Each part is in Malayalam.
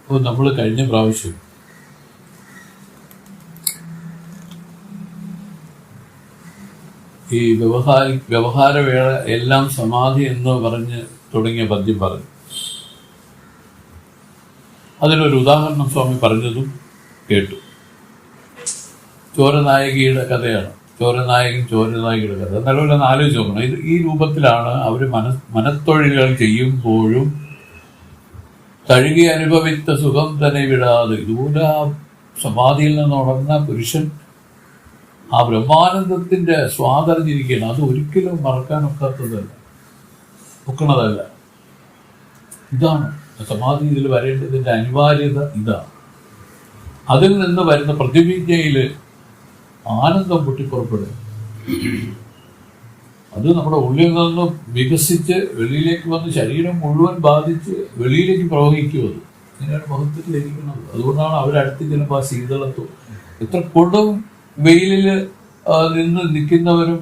അപ്പോൾ നമ്മൾ കഴിഞ്ഞ പ്രാവശ്യം ഈ വ്യവഹാരവേള എല്ലാം സമാധി എന്ന് പറഞ്ഞ് തുടങ്ങിയ പദ്യം പറഞ്ഞു. അതിനൊരു ഉദാഹരണം സ്വാമി പറഞ്ഞതും കേട്ടു. ചോരനായകിയുടെ കഥയാണ്. ചോരനായകിയുടെ കഥ നല്ലപോലെ ആലോചിച്ച് നോക്കണം. ഈ രൂപത്തിലാണ് അവർ മനത്തൊഴിലുകൾ ചെയ്യുമ്പോഴും തഴുകി അനുഭവിച്ച സുഖം തന്നെ വിടാതെ ഇതുപോലെ ആ സമാധിയിൽ നിന്ന് ഉണർന്ന പുരുഷൻ ആ ബ്രഹ്മാനന്ദത്തിന്റെ സ്വാതറിഞ്ഞിരിക്കുകയാണ്. അത് ഒരിക്കലും ഒക്കണതല്ല. ഇതാണ് സമാധിയിൽ വരേണ്ടതിന്റെ അനിവാര്യത. ഇതാണ് അതിൽ നിന്ന് വരുന്ന പ്രതിവിജ്ഞയിൽ ആനന്ദം പൊട്ടിപ്പുറപ്പെടുക. അത് നമ്മുടെ ഉള്ളിൽ നിന്നും വികസിച്ച് വെളിയിലേക്ക് വന്ന് ശരീരം മുഴുവൻ ബാധിച്ച് വെളിയിലേക്ക് പ്രവഹിക്കുന്നത്. ഇങ്ങനെയാണ് മഹത്വത്തിലിരിക്കുന്നത്. അതുകൊണ്ടാണ് അവരടുത്ത് ചിലപ്പോൾ ആ ശീതളത്വം എത്ര കൊടും വെയിലിൽ നിന്ന് നിൽക്കുന്നവരും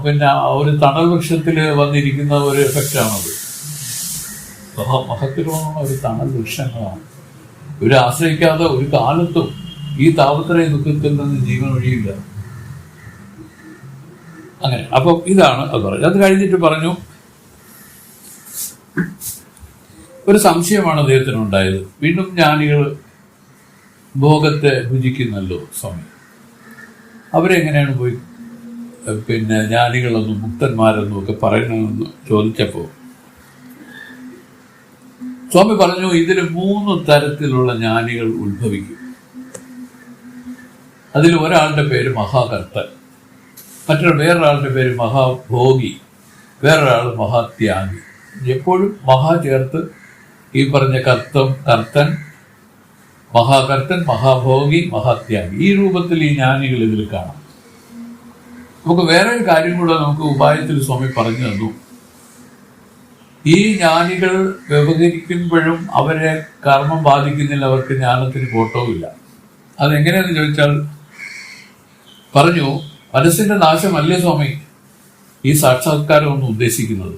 പിന്നെ ഒരു തണൽ വൃക്ഷത്തിൽ വന്നിരിക്കുന്ന ഒരു എഫക്റ്റാണത്. മഹത്വമാണ് ഒരു തണൽ വൃക്ഷങ്ങളാണ്. ഇവരെ ആശ്രയിക്കാതെ ഒരു കാലത്തും ഈ താപത്രയ ദുഃഖത്തിൽ നിന്ന് ജീവൻ ഒഴിയില്ല. അങ്ങനെ അപ്പം ഇതാണ് അത് പറഞ്ഞു. അത് കഴിഞ്ഞിട്ട് പറഞ്ഞു, ഒരു സംശയമാണ് അദ്ദേഹത്തിനുണ്ടായത്. വീണ്ടും ജ്ഞാനികൾ ഭോഗത്തെ ഭുജിക്കുന്നല്ലോ സ്വാമി, അവരെങ്ങനെയാണ് പോയി പിന്നെ ജ്ഞാനികളെന്നും മുക്തന്മാരെന്നും ഒക്കെ പറയണമെന്ന് ചോദിച്ചപ്പോൾ സ്വാമി പറഞ്ഞു, ഇതിൽ 3 തരത്തിലുള്ള ജ്ഞാനികൾ ഉത്ഭവിക്കും. അതിൽ ഒരാളുടെ പേര് മഹാകർത്തൻ, വേറൊരാളുടെ പേര് മഹാഭോഗി, വേറൊരാൾ മഹാത്യാഗി. എപ്പോഴും മഹാ ചേർത്ത് ഈ പറഞ്ഞ കർത്തൻ, മഹാകർത്തൻ, മഹാഭോഗി, മഹാത്യാഗി, ഈ രൂപത്തിൽ ഈ ജ്ഞാനികൾ ഇതിൽ കാണാം. നമുക്ക് വേറെ ഒരു കാര്യം കൂടെ നമുക്ക് ഉപായത്തിൽ സ്വാമി പറഞ്ഞു തന്നു. ഈ ജ്ഞാനികൾ വ്യവഹരിക്കുമ്പോഴും അവരെ കർമ്മം ബാധിക്കുന്നില്ല, അവർക്ക് ജ്ഞാനത്തിന് കോട്ടവുമില്ല. അതെങ്ങനെയാന്ന് ചോദിച്ചാൽ പറഞ്ഞു, മനസ്സിന്റെ നാശമല്ലേ സ്വാമി ഈ സാക്ഷാത്കാരം ഒന്നും ഉദ്ദേശിക്കുന്നത്.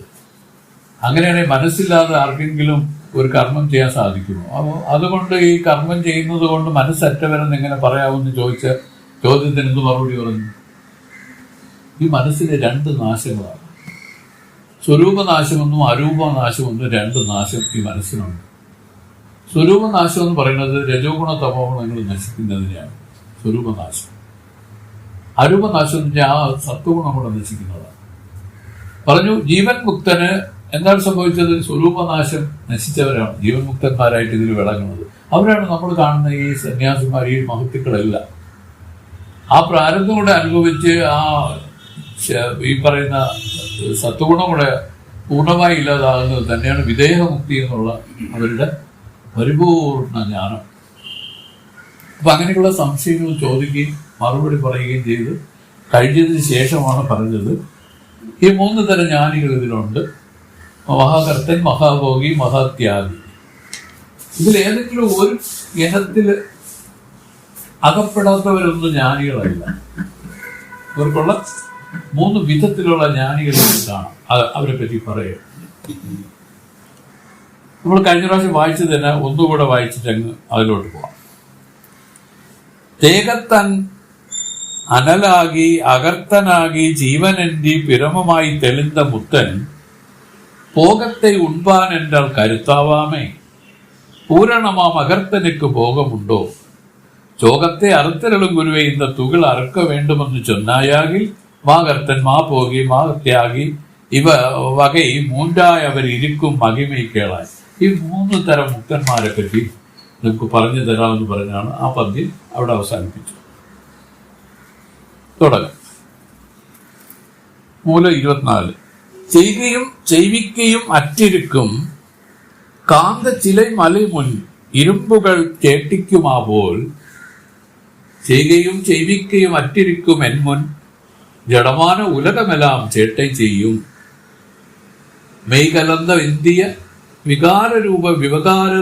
അങ്ങനെയാണെങ്കിൽ മനസ്സില്ലാതെ ആർക്കെങ്കിലും ഒരു കർമ്മം ചെയ്യാൻ സാധിക്കുമോ? അപ്പോൾ അതുകൊണ്ട് ഈ കർമ്മം ചെയ്യുന്നത് കൊണ്ട് മനസ്സറ്റവരെന്ന് എങ്ങനെ പറയാമെന്ന് ചോദിച്ച ചോദ്യത്തിന് എന്ത് മറുപടി പറഞ്ഞു? ഈ മനസ്സിലെ 2 നാശങ്ങളാണ്. സ്വരൂപനാശമെന്നും അരൂപനാശമെന്നും 2 നാശം ഈ മനസ്സിനുണ്ട്. സ്വരൂപനാശം എന്ന് പറയുന്നത് രജോഗുണ തമോ ഗുണങ്ങൾ നശിക്കുന്നതിനെയാണ് സ്വരൂപനാശം. അരൂപനാശം എന്ന് വെച്ചാൽ ആ സത്വഗുണം കൂടെ നശിക്കുന്നതാണ്. പറഞ്ഞു, ജീവൻ മുക്തന് എന്താണ് സംഭവിച്ചത്? സ്വരൂപനാശം നശിച്ചവരാണ് ജീവൻ മുക്തന്മാരായിട്ട് ഇതിൽ വിളങ്ങുന്നത്. അവരാണ് നമ്മൾ കാണുന്ന ഈ സന്യാസിമാർ, ഈ മഹത്തുക്കളെല്ലാം. ആ പ്രാരബ്ധം കൂടെ അനുഭവിച്ച് ഈ പറയുന്ന സത്വഗുണം കൂടെ പൂർണ്ണമായി ഇല്ലാതാകുന്നത് തന്നെയാണ് വിദേഹമുക്തി എന്നുള്ള അവരുടെ പരിപൂർണ ജ്ഞാനം. അപ്പൊ അങ്ങനെയുള്ള സംശയങ്ങൾ ചോദിക്കുകയും മറുപടി പറയുകയും ചെയ്ത് കഴിഞ്ഞതിന് ശേഷമാണ് പറഞ്ഞത്, ഈ 3 തരം ജ്ഞാനികൾ ഇതിലുണ്ട്. മഹാകർത്തൻ, മഹാഭോഗി, മഹാത്യാഗി. ഇതിലേതെങ്കിലും ഒരു ഇനത്തിൽ അകപ്പെടാത്തവരൊന്നും ജ്ഞാനികളല്ല. ഇവർക്കുള്ള 3 വിധത്തിലുള്ള ജ്ഞാനികളെ കാണാം. അവരെ പറ്റി പറയുക. നമ്മൾ കഴിഞ്ഞ പ്രാവശ്യം വായിച്ചത് തന്നെ ഒന്നുകൂടെ വായിച്ചിട്ടങ്ങ് അതിലോട്ട് പോവാം. തേകത്തൻ അനലാകി അകർത്തനാകി ജീവനെന്റി പിരമമായി തെളിந்த മുത്തൻ പോകത്തെ ഉൺപാൻ എന്നാൽ കരുത്താവാമേ പൂരണമാം അകർത്തനുക്ക് ഭോഗമുണ്ടോ ചോകത്തെ അറുത്തരളും ഗുരുവെ இந்த തുകൾ അറുക്ക വേണ്ടുമെന്ന് ചൊന്നായാകിൽ മാകർത്തൻ മാ പോകി മാ ത്യാഗി ഇവ വകை മൂന്നായി അവർ ഇരിക്കും മഹിമൈ കേളാൻ. ഈ 3 തരം മുക്തന്മാരെ പറ്റി നമുക്ക് പറഞ്ഞു തരാമെന്ന് പറഞ്ഞാണ് ആ പദ്യം അവിടെ അവസാനിപ്പിച്ചു. തുടങ്ങാം. മൂലം 24. ചെയ്കയും ചെയ്വിക്കയും അറ്റിരിക്കും കാന്ത ചിலை മலை മുൻ ഇരുമ്പുകൾ ചേട്ടിക്കുമാപോൽ ചെയ്കയും ചെയ്വിക്കയും അറ്റിരിക്കും എൻമുൻ ജഡமான உலகமெல்லாம் சேட்டை செய்யும் മെയ്കലന്ത ഇന്ത്യ വികാരരൂപ വിവകാര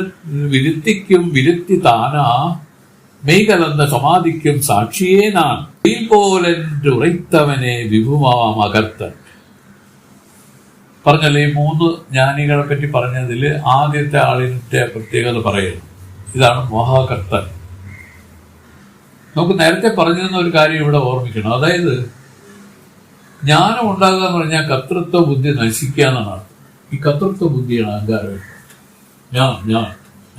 വിരുത്തിക്കും വിരുത്തി താനാ മെയ്കലന്ത സമാധിക്കും സാക്ഷിയേ നാൻ പോലെன்று ഉറൈത്തവനെ വിഭുമാം അകർത്തൻ. പറഞ്ഞല്ലേ, ഈ 3 ജ്ഞാനികളെ പറ്റി പറഞ്ഞതിൽ ആദ്യത്തെ ആളിന്റെ പ്രത്യേകത പറയുന്നു. ഇതാണ് മഹാകർത്തൻ. നമുക്ക് നേരത്തെ പറഞ്ഞിരുന്ന ഒരു കാര്യം ഇവിടെ ഓർമ്മിക്കണം. അതായത് ജ്ഞാനം ഉണ്ടാകുക എന്ന് പറഞ്ഞാൽ കർത്തൃത്വ ബുദ്ധി നശിക്കുക എന്നാണ്. ഈ കർത്തൃത്വ ബുദ്ധിയാണ് അഹങ്കാരം.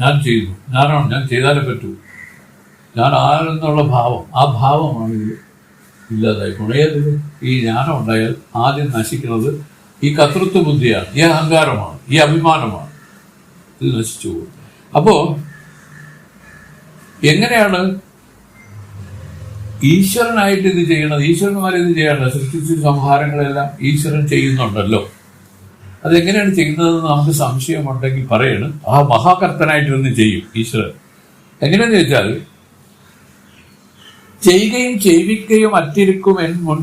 ഞാൻ ചെയ്യുന്നു, ഞാനാണ്, ഞാൻ ചെയ്താലേ പറ്റൂ, ഞാൻ ആരെന്നുള്ള ഭാവം, ആ ഭാവമാണ് ഇത് ഇല്ലാതായി പോണത്. ഈ ജ്ഞാനം ഉണ്ടായാൽ ആദ്യം നശിക്കുന്നത് ഈ കർത്തൃത്വ ബുദ്ധിയാണ്, ഈ അഹങ്കാരമാണ്, ഈ അഭിമാനമാണ്. ഇത് നശിച്ചു പോകും. അപ്പോ എങ്ങനെയാണ് ഈശ്വരനായിട്ട് ഇത് ചെയ്യണത്? ഈശ്വരന്മാരിത് ചെയ്യണത്, സൃഷ്ടിച്ച സംഹാരങ്ങളെല്ലാം ഈശ്വരൻ ചെയ്യുന്നുണ്ടല്ലോ. അതെങ്ങനെയാണ് ചെയ്യുന്നതെന്ന് നമുക്ക് സംശയമുണ്ടെങ്കിൽ പറയണം. ആ മഹാകർത്തനായിട്ടിരുന്ന് ചെയ്യും ഈശ്വരൻ. എങ്ങനെയാന്ന് ചോദിച്ചാൽ, ചെയ്യുകയും ചെയ്യിക്കുകയും അറ്റിരിക്കും എൻ മുൻ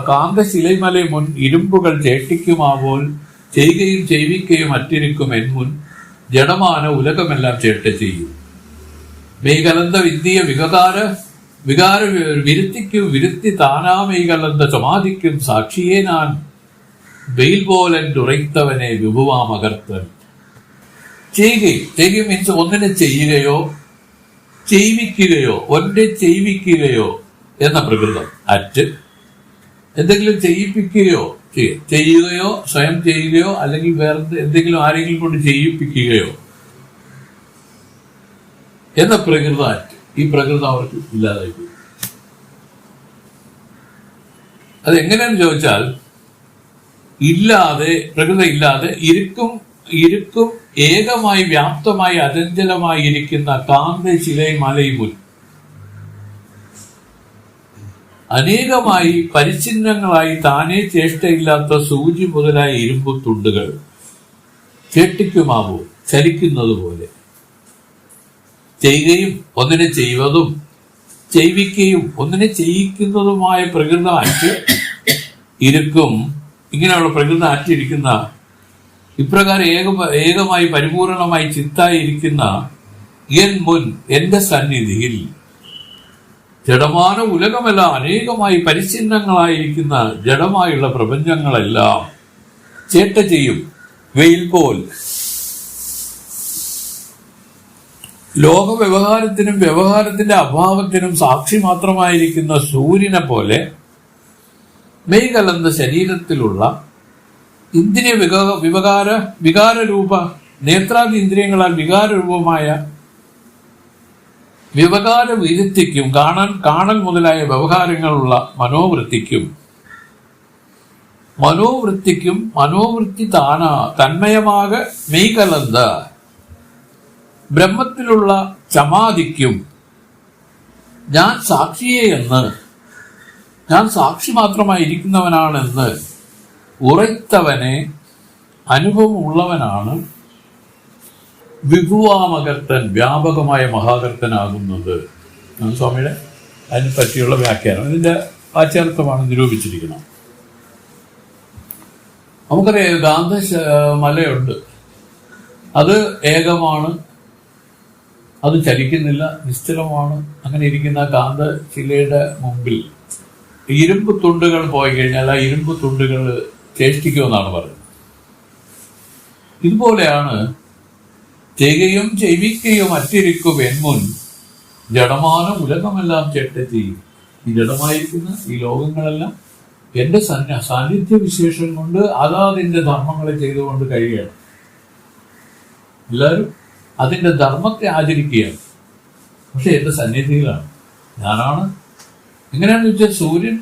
കാന്തശിലൈമല മുൻ ഇരുമ്പുകൾ ചേട്ടിക്കുമാവോൽ ചെയ്യുകയും ചെയ്യിക്കുകയും അറ്റിരിക്കും എൻ മുൻ ജഡമാന ഉലകമെല്ലാം ചേട്ട ചെയ്യും. മെയ്കലന്ത വിദ്യ വികാര വിരുത്തിക്കും വിരുത്തി താനാമെയ്കലന്ത സമാധിക്കും സാക്ഷിയെ ഞാൻ വെയിൽ പോലൻ ഉറയ്ത്തവനെ വിഭുവാമകർത്തൻ. ചെയ്യുകയും മീൻസ് ഒന്നിനെ ചെയ്യുകയോ ചെയ്യിക്കുകയോ ഒന്നെ ചെയ്യിക്കുകയോ എന്ന പ്രകൃതം. അറ്റ് എന്തെങ്കിലും ചെയ്യിപ്പിക്കുകയോ ചെയ്യുകയോ സ്വയം ചെയ്യുകയോ അല്ലെങ്കിൽ വേറെ എന്തെങ്കിലും ആരെങ്കിലും കൊണ്ട് ചെയ്യിപ്പിക്കുകയോ എന്ന പ്രകൃതം അറ്റ്. ഈ പ്രകൃതം അവർക്ക് ഇല്ലാതായി പോയി. അതെങ്ങനെയാന്ന് ചോദിച്ചാൽ, ഇല്ലാതെ, പ്രകൃതം ഇല്ലാതെ ഇരുക്കും ഏകമായി വ്യാപ്തമായി അചഞ്ചലമായി ഇരിക്കുന്ന കാന്തശിലൈമലൈമുൻ അനേകമായി പരിച്ഛിന്നങ്ങളായി താനേ ചേഷ്ടയില്ലാത്ത സൂചി മുതലായ ഇരുമ്പു തുണ്ടുകൾ ചേട്ടിക്കുമാവോ ചലിക്കുന്നത് പോലെ. ചെയ്യുകയും ഒന്നിനെ ചെയ്യുവതും ചെയ്യിക്കുകയും ഒന്നിനെ ചെയ്യിക്കുന്നതുമായ പ്രകൃതം അറ്റ് ഇരിക്കും. ഇങ്ങനെയുള്ള പ്രകൃതം അറ്റിരിക്കുന്ന ഇപ്രകാരം ഏകമായി പരിപൂർണമായി ചിത്തായിരിക്കുന്ന എൻ മുൻ എന്റെ സന്നിധിയിൽ ജഡமான ഉലകമെല്ലാം അനേകമായി പരിച്ഛിന്നങ്ങളായിരിക്കുന്ന ജഡമായുള്ള പ്രപഞ്ചങ്ങളെല്ലാം ചേട്ട ചെയ്യും വെയിൽ പോൽ. ലോക വ്യവഹാരത്തിനും വ്യവഹാരത്തിന്റെ അഭാവത്തിനും സാക്ഷി മാത്രമായിരിക്കുന്ന സൂര്യനെ പോലെ മെയ് കലർന്ന ശരീരത്തിലുള്ള ഇന്ദ്രിയ വികാരരൂപ നേത്രാദി ഇന്ദ്രിയങ്ങളാൽ വികാരരൂപമായ വിവകാര വിരുത്തിക്കും കാണൽ മുതലായ വ്യവഹാരങ്ങളുള്ള മനോവൃത്തി തന്മയമാക മെയ് കലർന്ന ബ്രഹ്മത്തിലുള്ള സമാധിക്കും ഞാൻ സാക്ഷി മാത്രമായിരിക്കുന്നവനാണെന്ന് ഉറയ്ത്തവനെ അനുഭവമുള്ളവനാണ് വിഭുവാമകർത്തൻ, വ്യാപകമായ മഹാകർത്തനാകുന്നത്. സ്വാമിയുടെ അതിനെ പറ്റിയുള്ള വ്യാഖ്യാനം, ഇതിന്റെ വാച്യാർത്ഥമാണ് നിരൂപിച്ചിരിക്കുന്നത്. നമുക്കറിയാം, കാന്തമലയുണ്ട്, അത് ഏകമാണ്, അത് ചലിക്കുന്നില്ല, നിശ്ചലമാണ്. അങ്ങനെ ഇരിക്കുന്ന കാന്തശിലയുടെ മുമ്പിൽ ഇരുമ്പ് തുണ്ടുകൾ പോയി കഴിഞ്ഞാൽ ആ ഇരുമ്പ് തുണ്ടുകൾ ചേഷ്ടിക്കുമെന്നാണ് പറയുന്നത്. ഇതുപോലെയാണ് ചെയ്യുകയും ചെയ്യിക്കുകയും അറ്റിരിക്കും എന്മുൻ ജഡമാന ഉലകമെല്ലാം ചേട്ട ചെയ്യും. ഈ ജഡമായിരിക്കുന്ന ഈ ലോകങ്ങളെല്ലാം എന്റെ സാന്നിധ്യ വിശേഷം കൊണ്ട് അതാതിന്റെ ധർമ്മങ്ങളെ ചെയ്തുകൊണ്ട് കഴിയുകയാണ്. എല്ലാവരും അതിന്റെ ധർമ്മത്തെ ആചരിക്കുകയാണ്. പക്ഷെ എന്റെ സന്നിധിയിലാണ്, ഞാനാണ്. എങ്ങനെയാണെന്ന് വെച്ചാൽ, സൂര്യൻ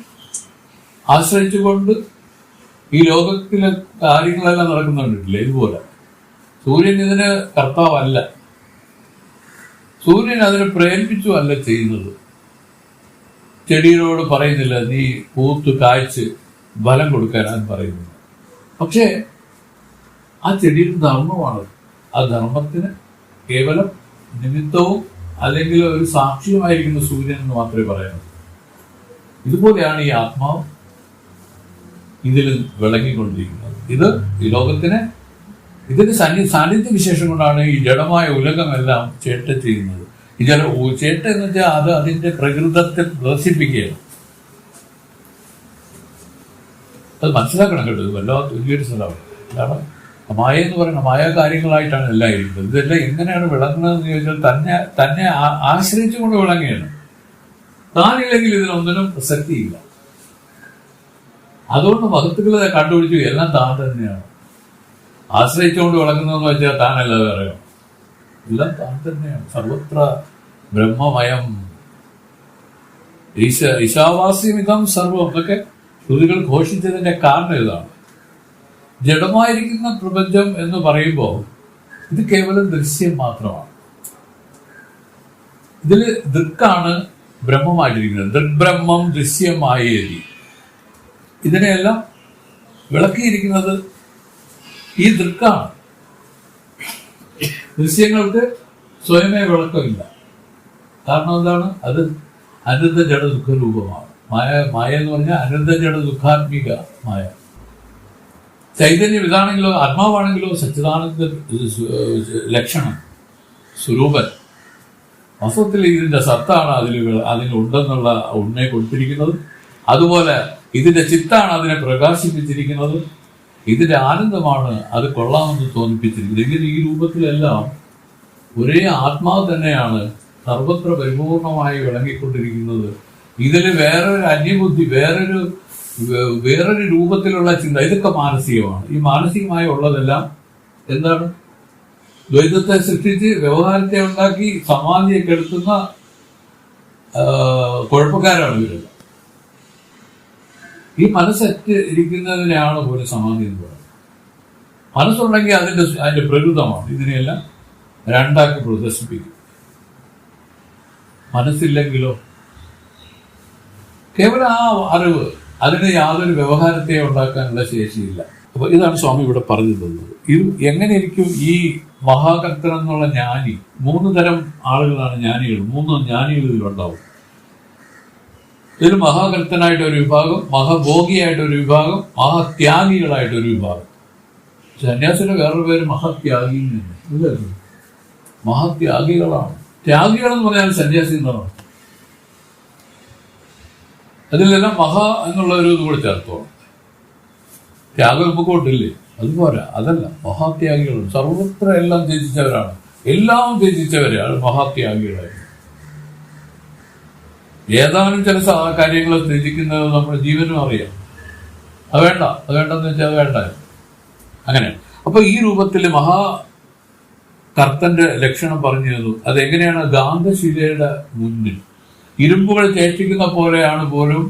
ആശ്രയിച്ചുകൊണ്ട് ഈ ലോകത്തിലെ കാര്യങ്ങളെല്ലാം നടക്കുന്നുണ്ടില്ലേ, ഇതുപോലെ സൂര്യൻ ഇതിന് കർത്താവല്ല. സൂര്യൻ അതിനെ പ്രേരിപ്പിച്ചു അല്ല ചെയ്യുന്നത്. ചെടികളോട് പറയുന്നില്ല നീ പൂത്ത് കായ്ച്ച് ഫലം കൊടുക്കാനാണ് പറയുന്നത്. പക്ഷേ ആ ചെടിയുടെ ധർമ്മമാണ്. ആ ധർമ്മത്തിന് കേവലം നിമിത്തവും അല്ലെങ്കിൽ ഒരു സാക്ഷിയുമായിരിക്കുന്ന സൂര്യൻ എന്ന് മാത്രമേ പറയാനുള്ളൂ. ഇതുപോലെയാണ് ഈ ആത്മാവ് ഇതിൽ വിളങ്ങിക്കൊണ്ടിരിക്കുന്നത്. ഇത് ഈ ലോകത്തിന് ഇതിന്റെ സാന്നിധ്യ വിശേഷം കൊണ്ടാണ് ഈ ജഡമായ ഉലകമെല്ലാം ചേട്ട ചെയ്യുന്നത്. ഈ ചേട്ട എന്ന് വെച്ചാൽ അത് അതിന്റെ പ്രകൃതത്തെ പ്രദർശിപ്പിക്കുകയാണ്. അത് മനസ്സിലാക്കണം കേട്ടോ. ഇത് വല്ലാത്ത വലിയൊരു സ്ഥലമാണ്. കാരണം മായ എന്ന് പറയുന്നത് മായ കാര്യങ്ങളായിട്ടാണ് എല്ലാം ഇരിക്കുന്നത്. ഇതെല്ലാം എങ്ങനെയാണ് വിളങ്ങുന്നതെന്ന് ചോദിച്ചാൽ തന്നെ ആശ്രയിച്ചുകൊണ്ട് വിളങ്ങുകയാണ്. താനില്ലെങ്കിൽ ഇതിനൊന്നിനും പ്രസക്തിയില്ല. അതുകൊണ്ട് മഹത്തുക്കളെ കണ്ടുപിടിച്ചു എല്ലാം താൻ തന്നെയാണ്. ആശ്രയിച്ചുകൊണ്ട് വിളങ്ങുന്നതെന്ന് വെച്ചാൽ താനല്ലാതെ അറിയാം, എല്ലാം താൻ തന്നെയാണ്. സർവത്ര ബ്രഹ്മമയം ഈശാവാസ്യമിതം സർവം എന്നൊക്കെ ശ്രുതികൾ ഘോഷിച്ചതിന്റെ കാരണം ഇതാണ്. ജഡമായിരിക്കുന്ന പ്രപഞ്ചം എന്ന് പറയുമ്പോൾ ഇത് കേവലം ദൃശ്യം മാത്രമാണ്. ഇതില് ദൃക്കാണ് ബ്രഹ്മമായിട്ടിരിക്കുന്നത്. ദൃഗ്ബ്രഹ്മം ദൃശ്യമായേരി. ഇതിനെയെല്ലാം വിളക്കിയിരിക്കുന്നത് ഈ ദൃക്കാണ്. ദൃശ്യങ്ങൾക്ക് സ്വയമേ വിളക്കമില്ല. കാരണം എന്താണ്? അത് അനന്ത ജഡ ദുഃഖ രൂപമാണ്. മായ എന്ന് പറഞ്ഞാൽ അനന്ത ജഡ ദുഃഖാത്മിക മായ. ചൈതന്യം ഇതാണെങ്കിലോ ആത്മാവാണെങ്കിലോ സച്ചിദാനന്ദ ലക്ഷണം സ്വരൂപൻ. വാസ്തവത്തിൽ ഇതിന്റെ സത്താണ് അതിനുണ്ടെന്നുള്ള ഉണ്മയെ കൊടുത്തിരിക്കുന്നത്. അതുപോലെ ഇതിന്റെ ചിത്താണ് അതിനെ പ്രകാശിപ്പിച്ചിരിക്കുന്നത്. ഇതിന്റെ ആനന്ദമാണ് അത് കൊള്ളാമെന്ന് തോന്നിപ്പിച്ചിരിക്കുന്നത്. ഇങ്ങനെ ഈ രൂപത്തിലെല്ലാം ഒരേ ആത്മാവ് തന്നെയാണ് സർവത്ര പരിപൂർണമായി വിളങ്ങിക്കൊണ്ടിരിക്കുന്നത്. ഇതിൽ വേറൊരു അന്യബുദ്ധി, വേറൊരു രൂപത്തിലുള്ള ചിന്ത, ഇതൊക്കെ മാനസികമാണ്. ഈ മാനസികമായി ഉള്ളതെല്ലാം എന്താണ്? ദ്വൈതത്തെ സൃഷ്ടിച്ച് വ്യവഹാരത്തെ ഉണ്ടാക്കി സമാധിയെ കെടുത്തുന്ന കുഴപ്പക്കാരാണ് ഇവരെല്ലാം. ഈ മനസ്സറ്റ് ഇരിക്കുന്നതിനെയാണ് പോലും സമാധി എന്ന് പറയുന്നത്. മനസ്സുണ്ടെങ്കിൽ അതിന്റെ പ്രകൃതമാണ്. ഇതിനെയെല്ലാം രണ്ടാക്കി പ്രദർശിപ്പിക്കും. മനസ്സില്ലെങ്കിലോ കേവലം ആ അറിവ്, അതിന് യാതൊരു വ്യവഹാരത്തെ ഉണ്ടാക്കാനുള്ള ശേഷിയില്ല. അപ്പൊ ഇതാണ് സ്വാമി ഇവിടെ പറഞ്ഞു തന്നത്. ഇത് എങ്ങനെ ഇരിക്കും ഈ മഹാകർത്തൻ എന്നുള്ള ജ്ഞാനി? 3 തരം ആളുകളാണ് ജ്ഞാനികൾ. 3 ജ്ഞാനികൾ ഇതിലുണ്ടാവും. ഇതിൽ മഹാകർത്തനായിട്ടൊരു വിഭാഗം, മഹാഭോഗിയായിട്ടൊരു വിഭാഗം, മഹാത്യാഗികളായിട്ടൊരു വിഭാഗം. സന്യാസിന്റെ വേറൊരു പേര് മഹാത്യാഗി തന്നെ. മഹാത്യാഗികളാണ്. ത്യാഗികളെന്ന് പറഞ്ഞാൽ സന്യാസി എന്നാണ്. അതിലെല്ലാം മഹാ എന്നുള്ള ഒരു ഇത് കൂടെ ചേർത്തോണം. ത്യാഗം നമുക്ക് കൊണ്ടില്ലേ? അതുപോരാ, അതല്ല. മഹാത്യാഗികളും സർവത്ര എല്ലാം ത്യജിച്ചവരാണ്. എല്ലാം ത്യജിച്ചവരാണ് മഹാത്യാഗികളായി. ഏതാനും ചില കാര്യങ്ങൾ ത്യജിക്കുന്നത് നമ്മുടെ ജീവനും അറിയാം. അത് വേണ്ടെന്ന് വെച്ചാൽ അത് വേണ്ട. അങ്ങനെ അപ്പൊ ഈ രൂപത്തിൽ കർത്തന്റെ ലക്ഷണം പറഞ്ഞു തന്നു. അതെങ്ങനെയാണ്? ഗാന്ധശിലയുടെ മുന്നിൽ ഇരുമ്പുകൾ ചേഷ്ടിക്കുന്ന പോലെയാണ് പോലും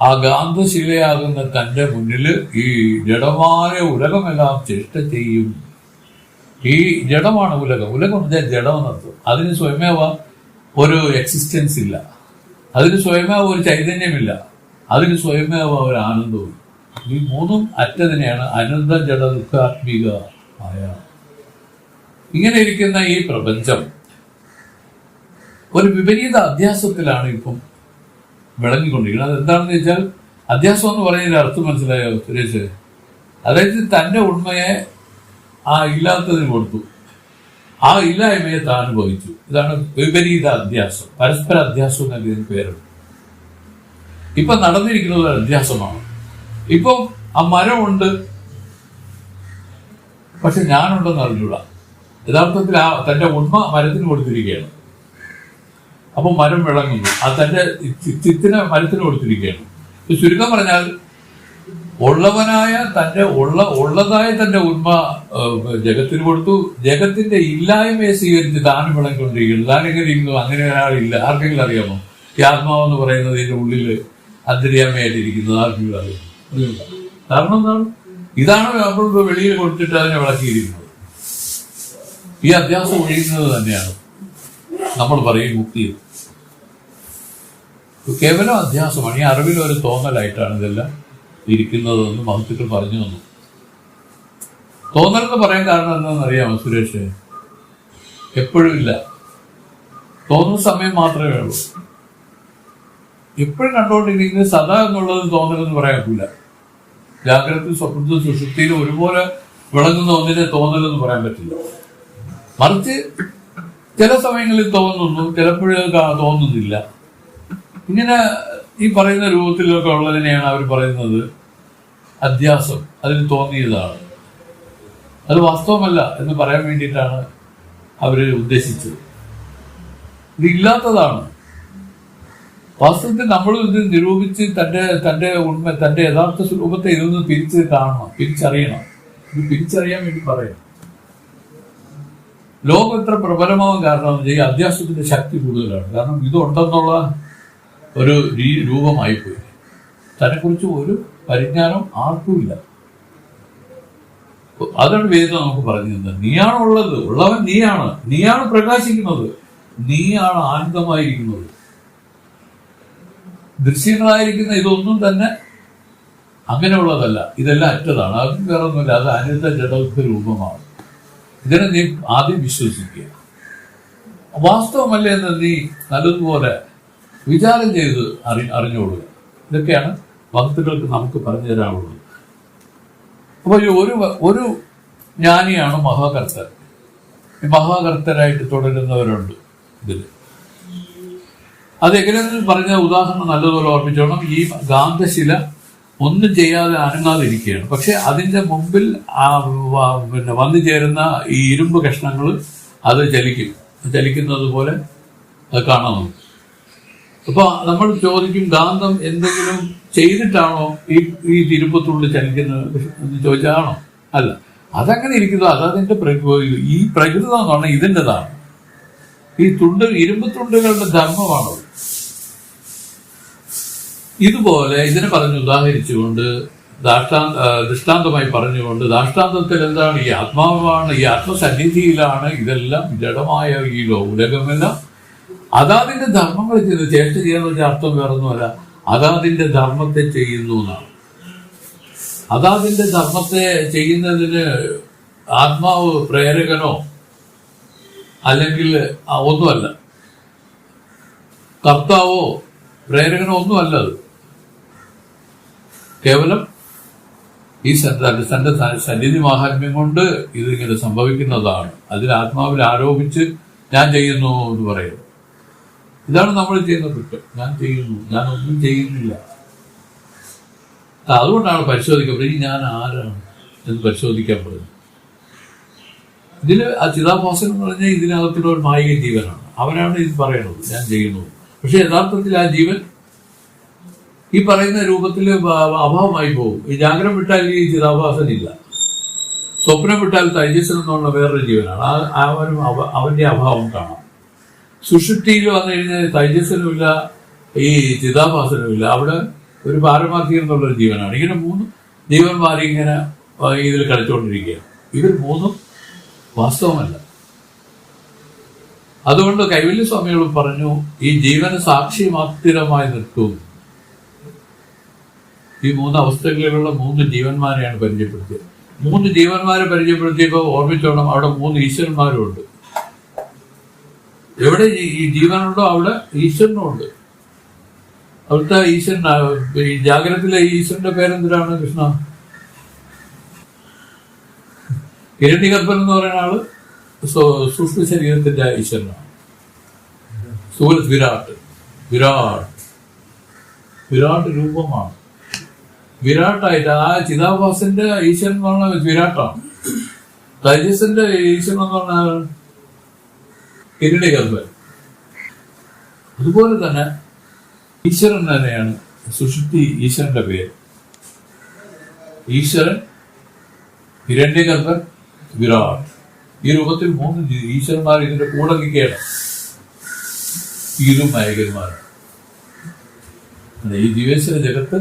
ആ ഗാന്ധശിലയാകുന്ന തന്റെ മുന്നിൽ ഈ ജഡമായ ഉലകമെല്ലാം ചേഷ്ട ചെയ്യും. ഈ ജഡമാണ് ഉലകം. ഉലകം എന്ന് വെച്ചാൽ ജഡമെന്നർത്ഥം. അതിന് സ്വയമേവ ഒരു എക്സിസ്റ്റൻസ് ഇല്ല. അതിന് സ്വയമേവ ഒരു ചൈതന്യമില്ല. അതിന് സ്വയമേവ ഒരു ആനന്ദവും. ഈ 3 അറ്റതിനെയാണ് അനന്ത ജഡ ദുഃഖാത്മിക ആയ. ഇങ്ങനെ ഇരിക്കുന്ന ഈ പ്രപഞ്ചം ഒരു വിപരീത അധ്യാസത്തിലാണ് ഇപ്പം വിളങ്ങിക്കൊണ്ടിരിക്കുന്നത്. അതെന്താണെന്ന് വെച്ചാൽ, അധ്യാസം എന്ന് പറയുന്നതിന്റെ അർത്ഥം മനസ്സിലായോ സുരേഷ്? അതായത് തന്റെ ഉണ്മയെ ആ ഇല്ലാത്തതിന് കൊടുത്തു, ആ ഇല്ലായ്മയെ താൻ അനുഭവിച്ചു. ഇതാണ് വിപരീത അധ്യാസം. പരസ്പര അധ്യാസം എന്നൊക്കെ ഇതിന് പേരുണ്ട്. ഇപ്പൊ നടന്നിരിക്കുന്നത് ഒരു അധ്യാസമാണ്. ഇപ്പം ആ മരമുണ്ട്, പക്ഷെ ഞാനുണ്ടെന്ന് അറിഞ്ഞൂടാ. യഥാർത്ഥത്തിൽ ആ തന്റെ ഉണ്മ മരത്തിന് കൊടുത്തിരിക്കുകയാണ്. അപ്പൊ മരം വിളങ്ങുന്നു. ആ തന്റെ ചിത്തിനെ മരത്തിന് കൊടുത്തിരിക്കുകയാണ്. ചുരുക്കം പറഞ്ഞാൽ ഉള്ളവനായ ഉള്ളതായ തന്റെ ഉണ്മ ജഗത്തിന് കൊടുത്തു. ജഗത്തിന്റെ ഇല്ലായ്മയെ സ്വീകരിച്ച് താനും വിളങ്ങിക്കൊണ്ടിരിക്കുന്നു. താൻ എങ്ങനെ ഇരിക്കുന്നു? അങ്ങനെ ഒരാളില്ല. ആർക്കെങ്കിലും അറിയാമോ? ഈ ആത്മാവെന്ന് പറയുന്നത് ഇതിന്റെ ഉള്ളില് അന്തര്യാമയായിട്ടിരിക്കുന്നത് ആർക്കെങ്കിലും അറിയാമോ? കാരണം എന്താണ്? ഇതാണ് നമ്മൾ വെളിയിൽ കൊടുത്തിട്ട് അതിനെ വിളക്കിയിരിക്കുന്നത്. ഈ അധ്യാസം ഒഴിയുന്നത് തന്നെയാണ് നമ്മൾ പറയും മുക്തി. കേവലം അധ്യാസമാണ്. ഈ അറിവിലൊരു തോന്നലായിട്ടാണ് ഇതെല്ലാം ഇരിക്കുന്നതെന്ന് മഹത്തുക്കൾ പറഞ്ഞു തന്നു. തോന്നലെന്ന് പറയാൻ കാരണം എന്താണെന്ന് അറിയാമോ സുരേഷ്? എപ്പോഴും ഇല്ല. തോന്നുന്ന സമയം മാത്രമേ ഉള്ളൂ. എപ്പോഴും കണ്ടുകൊണ്ടിരിക്കുന്നത് സദാ എന്നുള്ളത് തോന്നലെന്ന് പറയാൻ പറ്റില്ല. ജാഗ്രത, സ്വപ്നത്തിൽ, സുഷുപ്തിയിലും ഒരുപോലെ വിളങ്ങുന്ന ഒന്നിനെ തോന്നലെന്ന് പറയാൻ പറ്റില്ല. മറിച്ച് ചില സമയങ്ങളിൽ തോന്നുന്നു, ചിലപ്പോഴും തോന്നുന്നില്ല. ഇങ്ങനെ ഈ പറയുന്ന രൂപത്തിലൊക്കെ ഉള്ളതിനെയാണ് അവർ പറയുന്നത് അധ്യാസം. അതിന് തോന്നിയതാണ്. അത് വാസ്തവമല്ല എന്ന് പറയാൻ വേണ്ടിയിട്ടാണ് അവർ ഉദ്ദേശിച്ചത്. ഇതില്ലാത്തതാണ്. വാസ്തവത്തിൽ നമ്മൾ ഇത് നിരൂപിച്ച് തന്റെ ഉണ്മ, തന്റെ യഥാർത്ഥ സ്വരൂപത്തെ ഇതൊന്ന് തിരിച്ചറിയണം. ഇത് തിരിച്ചറിയാൻ വേണ്ടി പറയാം. ലോകം എത്ര പ്രബലമാവാൻ കാരണം ഈ അധ്യാസത്തിന്റെ ശക്തി കൂടുതലാണ്. കാരണം ഇതുണ്ടെന്നുള്ള ഒരു രൂപമായിപ്പോയി. തന്നെക്കുറിച്ച് ഒരു പരിജ്ഞാനം ആർക്കുമില്ല. അതാണ് വേദം നമുക്ക് പറഞ്ഞു തന്നത്. നീയാണ് ഉള്ളവൻ നീയാണ് പ്രകാശിക്കുന്നത്, നീയാണ് ആനന്ദമായിരിക്കുന്നത്. ദൃശ്യങ്ങളായിരിക്കുന്ന ഇതൊന്നും തന്നെ അങ്ങനെയുള്ളതല്ല. ഇതെല്ലാം അറ്റതാണ്. അതും വേറെ ഒന്നുമില്ല. അത് അനിത ജഡത്വ രൂപമാണ്. ഇതിനെ നീ ആദ്യം വിശ്വസിക്കുക. വാസ്തവമല്ലേ എന്ന് നീ നല്ലതുപോലെ വിചാരം ചെയ്ത് അറിഞ്ഞുകൊള്ളുക. ഇതൊക്കെയാണ് ഭക്തർക്ക് നമുക്ക് പറഞ്ഞു തരാനുള്ളത്. അപ്പൊ ഒരു ജ്ഞാനിയാണ് മഹാകർത്തൻ. ഈ മഹാകർത്തരായിട്ട് തുടരുന്നവരുണ്ട് ഇതിൽ. അതെങ്ങനെയെന്ന് പറഞ്ഞ ഉദാഹരണം നല്ലതുപോലെ ഓർമ്മിച്ചോണം. ഈ ഗാന്ധശില ഒന്നും ചെയ്യാതെ അനങ്ങാതിരിക്കുകയാണ്. പക്ഷെ അതിന്റെ മുമ്പിൽ വന്നു ചേരുന്ന ഈ ഇരുമ്പ് കഷ്ണങ്ങൾ അത് ചലിക്കുന്നത് പോലെ അത് കാണാം. അപ്പൊ നമ്മൾ ചോദിക്കും, ഗാന്ധം എന്തെങ്കിലും ചെയ്തിട്ടാണോ ഈ ഇരുമ്പത്തുള്ളിൽ ചലിക്കുന്നത് എന്ന് ചോദിച്ചാണോ? അല്ല, അതങ്ങനെ ഇരിക്കുന്നു. അതതിന്റെ ഈ പ്രകൃതം എന്ന് പറഞ്ഞാൽ ഇതിൻ്റെതാണ്. ഈ ഇരുമ്പ് തുണ്ടുകളുടെ ധർമ്മമാണത്. ഇതുപോലെ ഇതിനെ ഉദാഹരിച്ചുകൊണ്ട് ദൃഷ്ടാന്തമായി പറഞ്ഞുകൊണ്ട്, ദാഷ്ടാന്തത്തിൽ എന്താണ്? ഈ ആത്മാവാണ്, ഈ ആത്മസന്നിധിയിലാണ് ഇതെല്ലാം ജഡമായ ഈ ഉലകമെല്ലാം അതാതിന്റെ ധർമ്മങ്ങൾ ചെയ്യുന്നത്. ചേഷ്ട ചെയ്യാന്ന് അർത്ഥം വേറൊന്നുമല്ല, അതാതിന്റെ ധർമ്മത്തെ ചെയ്യുന്നു എന്നാണ്. അതാതിന്റെ ധർമ്മത്തെ ചെയ്യുന്നതിന് ആത്മാവ് പ്രേരകനോ അല്ലെങ്കിൽ ഒന്നുമല്ല, കർത്താവോ പ്രേരകനോ ഒന്നുമല്ല. അത് കേവലം ഈ തന്റെ സന്നിധി മാഹാത്മ്യം കൊണ്ട് ഇതിങ്ങനെ സംഭവിക്കുന്നതാണ്. അതിൽ ആത്മാവിൽ ആരോപിച്ച് ഞാൻ ചെയ്യുന്നു എന്ന് പറയുന്നു. ഇതാണ് നമ്മൾ ചെയ്യുന്ന കുറ്റം. ഞാനൊന്നും ചെയ്യുന്നില്ല. അതുകൊണ്ടാണ് പരിശോധിക്കപ്പെടുന്നത്. ഞാൻ ആരാണ് എന്ന് പരിശോധിക്കാൻ പറയുന്നത്. ഇതിൽ ആ ചിതാഭാസൻ എന്ന് പറഞ്ഞാൽ ഇതിനകത്തുള്ള ഒരു മായിക ജീവനാണ്. അവനാണ് ഇത് പറയുന്നത്, ഞാൻ ചെയ്യുന്നു. പക്ഷെ യഥാർത്ഥത്തിൽ ആ ജീവൻ ഈ പറയുന്ന രൂപത്തിൽ അഭാവമായി പോകും. ഈ ജാഗ്രത വിട്ടാൽ ഈ ചിതാഭാസൻ ഇല്ല. സ്വപ്നം വിട്ടാൽ തൈജസ്സൻ എന്നുള്ള വേറൊരു ജീവനാണ്. അവന്റെ അഭാവം കാണാം. സുഷുപ്തിയിൽ വന്നു കഴിഞ്ഞാൽ തൈജസ്സനുമില്ല, ഈ ചിതാഭാസനുമില്ല. അവിടെ ഒരു പാരമാർത്ഥികം എന്നുള്ളൊരു ജീവനാണ്. ഇങ്ങനെ 3 ജീവന്മാരിങ്ങനെ ഇതിൽ കളിച്ചുകൊണ്ടിരിക്കുകയാണ്. ഇവർ 3 വാസ്തവമല്ല. അതുകൊണ്ട് കൈവല്യസ്വാമികൾ പറഞ്ഞു, ഈ ജീവന് സാക്ഷി മാത്രമായി നിൽക്കും. ഈ 3 അവസ്ഥകളിലുള്ള 3 ജീവന്മാരെയാണ് പരിചയപ്പെടുത്തിയത്. 3 ജീവന്മാരെ പരിചയപ്പെടുത്തിയപ്പോൾ ഓർമ്മിച്ചോണം, അവിടെ 3 ഈശ്വരന്മാരും ഉണ്ട്. എവിടെ ഈ ജീവനുണ്ടോ അവിടെ ഈശ്വരനും ഉണ്ട്. അവിടുത്തെ ഈശ്വരൻ, ഈ ജാഗ്രതത്തിലെ ഈശ്വരന്റെ പേരെന്തിനാണ്? കൃഷ്ണ. ഹിരണ്യഗർഭൻ എന്ന് പറയുന്ന ആള് സൂക്ഷ്മ ശരീരത്തിന്റെ ഈശ്വരനാണ്. വിരാട് രൂപമാണ്. വിരാട്ടായിട്ട് ആ ചിതാഭാസന്റെ ഈശ്വരൻ എന്ന് പറഞ്ഞാൽ വിരാട്ടാണ്. തൈജസിന്റെ ഈശ്വരൻ എന്ന് പറഞ്ഞാൽ ഹിരണ്യഗർഭൻ. അതുപോലെ തന്നെ ഈശ്വരൻ തന്നെയാണ് സുഷുപ്തി ഈശ്വരന്റെ പേര്. ഈശ്വരൻ, ഹിരണ്യഗർഭൻ, വിരാട്. ഈ രൂപത്തിൽ 3 ഈശ്വരന്മാർ ഇതിന്റെ കൂടെ നിൽക്കുകയാണ്. ഇതും നായകന്മാരാണ്. ഈ ജീവേശ്വര ജഗത്ത്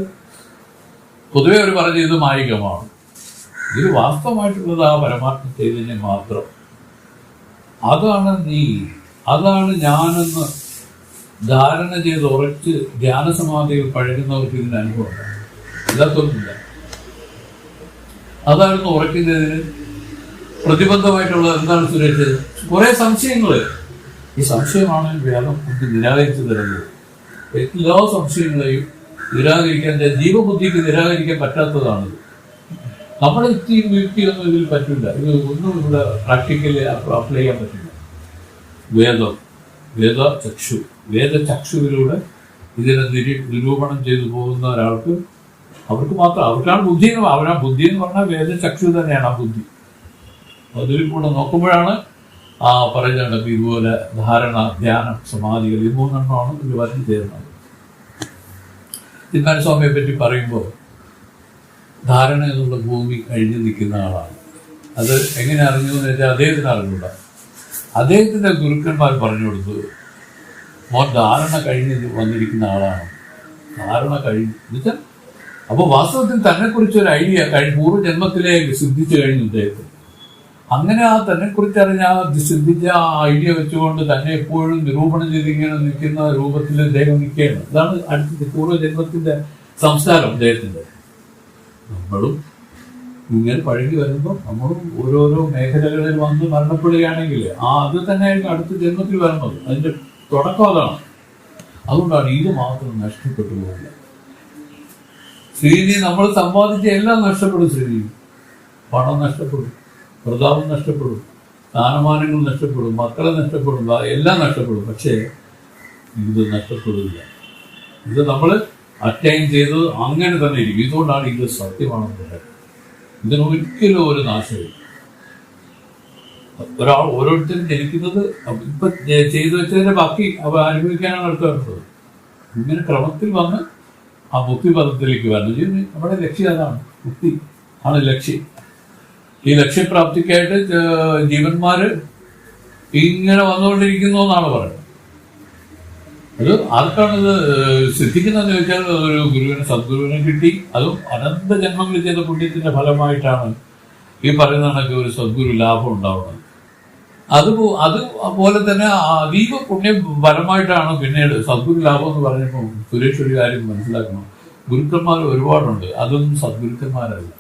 പൊതുവെ അവർ പറഞ്ഞ ഇത് മായികമാണ്. ഇത് വാസ്തവമായിട്ടുള്ളത് ആ പരമാത്മ ചൈതന്യം മാത്രം. അതാണ് ഞാനെന്ന് ധാരണ ചെയ്ത് ഉറച്ച് ധ്യാനസമാധിയിൽ പഴകുന്നവർക്ക് ഇതിന്റെ അനുഭവം ഇല്ലാത്തൊന്നുമില്ല. അതായിരുന്നു ഉറയ്ക്കുന്നതിന് പ്രതിബന്ധമായിട്ടുള്ളത്. എന്താണ് സുരേഷ്? കുറെ സംശയങ്ങള്. ഈ സംശയമാണ് വേദം നമുക്ക് നിരാകരിച്ചു തരുന്നത്. എല്ലാ സംശയങ്ങളെയും നിരാകരിക്കാൻ, ജീവബുദ്ധിക്ക് നിരാകരിക്കാൻ പറ്റാത്തതാണിത്. നമ്മുടെ യുക്തിയൊന്നും ഇതിൽ പറ്റില്ല. ഇത് ഒന്നും ഇവിടെ പ്രാക്ടിക്കലി അപ്ലൈ ചെയ്യാൻ പറ്റില്ല. വേദചക്ഷുവിലൂടെ ഇതിനെ നിരൂപണം ചെയ്തു പോകുന്ന ഒരാൾക്ക്, അവർക്കാണ് ബുദ്ധി. ബുദ്ധി എന്ന് പറഞ്ഞാൽ വേദചക്ഷു തന്നെയാണ് ആ ബുദ്ധി. അതിൽ കൂടെ നോക്കുമ്പോഴാണ് ആ പറയുന്നത് ഇതുപോലെ ധാരണ, ധ്യാനം, സമാധികൾ ഈ 3 എണ്ണമാണ് ഇതിൽ വരഞ്ഞു ചേരുന്നത്. തിരുമേനി സ്വാമിയെ പറ്റി പറയുമ്പോൾ ധാരണ എന്നുള്ള ഭൂമി കഴിഞ്ഞു നിൽക്കുന്ന ആളാണ്. അത് എങ്ങനെ അറിഞ്ഞു എന്ന് വെച്ചാൽ അദ്ദേഹത്തിന് അറിഞ്ഞൂട. അദ്ദേഹത്തിൻ്റെ ഗുരുക്കന്മാർ പറഞ്ഞു കൊടുത്തു, മോൻ ധാരണ കഴിഞ്ഞ് വന്നിരിക്കുന്ന ആളാണ്. ധാരണ കഴിഞ്ഞു എന്നുവെച്ചാൽ അപ്പോൾ വാസ്തവത്തിൽ തന്നെക്കുറിച്ചൊരു ഐഡിയ പൂർവ്വജന്മത്തിലേക്ക് സിദ്ധിച്ചു കഴിഞ്ഞു അദ്ദേഹത്തിന്. അങ്ങനെ ആ തന്നെക്കുറിച്ച് അറിഞ്ഞ ആ സിദ്ധിച്ച ആ ഐഡിയ വെച്ചുകൊണ്ട് തന്നെ എപ്പോഴും നിരൂപണം ചെയ്തിങ്ങനെ നിൽക്കുന്ന രൂപത്തിൽ അദ്ദേഹം നിൽക്കുകയാണ്. അതാണ് അടുത്ത പൂർവ്വജന്മത്തിന്റെ സംസ്കാരം അദ്ദേഹത്തിന്റെ. നമ്മളും ഇങ്ങനെ പഴകി വരുമ്പോൾ നമ്മളും ഓരോരോ മേഖലകളിൽ വന്ന് മരണപ്പെടുകയാണെങ്കിൽ അത് തന്നെയായിരിക്കും അടുത്ത ജന്മത്തിൽ വരുന്നത്. അതിന്റെ തുടക്കം അതാണ്. അതുകൊണ്ടാണ് ഇത് മാത്രം നഷ്ടപ്പെട്ടു പോകില്ല. ശ്രീനി നമ്മൾ സമ്പാദിച്ച എല്ലാം നഷ്ടപ്പെടും. ശ്രീനി പണം നഷ്ടപ്പെടും, പ്രതാപം നഷ്ടപ്പെടും, സ്ഥാനമാനങ്ങൾ നഷ്ടപ്പെടും, മക്കളെ നഷ്ടപ്പെടും, എല്ലാം നഷ്ടപ്പെടും. പക്ഷേ ഇത് നഷ്ടപ്പെടില്ല. ഇത് നമ്മൾ അറ്റൈൻ ചെയ്തത് അങ്ങനെ തന്നെ ഇരിക്കും. ഇതുകൊണ്ടാണ് ഇത് സത്യമാണെന്ന് പറയുന്നത്. ഇതിനൊരിക്കലും ഒരു നാശമില്ല. ഓരോരുത്തരും ജനിക്കുന്നത് ഇപ്പൊ ചെയ്തു വെച്ചതിന്റെ ബാക്കി അവ അനുഭവിക്കാനാണ് അടുത്ത് വരുന്നത്. ഇങ്ങനെ ക്രമത്തിൽ വന്ന് ആ മുക്തിപദത്തിലേക്ക് വരുന്നു. നമ്മുടെ ലക്ഷ്യം അതാണ്. മുക്തി ആണ് ലക്ഷ്യം. ഈ ലക്ഷ്യപ്രാപ്തിക്കായിട്ട് ജീവന്മാര് ഇങ്ങനെ വന്നുകൊണ്ടിരിക്കുന്നു എന്നാണ് പറയുന്നത്. അത് ആർക്കാണിത് സിദ്ധിക്കുന്നതെന്ന് ചോദിച്ചാൽ ഒരു ഗുരുവിനെ, സദ്ഗുരുവിനെ കിട്ടി. അതും അനന്ത ജന്മങ്ങൾ ചെയ്ത പുണ്യത്തിന്റെ ഫലമായിട്ടാണ് ഈ പറയുന്ന കണക്ക് ഒരു സദ്ഗുരു ലാഭം ഉണ്ടാവുന്നത്. അതുപോലെ തന്നെ അതീവ പുണ്യ ഫലമായിട്ടാണ് പിന്നീട് സദ്ഗുരു ലാഭം എന്ന് പറഞ്ഞപ്പോൾ സുരേഷ് ഒരു കാര്യം മനസ്സിലാക്കണം. ഗുരുക്കന്മാർ ഒരുപാടുണ്ട്. അതൊന്നും സദ്ഗുരുക്കന്മാരല്ല.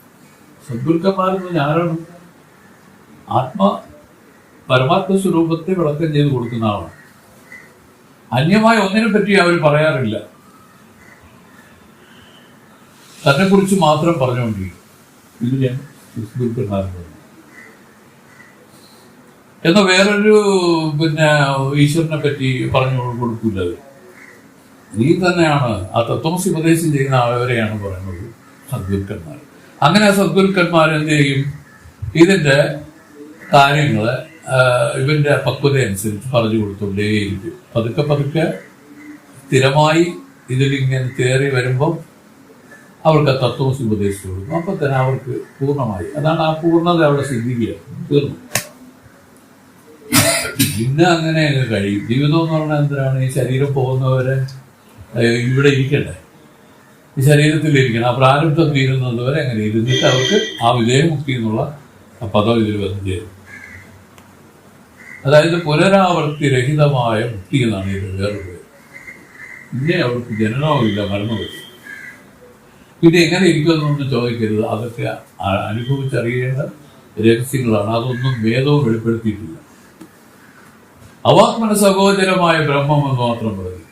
സദ്ഗുരുക്കന്മാരെന്ന് പറഞ്ഞാൽ ആരാണ്? പരമാത്മ സ്വരൂപത്തെ വിളക്കം ചെയ്ത് കൊടുക്കുന്ന ആളാണ്. അന്യമായ ഒന്നിനെ പറ്റി അവർ പറയാറില്ല. തന്നെ കുറിച്ച് മാത്രം പറഞ്ഞുകൊണ്ടിരിക്കും. ഇത് ഞാൻ ഗുരുക്കന്മാരുടെ. എന്നാൽ വേറൊരു ഈശ്വരനെ പറ്റി പറഞ്ഞു കൊടുക്കില്ല. നീ തന്നെയാണ് ആ തത്വമസി ഉപദേശം ചെയ്യുന്ന അവരെയാണ് പറയുന്നത് സദ്ഗുരുക്കന്മാർ. അങ്ങനെ സദ്ഗുരുക്കന്മാർ എന്ത് ചെയ്യും? ഇതിന്റെ കാര്യങ്ങള് ഇവന്റെ പക്വത അനുസരിച്ച് പറഞ്ഞു കൊടുത്തുകൊണ്ടേയിരിക്കും. പതുക്കെ പതുക്കെ സ്ഥിരമായി ഇതിലിങ്ങനെ കയറി വരുമ്പം അവർക്ക് ആ തത്വമസി ഉപദേശിച്ചു കൊടുക്കും. അപ്പൊ തന്നെ അവർക്ക് പൂർണ്ണമായി, അതാണ് ആ പൂർണ്ണത അവിടെ സിദ്ധിക്കുക. തീർന്നു. പിന്നെ അങ്ങനെ അങ്ങ് കഴിയും. ജീവിതം എന്ന് പറഞ്ഞാൽ എന്തിനാണ്? ഈ ശരീരം പോകുന്നവരെ ഇവിടെ ഇരിക്കണ്ടേ, ഈ ശരീരത്തിലിരിക്കണം. ആ പ്രാരബ്ധം തീരുന്നത് വരെ അങ്ങനെ ഇരുന്നിട്ട് അവർക്ക് ആ വിജയമുക്തി എന്നുള്ള പദം ഇതിൽ വന്നു ചേരും. അതായത് പുനരാവർത്തി രഹിതമായ മുക്തി എന്നാണ് ഇത് വേറൊരു പേര്. പിന്നെ അവർക്ക് ജനനവുമില്ല, മരണവുമില്ല. ഇത് എങ്ങനെ ഇരിക്കുമെന്നൊന്നും ചോദിക്കരുത്. അതൊക്കെ അനുഭവിച്ചറിയേണ്ട രഹസ്യങ്ങളാണ്. അതൊന്നും വേദവും വെളിപ്പെടുത്തിയിട്ടില്ല. അവാത്മന സഹോദരമായ ബ്രഹ്മം എന്ന് മാത്രം പറയും.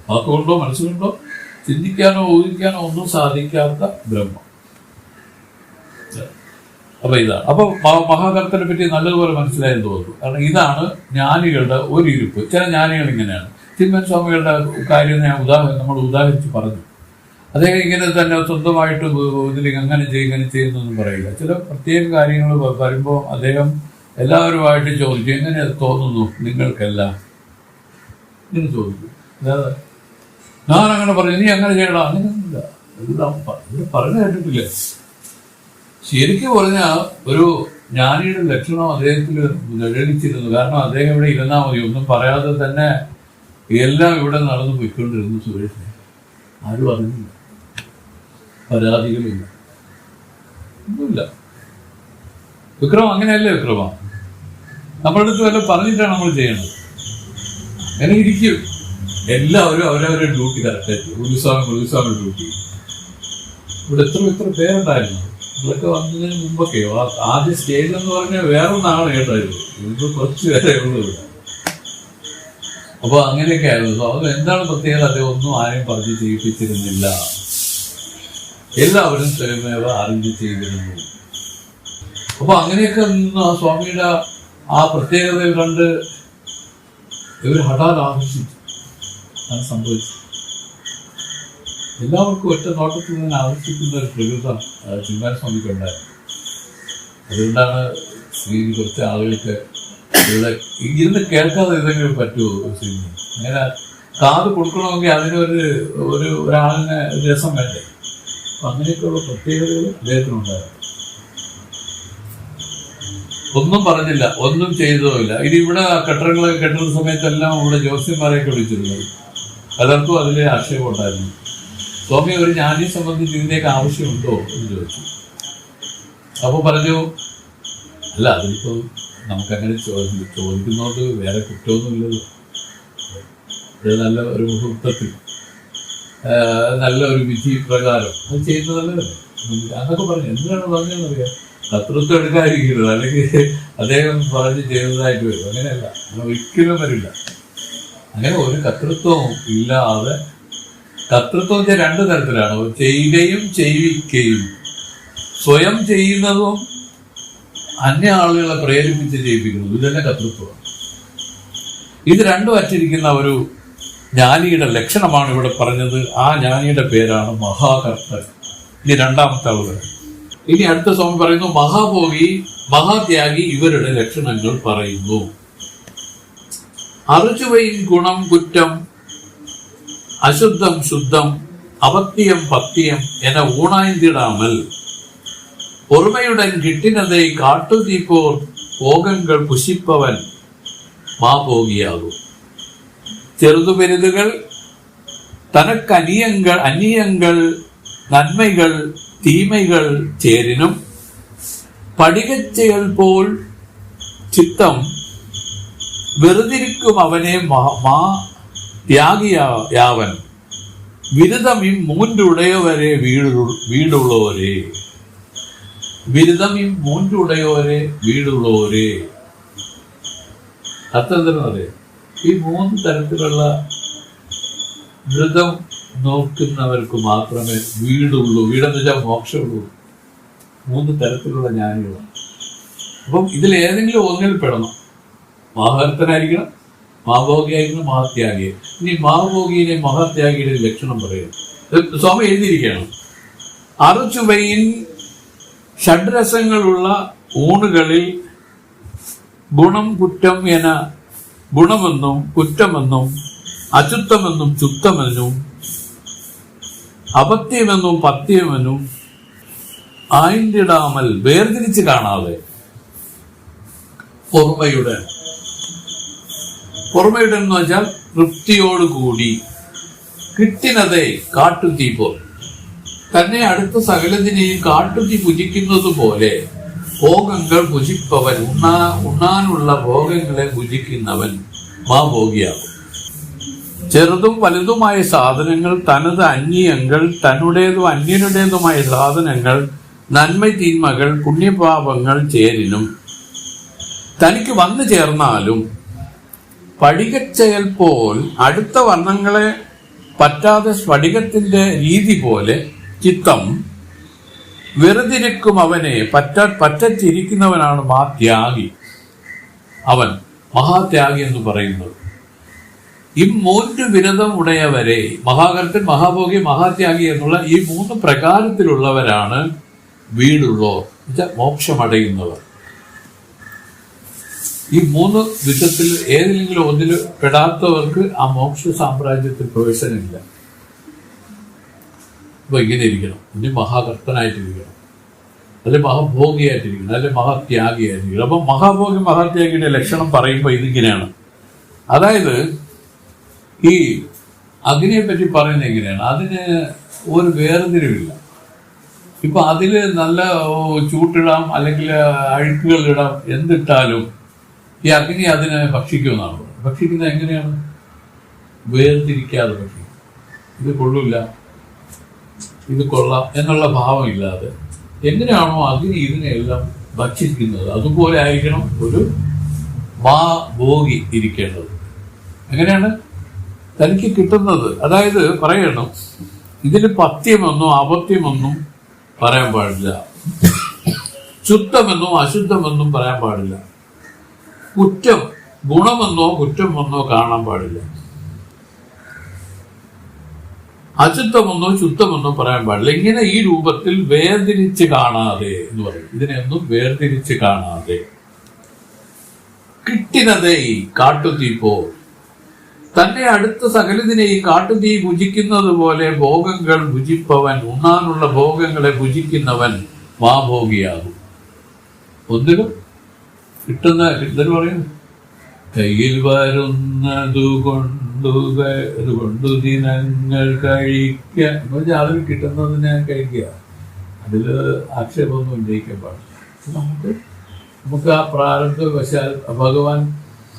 വാക്കുകൊണ്ടോ മനസ്സുകൊണ്ടോ ചിന്തിക്കാനോ ഊഹിക്കാനോ ഒന്നും സാധിക്കാത്ത ബ്രഹ്മം. അപ്പൊ ഇതാണ്. അപ്പൊ മഹാകർത്തനെ പറ്റി നല്ലതുപോലെ മനസ്സിലായെന്ന് തോന്നുന്നു. കാരണം ഇതാണ് ജ്ഞാനികളുടെ ഒരു ഇരിപ്പ്. ചില ജ്ഞാനികൾ ഇങ്ങനെയാണ്. തിരുമേനി സ്വാമികളുടെ കാര്യം നമ്മൾ ഉദാഹരിച്ച് പറഞ്ഞു. അദ്ദേഹം ഇങ്ങനെ തന്നെ സ്വന്തമായിട്ട് ഇതിൽ അങ്ങനെ ചെയ്യുന്നൊന്നും പറയില്ല. ചില പ്രത്യേക കാര്യങ്ങൾ വരുമ്പോൾ അദ്ദേഹം എല്ലാവരുമായിട്ട് ചോദിച്ചു, എങ്ങനെ തോന്നുന്നു നിങ്ങൾക്കെല്ലാം? ഇങ്ങനെ ചോദിച്ചു. അതായത് ഞാൻ അങ്ങനെ പറഞ്ഞു, നീ അങ്ങനെ ചെയ്യണം, അങ്ങനെയൊന്നുമില്ല. എല്ലാം പറഞ്ഞു കേട്ടിട്ടില്ല. ശരിക്കും പറഞ്ഞാൽ ഒരു ജ്ഞാനിയുടെ ലക്ഷണം അദ്ദേഹത്തിൽ നിഴലിച്ചിരുന്നു. കാരണം അദ്ദേഹം ഇവിടെ ഇരുന്നാൽ മതി, ഒന്നും പറയാതെ തന്നെ എല്ലാം ഇവിടെ നടന്നു പോയിക്കൊണ്ടിരുന്നു. സുരേഷിനെ ആരും അറിഞ്ഞില്ല, പരാതികളില്ല, ഒന്നുമില്ല. വിക്രമം അങ്ങനെയല്ലേ? വിക്രമ നമ്മളുടെ അടുത്ത് വല്ല പറഞ്ഞിട്ടാണ് നമ്മൾ ചെയ്യണത്. അങ്ങനെ ഇരിക്കും. എല്ലാവരും അവരവരുടെ ഡ്യൂട്ടി കറക്റ്റായിട്ട് ഉത്സവം ഡ്യൂട്ടി. ഇവിടെ എത്ര പേരുണ്ടായിരുന്നു. ഇതൊക്കെ വന്നതിന് മുമ്പൊക്കെയോ ആദ്യ സ്റ്റേജ് എന്ന് പറഞ്ഞാൽ വേറൊന്നാണ് കേട്ടായിരുന്നു. ഇത് കുറച്ച് പേരെ ഉള്ളൂ ഇവിടെ. അപ്പൊ അങ്ങനെയൊക്കെ ആയിരുന്നു. അത് എന്താണ് പ്രത്യേകത? അദ്ദേഹം ഒന്നും ആരെയും പറഞ്ഞ് ചെയ്യിപ്പിച്ചിരുന്നില്ല. എല്ലാവരും സ്വയമേവ അറിഞ്ഞ് ചെയ്തിരുന്നു. അപ്പൊ അങ്ങനെയൊക്കെ നിന്ന് ആ സ്വാമിയുടെ ആ പ്രത്യേകത കണ്ട് ഇവർ ഹഠാത് ആകർഷിച്ചു. അത് സംഭവിച്ചു. എല്ലാവർക്കും ഒറ്റ നോട്ടത്തിൽ നിന്ന് ആകർഷിക്കുന്ന ഒരു പ്രകൃതം തിരുമേനി സ്വാമിക്ക് ഉണ്ടായിരുന്നു. അതുകൊണ്ടാണ് ശ്രീനി കുറച്ച് ആളുകൾക്ക് ഇവിടെ ഇരുന്ന് കേൾക്കാതെ ഏതെങ്കിലും പറ്റുമോ ശ്രീനി? അങ്ങനെ കാത് കൊടുക്കണമെങ്കിൽ ഒരാളിന് രസം വേണ്ടേ? അപ്പൊ അങ്ങനെയൊക്കെയുള്ള പ്രത്യേകതകൾ അദ്ദേഹത്തിനുണ്ടായിരുന്നു. ഒന്നും പറഞ്ഞില്ല, ഒന്നും ചെയ്തതുമില്ല. ഇനി ഇവിടെ കെട്ടിടങ്ങളൊക്കെ കെട്ടുന്ന സമയത്തെല്ലാം ഇവിടെ ജ്യോത്സ്യന്മാരെയൊക്കെ വിളിച്ചിരുന്നത്. പലർക്കും അതിൽ ആക്ഷേപം ഉണ്ടായിരുന്നു. സ്വാമി, ഒരു ജ്ഞാനിയെ സംബന്ധിച്ച് ഇതിൻ്റെയൊക്കെ ആവശ്യമുണ്ടോ എന്ന് ചോദിച്ചു. അപ്പോൾ പറഞ്ഞു, അല്ല, അതിപ്പോ നമുക്കങ്ങനെ ചോദിക്കുന്നതുകൊണ്ട് വേറെ കുറ്റമൊന്നുമില്ലല്ലോ. ഇത് നല്ല ഒരു മുഹൂർത്തത്തിൽ നല്ല ഒരു വിധി പ്രകാരം അത് ചെയ്യുന്നതല്ലേ അതൊക്കെ പറഞ്ഞു. എന്തിനാണ് പറഞ്ഞതെന്നറിയാം? കർത്തൃത്വം എടുക്കാതിരിക്കുന്നത്, അല്ലെങ്കിൽ അദ്ദേഹം പറഞ്ഞ് ചെയ്തതായിട്ട് വരും. അങ്ങനെയല്ല, അങ്ങനെ ഒരിക്കലും വരില്ല. അങ്ങനെ ഒരു കർത്തൃത്വവും ഇല്ലാതെ, കർത്തൃത്വം രണ്ട് തരത്തിലാണ്: ചെയ്യുകയും ചെയ്യിക്കുകയും. സ്വയം ചെയ്യുന്നതും അന്യ ആളുകളെ പ്രേരിപ്പിച്ച് ചെയ്യിപ്പിക്കുന്നതും ഇതന്നെ കർത്തൃത്വമാണ്. ഇത് രണ്ടും അറ്റിരിക്കുന്ന ഒരു ജ്ഞാനിയുടെ ലക്ഷണമാണ് ഇവിടെ പറഞ്ഞത്. ആ ജ്ഞാനിയുടെ പേരാണ് മഹാകർത്തൻ. ഇനി രണ്ടാമത്തെ ആളുകൾ. ഇനി അടുത്ത സ്വാമി പറയുന്നു, മഹാഭോഗി, മഹാത്യാഗി ഇവരുടെ ലക്ഷണങ്ങൾ പറയുന്നു. അറുചുവയിൻ ഗുണം കുറ്റം, അശുദ്ധം ശുദ്ധം, അപത്യം പത്യം എன ஊனாய்ந்திடாமல் பொறுமையுடன் கிட்டினதை காட்டுதீப்போர் போகங்கள் புசிப்பவன் மாபோகியாகும். ചെറുതുപെരുതുകൾ, തനക്ക് അന്യങ്ങൾ, നന്മകൾ തീമകൾ ചേരിനും പഠികച്ചെയൽ പോൽ ചിത്തം വെറുതിരിക്കും അവനെ ത്യാഗിയാവൻ. ബിരുദമിം മൂன்றுடையவரே വീടുള്ളവരെ. ബിരുദമിം മൂன்றுடையവരെ വീടുള്ളവരെ. അർത്ഥം എന്താണെന്ന് അറിയാം? ഈ 3 തരത്തിലുള്ള വ്രതം നോക്കുന്നവർക്ക് മാത്രമേ വീടുള്ളൂ. വീടെന്ന് വെച്ചാൽ മോക്ഷമുള്ളൂ. 3 തരത്തിലുള്ള ജ്ഞാനികളാണ്. അപ്പം ഇതിലേതെങ്കിലും ഒന്നിൽ പെടണം. മഹാഭക്തനായിരിക്കണം, മഹാഭോഗിയായിരിക്കണം, മഹാത്യാഗി. ഇനി മഹാഭോഗിയുടെ മഹാത്യാഗിയുടെ ലക്ഷണം പറയുന്നു. സ്വാമി എഴുതിയിരിക്കണം, അറുചുവയിൻ ഷഡ്രസങ്ങളുള്ള ഊണുകളിൽ ഗുണം കുറ്റം എന ഗുണമെന്നും കുറ്റമെന്നും അചുത്തമെന്നും ചുത്തമെന്നും അപത്യമെന്നും പത്യമെന്നും ആയിണ്ടിടാമൽ വേർതിരിച്ച് കാണാതെ പൊറുമയുടെ എന്ന് വെച്ചാൽ തൃപ്തിയോടുകൂടി കിട്ടിനതെ കാട്ടുതീ പോൽ തന്നെ അടുത്ത സകലത്തിനെയും കാട്ടുതീ ഭുജിക്കുന്നത് പോലെ ഭോഗങ്ങൾ ഭുജിപ്പവൻ, ഉണ്ണാനുള്ള ഭോഗങ്ങളെ ഭുജിക്കുന്നവൻ മാഭോഗിയാകും. ചെറുതും വലുതുമായ സാധനങ്ങൾ, തനത് അന്യങ്ങൾ, തന്നുടേതും അന്യരുടേതുമായ സാധനങ്ങൾ, നന്മ തീന്മകൾ, പുണ്യപാപങ്ങൾ ചേരിനും തനിക്ക് വന്നു ചേർന്നാലും സ്ഫടികച്ചെയൽ പോൽ അടുത്ത വർണ്ണങ്ങളെ പറ്റാതെ സ്ഫടികത്തിന്റെ രീതി പോലെ ചിത്തം വെറുതിരിക്കും അവനെ പറ്റിരിക്കുന്നവനാണ് മഹാത്യാഗി. അവൻ മഹാത്യാഗി എന്ന് പറയുന്നത്. ഈ 3 വിരതം ഉടയവരെ, മഹാകർത്തൻ, മഹാഭോഗി, മഹാത്യാഗി എന്നുള്ള ഈ 3 പ്രകാരത്തിലുള്ളവരാണ് വീടുള്ളവർ, മോക്ഷമടയുന്നവർ. ഈ 3 വിധത്തിൽ ഏതെങ്കിലും ഒന്നിൽ പെടാത്തവർക്ക് ആ മോക്ഷ സാമ്രാജ്യത്തിൽ പ്രവേശനമില്ല. അപ്പൊ ഇങ്ങനെ ഇരിക്കണം. ഇനി മഹാകർത്തനായിട്ടിരിക്കണം, അല്ലെ മഹാഭോഗിയായിട്ടിരിക്കണം, അല്ലെ മഹാത്യാഗിയായിട്ടിരിക്കണം. അപ്പൊ മഹാഭോഗി മഹാത്യാഗിയുടെ ലക്ഷണം പറയുമ്പോൾ ഇതിങ്ങനെയാണ്. അതായത് ഈ അഗ്നിയെ പറ്റി പറയുന്നത് എങ്ങനെയാണ്? അതിന് ഒരു വേർതിരിവില്ല. ഇപ്പൊ അതില് നല്ല ചൂട്ടിടാം, അല്ലെങ്കിൽ അഴുക്കുകൾ ഇടാം, എന്തിട്ടാലും ഈ അഗ്നി അതിനെ ഭക്ഷിക്കുമെന്നാണ് പറയുന്നത്. ഭക്ഷിക്കുന്നത് എങ്ങനെയാണ്? വേർതിരിക്കാതെ ഭക്ഷിക്കും. ഇത് കൊള്ളില്ല, ഇത് കൊള്ളാം എന്നുള്ള ഭാവമില്ലാതെ എങ്ങനെയാണോ അഗ്നി ഇതിനെല്ലാം ഭക്ഷിക്കുന്നത്, അതുപോലെ ആയിരിക്കണം ഒരു മഹാഭോഗി ഇരിക്കേണ്ടത്. എങ്ങനെയാണ് തനിക്ക് കിട്ടുന്നത്? അതായത് പറയണം, ഇതിന് പത്യമെന്നോ അപത്യമെന്നും പറയാൻ പാടില്ല, ശുദ്ധമെന്നോ അശുദ്ധമെന്നും പറയാൻ പാടില്ല, കുറ്റം ഗുണമെന്നോ കുറ്റമെന്നോ കാണാൻ പാടില്ല, അശുദ്ധമെന്നോ ശുദ്ധമെന്നോ പറയാൻ പാടില്ല. ഇങ്ങനെ ഈ രൂപത്തിൽ വേർതിരിച്ച് കാണാതെ എന്ന് പറയും. ഇതിനെയൊന്നും വേർതിരിച്ച് കാണാതെ കിട്ടിനതേ കാട്ടുതീ പോ. തന്നെ അടുത്ത സകലതിനെ ഈ കാട്ടുതീ ഭുജിക്കുന്നത് പോലെ ഭോഗങ്ങൾ ഭുജിപ്പവൻ, ഉണ്ണാനുള്ള ഭോഗങ്ങളെ ഭുജിക്കുന്നവൻ മാഭോഗിയാകും. ഒന്നിലും കിട്ടുന്ന എന്തൊരു പറയും, കയ്യിൽ വരുന്നതു കൊണ്ടു ദിനങ്ങൾ കഴിക്കുക എന്ന് വെച്ചാൽ അതിൽ കിട്ടുന്നതിനെ കഴിക്കുക. അതിൽ ആക്ഷേപമൊന്നും ഉന്നയിക്കാൻ പാടില്ല. നമുക്ക് ആ പ്രാരബ്ധവശാൽ ഭഗവാൻ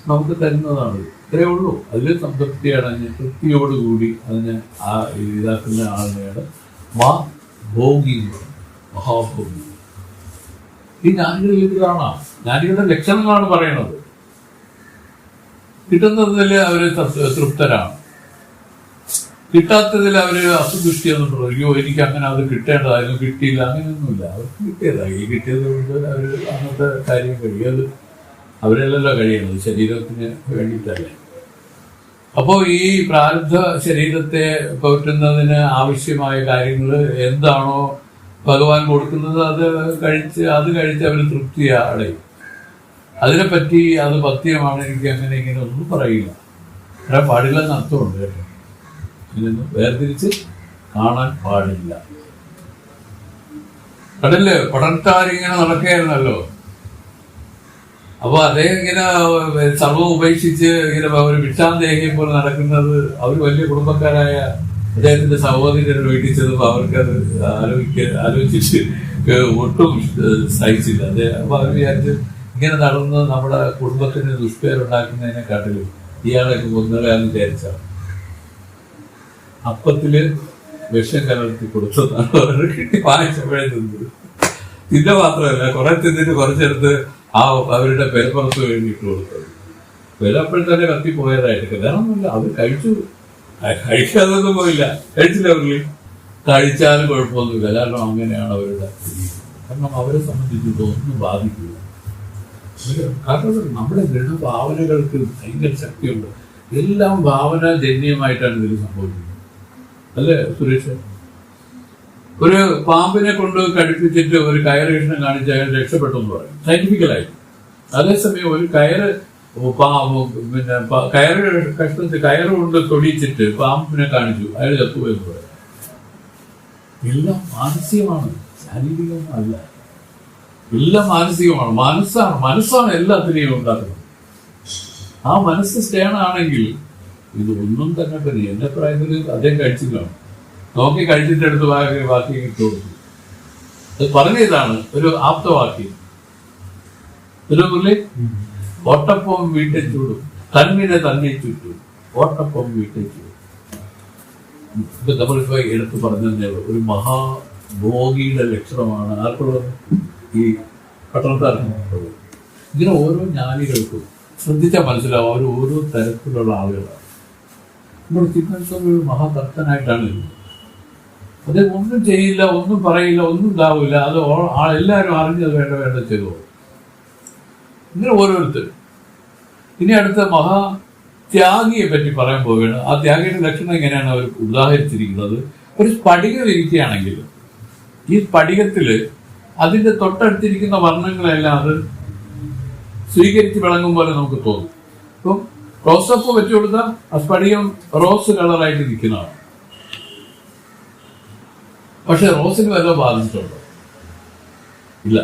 നമുക്ക് തരുന്നതാണ്. ഇത്രയേ ഉള്ളൂ. അതിൽ സംതൃപ്തിയാണ്. തൃപ്തിയോടുകൂടി അതിനെ ഇതാക്കുന്ന ആളിനെയാണ് ഭോഗി, മഹാഭോഗി. ഈ ജ്ഞാനികളിൽ ഇത് കാണാം. ജ്ഞാനികളുടെ ലക്ഷണങ്ങളാണ് പറയണത്. കിട്ടുന്നതിൽ അവര് തൃപ്തരാണ്, കിട്ടാത്തതിൽ അവര് അസന്തുഷ്ടിയൊന്നും പറയും. അയ്യോ എനിക്ക് അങ്ങനെ അത് കിട്ടേണ്ടതായിരുന്നു, കിട്ടിയില്ല, അങ്ങനെയൊന്നുമില്ല. അവർക്ക് കിട്ടിയതായി. ഈ കിട്ടിയത് കൊണ്ട് അവർ അന്നത്തെ കാര്യം കഴിയും. അത് അവരെല്ലല്ലോ കഴിയുന്നത്, ശരീരത്തിന് വേണ്ടിയിട്ടല്ലേ. അപ്പോൾ ഈ പ്രാരബ്ധ ശരീരത്തെ പോറ്റുന്നതിന് ആവശ്യമായ കാര്യങ്ങൾ എന്താണോ ഭഗവാൻ കൊടുക്കുന്നത് അത് കഴിച്ച് അവർ തൃപ്തി അടയും. അതിനെപ്പറ്റി അത് പഥ്യമാണ്, എനിക്ക് അങ്ങനെ ഇങ്ങനെ ഒന്നും പറയില്ല. പറയാൻ പാടില്ലെന്ന് അർത്ഥമുണ്ട് കേട്ടോ. ഇതിനൊന്നും വേർതിരിച്ച് കാണാൻ പാടില്ല. കടല് പടർത്താരിങ്ങനെ നടക്കുകയായിരുന്നല്ലോ. അപ്പൊ അദ്ദേഹം ഇങ്ങനെ സർവ്വം ഉപേക്ഷിച്ച് ഇങ്ങനെ ഒരു ഭിക്ഷാന്തേഹിയെ പോലെ നടക്കുന്നത് അവർ വലിയ കുടുംബക്കാരായ അദ്ദേഹത്തിന്റെ സഹോദരൻ വീട്ടിൽ ചെന്നപ്പോൾ അവർക്കത് ആലോചിച്ചിട്ട് ഒട്ടും സഹിച്ചില്ല. അപ്പൊ അവർ വിചാരിച്ച് ഇങ്ങനെ നടന്ന് നമ്മുടെ കുടുംബത്തിന് ദുഷ്പേരുണ്ടാക്കുന്നതിനെക്കാട്ടിലും ഇയാളൊക്കെ കൊന്നുകളയാന്ന് വിചാരിച്ചാണ്. അപ്പത്തില് വിഷം കലർത്തി കൊടുത്തതാണ് അവർ കിട്ടി വാങ്ങിച്ചപ്പോഴേ തിന്നത്. തിന്ന മാത്രമല്ല, കുറെ തിന്നിട്ട് കുറച്ചെടുത്ത് അവരുടെ പെരപ്പുറത്ത് വേണ്ടിയിട്ട് കൊടുത്തത്. വില അപ്പോഴത്തന്നെ കത്തിപ്പോയതായിട്ട് കല്യാണമൊന്നുമില്ല. അവർ കഴിക്കാതൊന്നും പോയില്ല, കഴിച്ചില്ല. അവരിൽ കഴിച്ചാലും കുഴപ്പമൊന്നുമില്ല. കാരണം അങ്ങനെയാണ് അവരുടെ. കാരണം അവരെ സംബന്ധിച്ചിട്ട് ഒന്നും ബാധിക്കില്ല. കാരണം നമ്മുടെ ദൃഢഭാവനകൾക്ക് ഭയങ്കര ശക്തിയുണ്ട്. എല്ലാം ഭാവനാജന്യമായിട്ടാണ് ഇതിൽ സംഭവിക്കുന്നത്, അല്ലേ സുരേഷ്? ഒരു പാമ്പിനെ കൊണ്ട് കടിപ്പിച്ചിട്ട് ഒരു കയറ് കഷ്ണം കാണിച്ച് അയാൾ രക്ഷപ്പെട്ടു എന്ന് പറയും സയന്റിഫിക്കലായിട്ട്. അതേസമയം ഒരു കയറ് കഷ്ണത്തിൽ കയറ് കൊണ്ട് തൊടിച്ചിട്ട് പാമ്പിനെ കാണിച്ചു, അയാൾ ചത്തുപോയെന്ന് പറയും. എല്ലാം മാനസികമാണ്, ശാരീരികമൊന്നും അല്ല. എല്ലാം മാനസികമാണ്. മനസ്സാണ് എല്ലാത്തിനെയും ഉണ്ടാക്കുന്നത്. ആ മനസ്സ് സ്റ്റേണാണെങ്കിൽ ഇത് ഒന്നും തന്നെ പറ്റി. എന്റെ പ്രായത്തിൽ അദ്ദേഹം കഴിച്ചില്ലാണ്. നോക്കി കഴിച്ചിട്ടെടുത്ത് ബാക്കി ഇട്ടുകൊടുത്തു. അത് പറഞ്ഞതാണ് ഒരു ആപ്തവാക്യം. ഓട്ടപ്പം വീട്ടെ ചൂടും, തന്നിനെ തന്നെ ചുറ്റും, ഓട്ടപ്പം വീട്ടെ ചൂടും. ഇപ്പൊ നമ്മളിപ്പോ എടുത്ത് പറഞ്ഞതേ ഒരു മഹാഭോഗിയുടെ ലക്ഷണമാണ് ആർക്കുള്ളത്? ഈ പട്ടണക്കാർക്കുള്ളത്. ഇങ്ങനെ ഓരോ ജ്ഞാനികൾക്കും ശ്രദ്ധിച്ചാൽ മനസ്സിലാവും അവർ ഓരോ തരത്തിലുള്ള ആളുകളാണ്. നമ്മുടെ ചിന്മൻസ്വാമി ഒരു മഹാഭക്തനായിട്ടാണ് ഇരുന്നത്. അദ്ദേഹം ഒന്നും ചെയ്യില്ല, ഒന്നും പറയില്ല, ഒന്നും ഉണ്ടാവില്ല. അത് എല്ലാവരും അറിഞ്ഞത് വേണ്ട ചെയ്തോ. ഇങ്ങനെ ഓരോരുത്തരും. ഇനി അടുത്ത മഹാത്യാഗിയെ പറ്റി പറയാൻ പോവുകയാണ്. ആ ത്യാഗിയുടെ ലക്ഷണം എങ്ങനെയാണ് അവർ ഉദാഹരിച്ചിരിക്കുന്നത്? ഒരു സ്ഫടികം ഇരിക്കുകയാണെങ്കിൽ ഈ സ്ഫടികത്തില് അതിന്റെ തൊട്ടടുത്തിരിക്കുന്ന വർണ്ണങ്ങളെല്ലാം അത് സ്വീകരിച്ച് വിളങ്ങും പോലെ നമുക്ക് തോന്നും. ഇപ്പം റോസപ്പ് വെച്ചു കൊടുത്താൽ ആ സ്ഫടികം റോസ് കളറായിട്ട് ഇരിക്കുന്നതാണ്. പക്ഷെ റോസിന് വല്ല ബാധിച്ചിട്ടുണ്ടോ? ഇല്ല.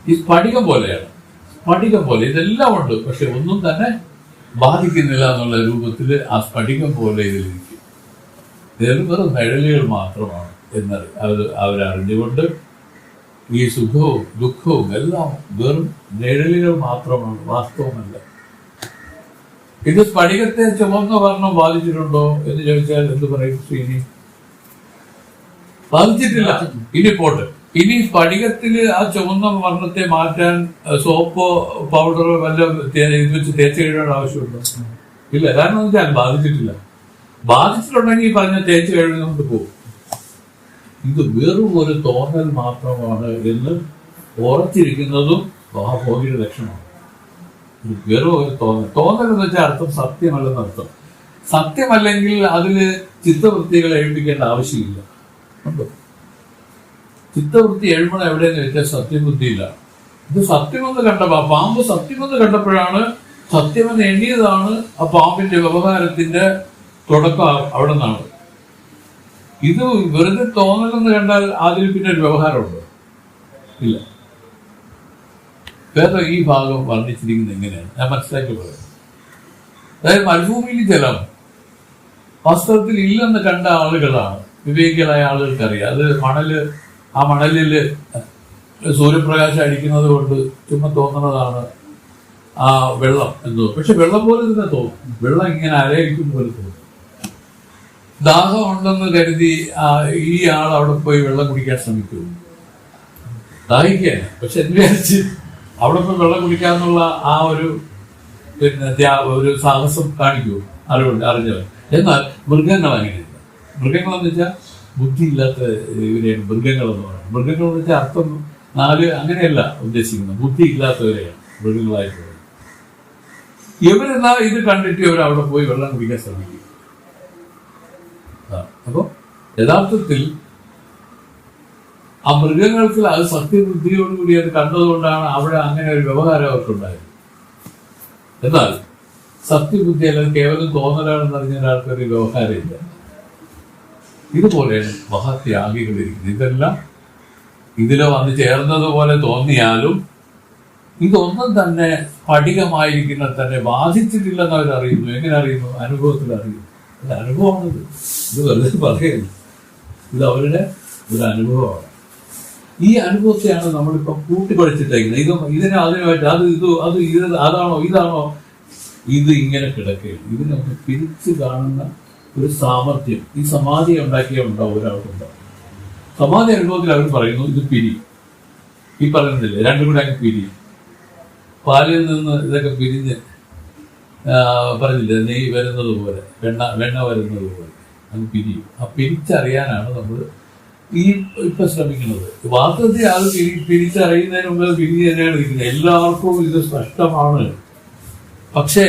ഈ സ്ഫടികം പോലെയാണ്. സ്ഫടികം പോലെ ഇതെല്ലാം ഉണ്ട്, പക്ഷെ ഒന്നും തന്നെ ബാധിക്കുന്നില്ല എന്നുള്ള രൂപത്തിൽ ആ സ്ഫടികം പോലെ ഇതിലിരിക്കും. ഇതിൽ വെറും നിഴലുകൾ മാത്രമാണ് എന്ന് അവരറിഞ്ഞുകൊണ്ട് ഈ സുഖവും ദുഃഖവും എല്ലാം വെറും നിഴലുകൾ മാത്രമാണ്, വാസ്തവമല്ല. ഇത് സ്ഫടികത്തെ ചുവന്ന വർണ്ണം ബാധിച്ചിട്ടുണ്ടോ എന്ന് ചോദിച്ചാൽ എന്ത് പറയും ശ്രീനി? ബാധിച്ചിട്ടില്ല. ഇനി പോട്ടെ. ഇനി സ്ഫടികത്തില് ആ ചുവന്ന വർണ്ണത്തെ മാറ്റാൻ സോപ്പോ പൗഡറോ വല്ല ഇത് വെച്ച് തേച്ച് കഴുകേണ്ട ആവശ്യമുണ്ടോ? ഇല്ല. കാരണം വെച്ചാൽ ബാധിച്ചിട്ടില്ല. ബാധിച്ചിട്ടുണ്ടെങ്കിൽ പറഞ്ഞ തേച്ച് കഴുകി നമുക്ക് പോകും. ഇത് വെറും ഒരു തോന്നൽ മാത്രമാണ് എന്ന് ഉറച്ചിരിക്കുന്നതും മഹാഭോഗിയുടെ ലക്ഷണമാണ്. വെറും ഒരു തോന്നൽ എന്ന് വെച്ചാൽ അർത്ഥം സത്യമല്ലെന്നർത്ഥം. സത്യമല്ലെങ്കിൽ അതില് ചിത്തവൃത്തികൾ എഴുതിക്കേണ്ട ആവശ്യമില്ല. ചിത്തവൃത്തി എഴുതണം എവിടെയെന്ന് വെച്ചാൽ സത്യബുദ്ധിയില്ല. ഇത് സത്യമെന്ന് കണ്ടപ്പോ പാമ്പ് സത്യമെന്ന് കണ്ടപ്പോഴാണ് സത്യമെന്ന് എണ്ണിയതാണ് ആ പാമ്പിന്റെ വ്യവഹാരത്തിന്റെ തുടക്കം അവിടെ നിന്നാണ്. ഇത് വെറുതെ തോന്നലെന്ന് കണ്ടാൽ അതിൽ പിന്നെ ഒരു വ്യവഹാരമുണ്ടോ? ഇല്ല. വേറെ ഈ ഭാഗം വർണ്ണിച്ചിരിക്കുന്നത് എങ്ങനെയാണ് ഞാൻ മനസ്സിലാക്കി പറയാം. അതായത് മരുഭൂമിയിൽ ജലം വാസ്തവത്തിൽ ഇല്ലെന്ന് കണ്ട ആളുകളാണ്, വിവേകികളായ ആളുകൾക്കറിയാം. അത് ആ മണലില് സൂര്യപ്രകാശം അടിക്കുന്നത് കൊണ്ട് ചുമ്മാ തോന്നുന്നതാണ് ആ വെള്ളം എന്തോ. പക്ഷെ വെള്ളം പോലെ തന്നെ തോന്നും, വെള്ളം ഇങ്ങനെ അരയിരിക്കും പോലെ തോന്നും. ദാഹം ഉണ്ടെന്ന് കരുതി ഈ ആൾ അവിടെ പോയി വെള്ളം കുടിക്കാൻ ശ്രമിക്കും, ദാഹിക്കാൻ. പക്ഷെ എന്ന് വിചാരിച്ച് അവിടെ പോയി വെള്ളം കുടിക്കാന്നുള്ള ആ ഒരു ഒരു സാഹസം കാണിക്കൂ അറിഞ്ഞവൻ. എന്നാൽ മൃഗങ്ങൾ അങ്ങനെയില്ല. മൃഗങ്ങളെന്ന് വെച്ചാൽ ബുദ്ധിയില്ലാത്ത ഇവരെയാണ് മൃഗങ്ങളെന്ന് പറയുന്നത്. മൃഗങ്ങളെന്ന് വെച്ചാൽ അർത്ഥം അങ്ങനെയല്ല ഉദ്ദേശിക്കുന്നത്, ബുദ്ധി ഇല്ലാത്തവരെയാണ് മൃഗങ്ങളായിട്ടുള്ളത്. ഇവരെന്നാ ഇത് കണ്ടിട്ട് ഇവർ അവിടെ പോയി വെള്ളം കുടിക്കാൻ ശ്രമിക്കും. അപ്പൊ യഥാർത്ഥത്തിൽ ആ മൃഗങ്ങൾക്ക് അത് സത്യബുദ്ധിയോടുകൂടി അത് കണ്ടതുകൊണ്ടാണ് അവിടെ അങ്ങനെ ഒരു വ്യവഹാരം അവർക്കുണ്ടായത്. എന്നാൽ സത്യബുദ്ധി അല്ലെങ്കിൽ കേവലം തോന്നലാണെന്ന് അറിഞ്ഞ ഒരാൾക്കൊരു വ്യവഹാരമില്ല. ഇതുപോലെയാണ് മഹാത്യാഗികളിരിക്കുന്നത്. ഇതെല്ലാം ഇതിലെ വന്ന് ചേർന്നതുപോലെ തോന്നിയാലും ഇതൊന്നും തന്നെ സ്ഫടികമായിരിക്കുന്ന തന്നെ ബാധിച്ചിട്ടില്ലെന്ന് അവരറിയുന്നു. എങ്ങനെ അറിയുന്നു? അനുഭവത്തിൽ അറിയുന്നു. ഒരു അനുഭവമാണിത്. ഇത് വെറുതെ പറയുന്നു, ഇത് അവരുടെ ഒരു അനുഭവമാണ്. ഈ അനുഭവത്തെയാണ് നമ്മളിപ്പോൾ കൂട്ടിക്കുഴച്ചിട്ടേക്കുന്നത്. അതിനുമായിട്ട് അതാണോ ഇതാണോ ഇത് ഇങ്ങനെ കിടക്കുകയാണ്. ഇതിനൊക്കെ പിരിച്ച് കാണുന്ന ഒരു സാമർഥ്യം ഈ സമാധി ഉണ്ടാക്കിയുണ്ടാവും, ഒരാൾക്കുണ്ടാവും. സമാധി അനുഭവത്തിൽ അവർ പറയുന്നു ഇത് പിരിയും. ഈ പറയുന്നില്ലേ, രണ്ടും കൂടെ അങ്ങ് പിരിയും. പാലിൽ നിന്ന് ഇതൊക്കെ പിരിഞ്ഞ് പറഞ്ഞില്ലേ, നെയ്യ് വരുന്നത് പോലെ, വെണ്ണ വരുന്നത് പോലെ അങ്ങ് പിരിയും. ആ പിരിച്ചറിയാനാണ് നമ്മൾ ഇപ്പൊ ശ്രമിക്കുന്നത്. വാസ്തവത്തിൽ അത് പിരിച്ചറിയുന്നതിന് മുമ്പ് പിരിഞ്ഞ് തന്നെയാണ് ഇരിക്കുന്നത്. എല്ലാവർക്കും ഇത് സ്പഷ്ടമാണ്. പക്ഷേ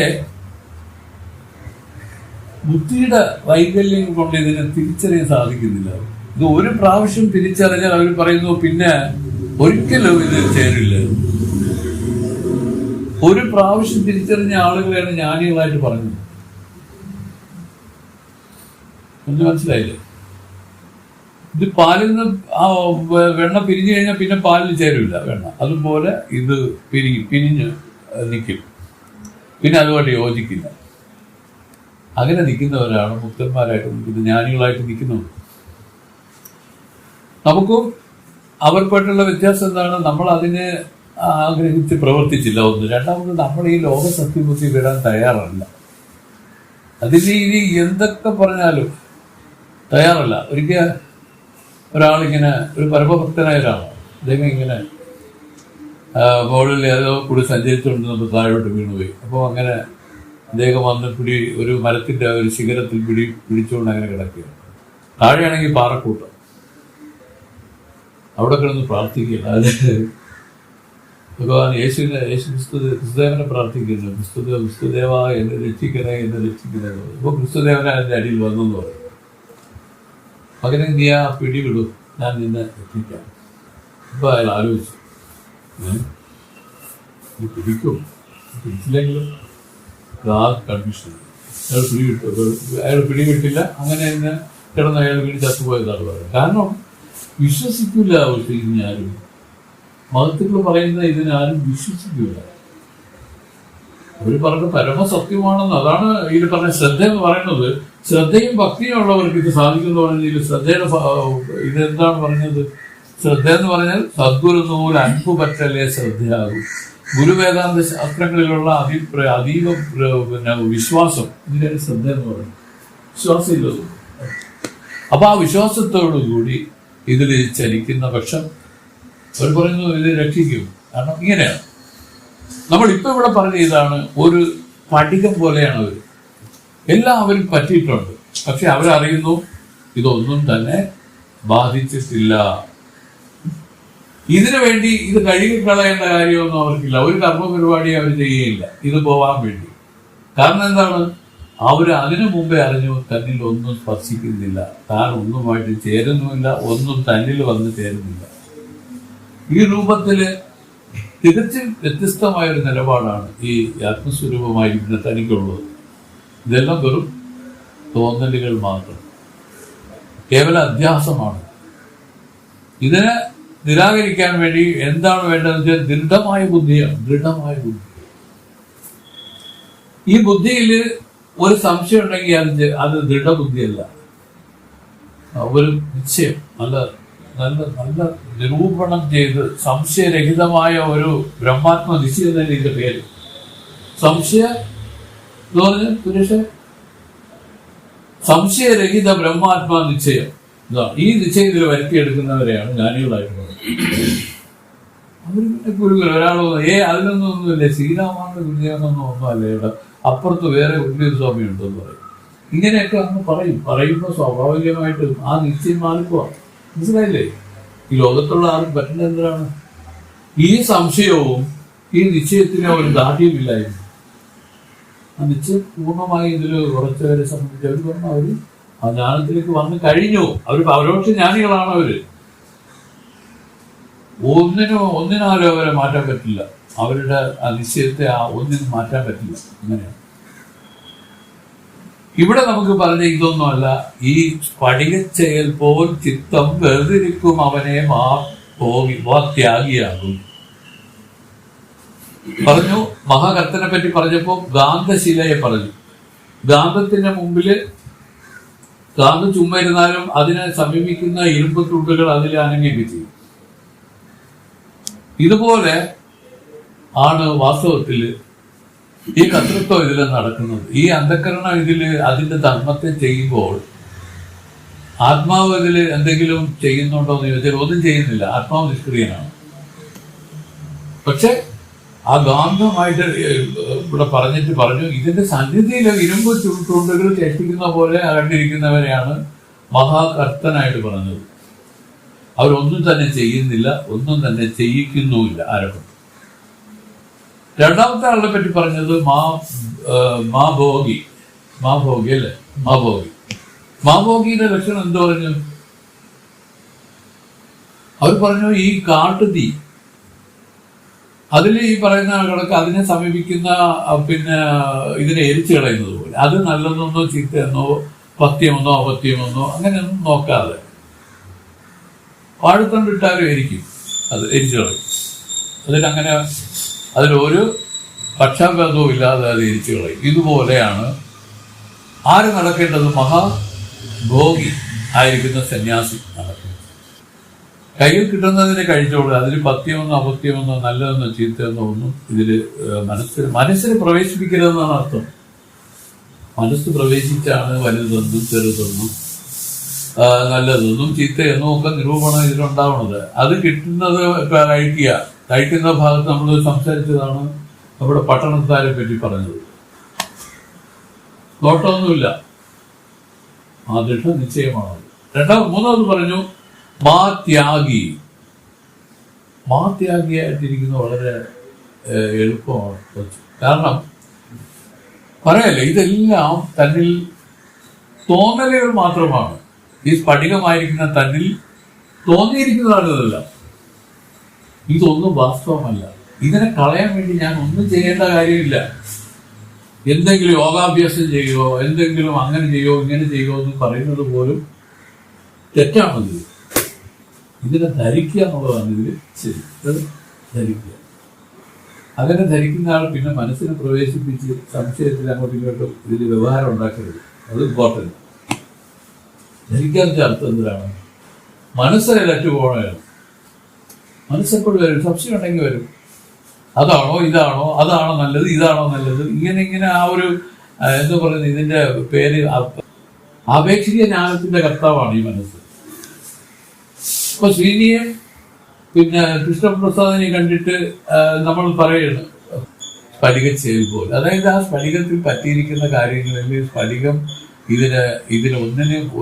ബുദ്ധിയുടെ വൈകല്യം കൊണ്ട് ഇതിനെ തിരിച്ചറിയാൻ സാധിക്കുന്നില്ല. ഇത് ഒരു പ്രാവശ്യം തിരിച്ചറിഞ്ഞാൽ അവർ പറയുന്നു പിന്നെ ഒരിക്കലും ഇത് ചേരില്ല. ഒരു പ്രാവശ്യം തിരിച്ചറിഞ്ഞ ആളുകളെയാണ് ജ്ഞാനികളായിട്ട് പറഞ്ഞത്. എന്ന് മനസ്സിലായില്ലേ? ഇത് പാലിൽ നിന്ന് വെണ്ണ പിരിഞ്ഞു കഴിഞ്ഞാൽ പിന്നെ പാലിൽ ചേരില്ല വെണ്ണ. അതുപോലെ ഇത് പിരിഞ്ഞ് നിൽക്കും, പിന്നെ അതുമായിട്ട് യോജിക്കില്ല. അങ്ങനെ നിൽക്കുന്നവരാണ് മുക്തന്മാരായിട്ട് നിൽക്കുന്നത്, ജ്ഞാനികളായിട്ട് നിൽക്കുന്നത്. നമുക്കും അവർക്കായിട്ടുള്ള വ്യത്യാസം എന്താണ്? നമ്മൾ അതിനെ ആഗ്രഹിച്ച് പ്രവർത്തിച്ചില്ല, ഒന്ന്. രണ്ടാമത് നമ്മൾ ഈ ലോക സത്യബുദ്ധി വിടാൻ തയ്യാറല്ല. അതിന് ഇനി എന്തൊക്കെ പറഞ്ഞാലും തയ്യാറല്ല. ഒരിക്കൽ ഒരാളിങ്ങനെ, ഒരു പരമഭക്തനായ ഒരാളാണ്, അദ്ദേഹം ഇങ്ങനെ മുകളിൽ ഏതോ കൂടി സഞ്ചരിച്ചുകൊണ്ട് നമ്മൾ താഴോട്ട് വീണുപോയി. അപ്പോൾ അങ്ങനെ അദ്ദേഹം വന്ന് ഒരു മരത്തിന്റെ ഒരു ശിഖരത്തിൽ പിടിച്ചുകൊണ്ട് അങ്ങനെ കിടക്കുകയാണ്. താഴെയാണെങ്കിൽ പാറക്കൂട്ടം. അവിടെ കിടന്ന് പ്രാർത്ഥിക്കുകയാണ്. അതിന് ഭഗവാൻ യേശു ക്രിസ്തുദേവനെ പ്രാർത്ഥിക്കുന്നു. ക്രിസ്തുദേവ എന്നെ രക്ഷിക്കണേ, എന്നെ രക്ഷിക്കണേ. ഇപ്പോൾ ക്രിസ്തുദേവനെ അതിന്റെ അടിയിൽ വന്നെന്ന് പറയും. മകനെ നീ ആ പിടിവിടൂ, ഞാൻ നിന്നെ രക്ഷിക്കാം. ഇപ്പൊ അയാൾ ആലോചിച്ചു, നീ പിടിക്കും, പിടിച്ചില്ലെങ്കിലും കൺഫ്യൂഷൻ. അയാൾ പിടിവിട്ടില്ല. അങ്ങനെ തന്നെ കിടന്ന് അയാൾ വീട് ചത്തുപോയതാണ് പറയുന്നത്. കാരണം വിശ്വസിക്കില്ല അവർക്ക്. ഇതിനാരും മഹത്തുക്കൾ പറയുന്ന ഇതിനാരും വിശ്വസിക്കില്ല. അവർ പറഞ്ഞ പരമസത്യമാണെന്ന്. അതാണ് ഇതിൽ പറഞ്ഞ ശ്രദ്ധ എന്ന് പറയുന്നത്. ശ്രദ്ധയും ഭക്തിയും ഉള്ളവർക്ക് ഇത് സാധിക്കുന്നു പറഞ്ഞതിൽ ശ്രദ്ധയുടെ ഇതെന്താണ് പറഞ്ഞത്? ശ്രദ്ധ എന്ന് പറഞ്ഞാൽ സദ്ഗുരു നൂൽ അൻപു പറ്റലേ ശ്രദ്ധയാകും. ഗുരുവേദാന്ത ശാസ്ത്രങ്ങളിലുള്ള അതീവ വിശ്വാസം, ഇതിനാണ് ശ്രദ്ധ എന്ന് പറയുന്നത്. വിശ്വാസം ഇല്ലത്. അപ്പൊ ആ വിശ്വാസത്തോടുകൂടി ഇതിൽ ചലിക്കുന്ന പക്ഷം അവർ പറയുന്നു ഇത് രക്ഷിക്കും. കാരണം ഇങ്ങനെയാണ് നമ്മളിപ്പോ ഇവിടെ പറഞ്ഞ ഇതാണ്. ഒരു പടികം പോലെയാണ് അവർ. എല്ലാം അവരിൽ പറ്റിയിട്ടുണ്ട്. പക്ഷെ അവരറിയുന്നു ഇതൊന്നും തന്നെ ബാധിച്ചിട്ടില്ല. ഇതിനു വേണ്ടി ഇത് കഴുകിക്കളയേണ്ട കാര്യമൊന്നും അവർക്കില്ല. ഒരു കർമ്മ പരിപാടി അവർ ചെയ്യുകയില്ല ഇത് പോവാൻ വേണ്ടി. കാരണം എന്താണ്? അവർ അതിനു മുമ്പേ അറിഞ്ഞു തന്നിൽ ഒന്നും സ്പർശിക്കുന്നില്ല, താൻ ഒന്നുമായിട്ട് ചേരുന്നുമില്ല, ഒന്നും തന്നിൽ വന്ന് ചേരുന്നില്ല. ഈ രൂപത്തില് തികച്ചും വ്യത്യസ്തമായൊരു നിലപാടാണ് ഈ ആത്മസ്വരൂപമായിരിക്കുന്ന തനിക്കുള്ളത്. ഇതെല്ലാം വെറും തോന്നലുകൾ മാത്രം, കേവല അധ്യാസമാണ്. ഇതിനെ നിരാകരിക്കാൻ വേണ്ടി എന്താണ് വേണ്ടതെന്ന് വെച്ചാൽ ദൃഢമായ ബുദ്ധിയാണ്. ദൃഢമായ ബുദ്ധി. ഈ ബുദ്ധിയിൽ ഒരു സംശയം ഉണ്ടെങ്കിൽ അത് ദൃഢബുദ്ധിയല്ല, ഒരു നിശ്ചയം, നല്ല നല്ല നല്ല നിരൂപണം ചെയ്ത് സംശയരഹിതമായ ഒരു ബ്രഹ്മാത്മ നിശ്ചയം തന്നെ ഇതിന്റെ പേര്. സംശയ എന്ന് പറഞ്ഞ സുരേഷ, സംശയരഹിത ബ്രഹ്മാത്മാ നിശ്ചയം. ഈ നിശ്ചയത്തിൽ വരുത്തിയെടുക്കുന്നവരെയാണ് ജ്ഞാനികളായിട്ടുള്ളത്. അവർ പിന്നെ ഗുരുകൾ ഒരാളോ അതിനൊന്നുമില്ല, ശ്രീരാമാന്റെ വിജയമൊന്നും ഒന്നുമല്ല, ഇവിടെ അപ്പുറത്ത് വേറെ ഉള്ളിയൊരു സ്വാമി ഉണ്ടെന്ന് പറയും. ഇങ്ങനെയൊക്കെ അന്ന് പറയുമ്പോൾ സ്വാഭാവികമായിട്ടും ആ നിശ്ചയം മാറിപ്പോവാ. മനസ്സിലായില്ലേ? ഈ ലോകത്തുള്ള ആർക്കും പറ്റുന്നത് എന്താണ്? ഈ സംശയവും ഈ നിശ്ചയത്തിന് ഒരു ദാർഢ്യമില്ലായിരുന്നു. ആ നിശ്ചയം പൂർണ്ണമായി ഇതിൽ ഉറച്ചവരെ സംബന്ധിച്ച് അവർ പറഞ്ഞു, അവര് ആ ജ്ഞാനത്തിലേക്ക് വന്നു കഴിഞ്ഞു. അവർ പരോക്ഷ ജ്ഞാനികളാണ്. അവര് ഒന്നിനാലും അവരെ മാറ്റാൻ പറ്റില്ല. അവരുടെ ആ നിശ്ചയത്തെ ഒന്നിനും മാറ്റാൻ പറ്റില്ല. അങ്ങനെയാണ് ഇവിടെ നമുക്ക് പറഞ്ഞ ഇതൊന്നുമല്ല. ഈ സ്ഫടികച്ചെയൽ പോൽ ചിത്തം വെറുതിരിക്കും അവനെ ത്യാഗിയാകും പറഞ്ഞു. മഹാകർത്തനെ പറ്റി പറഞ്ഞപ്പോ ഗാന്ധശിലയെ പറഞ്ഞു. ഗാന്ധത്തിന്റെ മുമ്പില് ഗാന്ധം ചുമ്മായിരുന്നാലും അതിനെ സമീപിക്കുന്ന ഇരുമ്പ് തുണ്ടുകൾ അതിൽ അനങ്ങിയൊക്കെ ചെയ്യും. ഇതുപോലെ ആണ് വാസ്തവത്തിൽ ഈ കർത്തൃത്വം ഇതിൽ നടക്കുന്നത്. ഈ അന്ധകരണം അതിന്റെ ധർമ്മത്തെ ചെയ്യുമ്പോൾ ആത്മാവ് ഇതിൽ എന്തെങ്കിലും ചെയ്യുന്നുണ്ടോ എന്ന് ചോദിച്ചാൽ ഒന്നും ചെയ്യുന്നില്ല. ആത്മാവ് നിഷ്ക്രിയനാണ്. പക്ഷെ ആ ഗാന്ധമായിട്ട് ഇവിടെ പറഞ്ഞു ഇതിന്റെ സന്നിധിയിൽ ഇരുമ്പ് തുണ്ടുകൾ ചേഷ്ടിക്കുന്ന പോലെ കണ്ടിരിക്കുന്നവരെയാണ് മഹാകർത്തനായിട്ട് പറഞ്ഞത്. അവരൊന്നും തന്നെ ചെയ്യുന്നില്ല, ഒന്നും തന്നെ ചെയ്യിക്കുന്നുമില്ല ആരോടും. രണ്ടാമത്തെ ആളെ പറ്റി പറഞ്ഞത് മാഭോഗി അല്ലേ? മാഭോഗിയുടെ ലക്ഷണം എന്ത് പറഞ്ഞു? അവർ പറഞ്ഞു ഈ കാട്ടുതീ അതിൽ ഈ പറയുന്ന ആളുകളൊക്കെ അതിനെ സമീപിക്കുന്ന പിന്നെ ഇതിനെ എരിച്ചു കളയുന്നത് പോലെ, അത് നല്ലതെന്നോ ചീത്തയെന്നോ പഥ്യമെന്നോ അപഥ്യമെന്നോ അങ്ങനെയൊന്നും നോക്കാതെ വാഴത്തണ്ടിട്ടാലും എരിക്കും, അത് എരിച്ചു കളയും. അതിലൊരു പക്ഷാഭേദവും ഇല്ലാതെ അത് എരിച്ചു കളയും. ഇതുപോലെയാണ് ആര് നടക്കേണ്ടത്? മഹാഭോഗി ആയിരിക്കുന്ന സന്യാസി നടക്കുന്നത്. കയ്യിൽ കിട്ടുന്നതിനെ കഴിച്ചോളൂ. അതിൽ പഥ്യമെന്നോ അപഥ്യമെന്നോ നല്ലതെന്നോ ചീത്തയെന്നോ ഒന്നും ഇതില് മനസ്സിൽ പ്രവേശിപ്പിക്കരുതെന്നാണ് അർത്ഥം. മനസ്സ് പ്രവേശിച്ചാണ് വലുതെന്നും ചെറുതെന്നും നല്ലതെന്നും ചീത്തയെന്നും ഒക്കെ നിരൂപണം ഇതിലുണ്ടാവുന്നത്. അത് കിട്ടുന്നത് കഴിക്കുന്ന ഭാഗത്ത് നമ്മൾ സംസാരിച്ചതാണ് നമ്മുടെ പട്ടണത്താരെ പറ്റി പറഞ്ഞത്. നോട്ടമൊന്നുമില്ല, ആ ദൃഢ നിശ്ചയമാണ്. മൂന്നാമത് പറഞ്ഞു മാത്യാഗിയായിട്ടിരിക്കുന്നത് വളരെ എളുപ്പമാണ്. കാരണം പറയല്ലേ, ഇതെല്ലാം തന്നിൽ തോന്നലുകൾ മാത്രമാണ്. ഈ സ്ഫടികമായിരിക്കുന്ന തന്നിൽ തോന്നിയിരിക്കുന്നതാണ് ഇതെല്ലാം. ഇതൊന്നും വാസ്തവമല്ല. ഇതിനെ കളയാൻ വേണ്ടി ഞാൻ ഒന്നും ചെയ്യേണ്ട കാര്യമില്ല. എന്തെങ്കിലും യോഗാഭ്യാസം ചെയ്യുകയോ എന്തെങ്കിലും അങ്ങനെ ചെയ്യുമോ ഇങ്ങനെ ചെയ്യുമോ എന്ന് പറയുന്നത് പോലും തെറ്റാണത്. ഇതിനെ ധരിക്കുക എന്നുള്ളതാണ് ഇതിൽ ശരി. ധരിക്കുക. അങ്ങനെ ധരിക്കുന്ന ആൾ പിന്നെ മനസ്സിനെ പ്രവേശിപ്പിച്ച് സംശയത്തിൽ അങ്ങോട്ടും ഇങ്ങോട്ടും ഇതിൽ വ്യവഹാരം ഉണ്ടാക്കരുത്. അത് ഇമ്പോർട്ടൻറ്റ്. ധരിക്കാത്ത അർത്ഥം എന്തിനാണ്? മനസ്സിലറ്റു പോകണമാണ്. മനസ്സെപ്പോഴും വരും, സംശയം ഉണ്ടെങ്കിൽ വരും. അതാണോ ഇതാണോ, അതാണോ നല്ലത്, ഇതാണോ നല്ലത്, ഇങ്ങനെ ആ ഒരു എന്താ പറയുന്നത്, ഇതിന്റെ പേര് ആപേക്ഷിക ജ്ഞാനത്തിന്റെ കർത്താവാണ് ഈ മനസ്സ്. ഇപ്പൊ ശ്രീനിയെ പിന്നെ കൃഷ്ണപ്രസാദിനെ കണ്ടിട്ട് നമ്മൾ പറയുന്നു സ്ഫടികച്ചേൽ പോലെ. അതായത് ആ സ്ഫടികത്തിൽ പറ്റിയിരിക്കുന്ന കാര്യങ്ങളിൽ സ്ഫടികം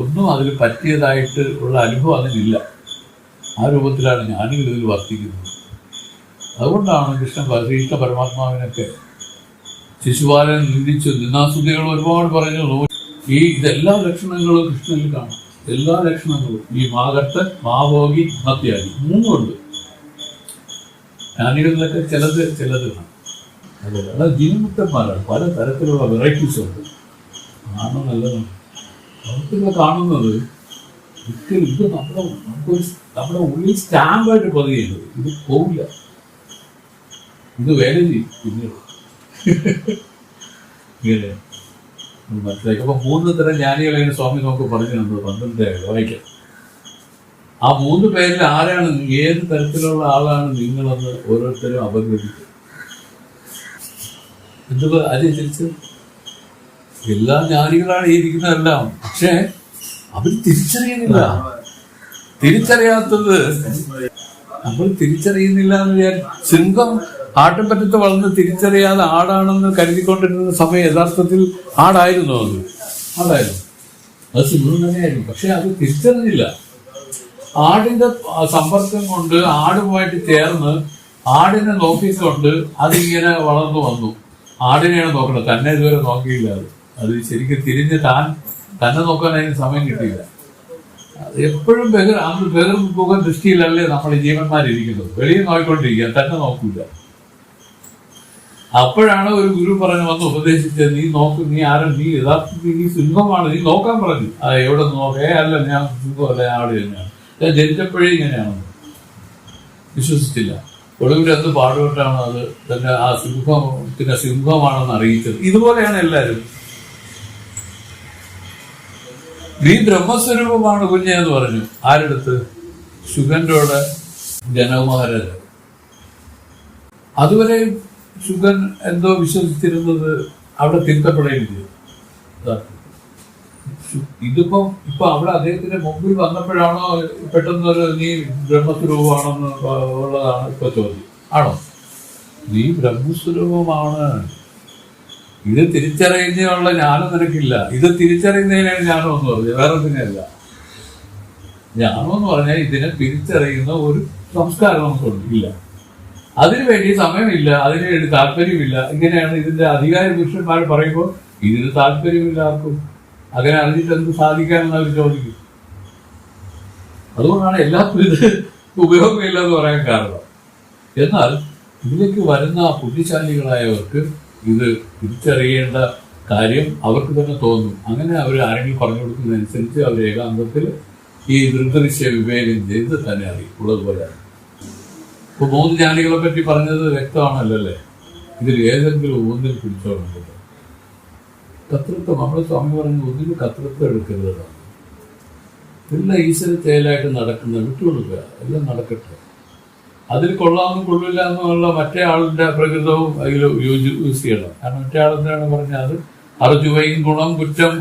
ഒന്നും അതിൽ പറ്റിയതായിട്ട് ഉള്ള അനുഭവം അതിനില്ല. ആ രൂപത്തിലാണ് ജ്ഞാനികൾ ഇതിൽ വർത്തിക്കുന്നത്. അതുകൊണ്ടാണ് ശ്രീകൃഷ്ണ പരമാത്മാവിനൊക്കെ ശിശുപാലൻ നിന്ദിച്ചു, നിന്നാസ്തുതികൾ ഒരുപാട് പറഞ്ഞു. ഇതെല്ലാ ലക്ഷണങ്ങളും കൃഷ്ണനിൽ കാണും. എല്ലാ ലക്ഷണങ്ങളും ഈ മാകർത്തൻ, മാഭോഗി, മത്യാഗി മൂന്നുണ്ട്. ജ്ഞാനികളിലൊക്കെ ചിലത് കാണും. അല്ല, ജീവമുക്തന്മാരാണ്. പല തരത്തിലുള്ള വെറൈറ്റീസ് ഉണ്ട്. കാണുന്നത് നല്ലതാണ്. അവർക്കൊക്കെ കാണുന്നത് ഒരിക്കലും ഇത് നമ്മുടെ ഉള്ളിൽ സ്റ്റാമ്പായിട്ട് പതിയുന്നത്. ഇത് പോവില്ല, ഇത് വേറെ ചെയ്യും പിന്നീട്. ഇങ്ങനെ മനസ്സിലാക്കി. അപ്പൊ 3 തരം ജ്ഞാനികളെ സ്വാമി നമുക്ക് പറഞ്ഞു തന്നത് 12 വായിക്കാം. ആ 3 പേരിൽ ആരാണ്, ഏത് തരത്തിലുള്ള ആളാണ് നിങ്ങളെന്ന് ഓരോരുത്തരും അപഗ്രഥിക്കും. എന്ത് അതിരിച്ച് എല്ലാ ജ്ഞാനികളാണ് ഈ ഇരിക്കുന്നതെല്ലാം. പക്ഷെ അവർ തിരിച്ചറിയുന്നില്ല. തിരിച്ചറിയാത്തത് നമ്മൾ തിരിച്ചറിയുന്നില്ല എന്ന് വിചാരിച്ചു. സിംഹം ആട്ടിൻപറ്റത്ത് വളർന്ന് തിരിച്ചറിയാതെ ആടാണെന്ന് കരുതിക്കൊണ്ടിരുന്ന സമയം യഥാർത്ഥത്തിൽ ആടായിരുന്നു. ആടായിരുന്നു, അത് സിംഹം തന്നെയായിരുന്നു. പക്ഷെ അത് തിരിച്ചറിഞ്ഞില്ല. ആടിന്റെ സമ്പർക്കം കൊണ്ട് ആടുമായിട്ട് ചേർന്ന് ആടിനെ നോക്കിക്കൊണ്ട് അതിങ്ങനെ വളർന്നു വന്നു. ആടിനെയാണ് നോക്കുന്നത്, തന്നെ ഇതുവരെ നോക്കിയില്ല. അത് ശരിക്കും തിരിഞ്ഞ് തന്നെ നോക്കാൻ അതിന് സമയം കിട്ടിയില്ല. അത് എപ്പോഴും ബഹിർമുഖ ദൃഷ്ടിയിലല്ലേ നമ്മൾ ഈ ജീവന്മാരിയ്ക്കുന്നത്. വെളിയിൽ നോക്കിക്കൊണ്ടിരിക്കുക, തന്നെ നോക്കൂല. അപ്പോഴാണ് ഒരു ഗുരു വന്ന് ഉപദേശിച്ചത്, നീ നോക്ക്, നീ യഥാർത്ഥത്തിൽ നീ സിംഹമാണ്, നീ നോക്കാൻ പറഞ്ഞു. എവിടെ നോക്കേ? അല്ല, ഞാൻ സിംഹമല്ല, ആട് തന്നെയാണ്. ഞാൻ ജനിച്ചപ്പോഴേ ഇങ്ങനെയാണെന്ന് വിശ്വസിച്ചില്ല. ഒടുവിൽ എന്ത് പാടുപെട്ടാണ് അത് തന്നെ ആ സിംഹമാണെന്ന് അറിയിച്ചത്. ഇതുപോലെയാണ് എല്ലാവരും. നീ ബ്രഹ്മസ്വരൂപമാണ് കുഞ്ഞെ എന്ന് പറഞ്ഞു. ആരെടുത്ത്? ശുഗന്റോടെ ജനകുമാരൻ. അതുവരെ ശുഗൻ എന്തോ വിശ്വസിച്ചിരുന്നത് അവിടെ തിരുത്തപ്പെടുകയും ചെയ്തു. ഇപ്പൊ അവിടെ അദ്ദേഹത്തിന്റെ മുമ്പിൽ വന്നപ്പോഴാണോ പെട്ടെന്നൊരു നീ ബ്രഹ്മസ്വരൂപമാണെന്ന് ഉള്ളതാണ് ഇപ്പൊ ചോദ്യം. ആണോ? നീ ബ്രഹ്മസ്വരൂപമാണ്. ഇത് തിരിച്ചറിയുന്നതിനുള്ള ജ്ഞാനം നിനക്കില്ല. ഇത് തിരിച്ചറിയുന്നതിനാണ് ജ്ഞാനം എന്ന് പറഞ്ഞത്, വേറെ ഒന്നിനല്ല. ജ്ഞാനം എന്ന് പറഞ്ഞാൽ ഇതിനെ തിരിച്ചറിയുന്ന ഒരു സംസ്കാരം നമുക്കുണ്ട്. ഇല്ല, അതിനുവേണ്ടി സമയമില്ല, അതിനുവേണ്ടി താല്പര്യമില്ല. ഇങ്ങനെയാണ് ഇതിന്റെ അധികാര പുരുഷന്മാർ പറയുമ്പോൾ ഇതിന് താല്പര്യമില്ല ആർക്കും. അങ്ങനെ അറിഞ്ഞിട്ട് എന്ത് സാധിക്കാമെന്ന് അവർ ചോദിക്കും. അതുകൊണ്ടാണ് എല്ലാവർക്കും ഇത് ഉപയോഗമില്ല എന്ന് പറയാൻ കാരണം. എന്നാൽ ഇതിലേക്ക് വരുന്ന ബുദ്ധിശാലികളായവർക്ക് ഇത് തിരിച്ചറിയേണ്ട കാര്യം അവർക്ക് തന്നെ തോന്നും. അങ്ങനെ അവർ ആരെങ്കിലും പറഞ്ഞു കൊടുക്കുന്നതനുസരിച്ച് അവർ ഏകാന്തത്തിൽ ഈ ദൃഢദൃശ്യ വിവേകം ചെയ്ത് തന്നെ അറിയും. ഉള്ളതുപോലെ ഇപ്പൊ 3 ജ്ഞാനികളെ പറ്റി പറഞ്ഞത് വ്യക്തമാണല്ലോ അല്ലേ? ഇതിൽ ഏതെങ്കിലും ഒന്നിൽ പിടിച്ചോളും. കർത്തൃത്വം, നമ്മുടെ സ്വാമി പറഞ്ഞു, ഒന്നിന് കർത്തൃത്വം എടുക്കരുതാണ്. എല്ലാം ഈശ്വര ചേലായിട്ട് നടക്കുന്നത് വിട്ടുകൊടുക്കുക, എല്ലാം നടക്കട്ടെ. അതിൽ കൊള്ളാമെന്നും കൊള്ളില്ല എന്നുള്ള മറ്റേ ആളിന്റെ പ്രകൃതവും അതിൽ യൂസ് ചെയ്യണം. കാരണം മറ്റേ ആളെന്താണ് പറഞ്ഞത്? അറുചുവയും ഗുണം, കുറ്റം,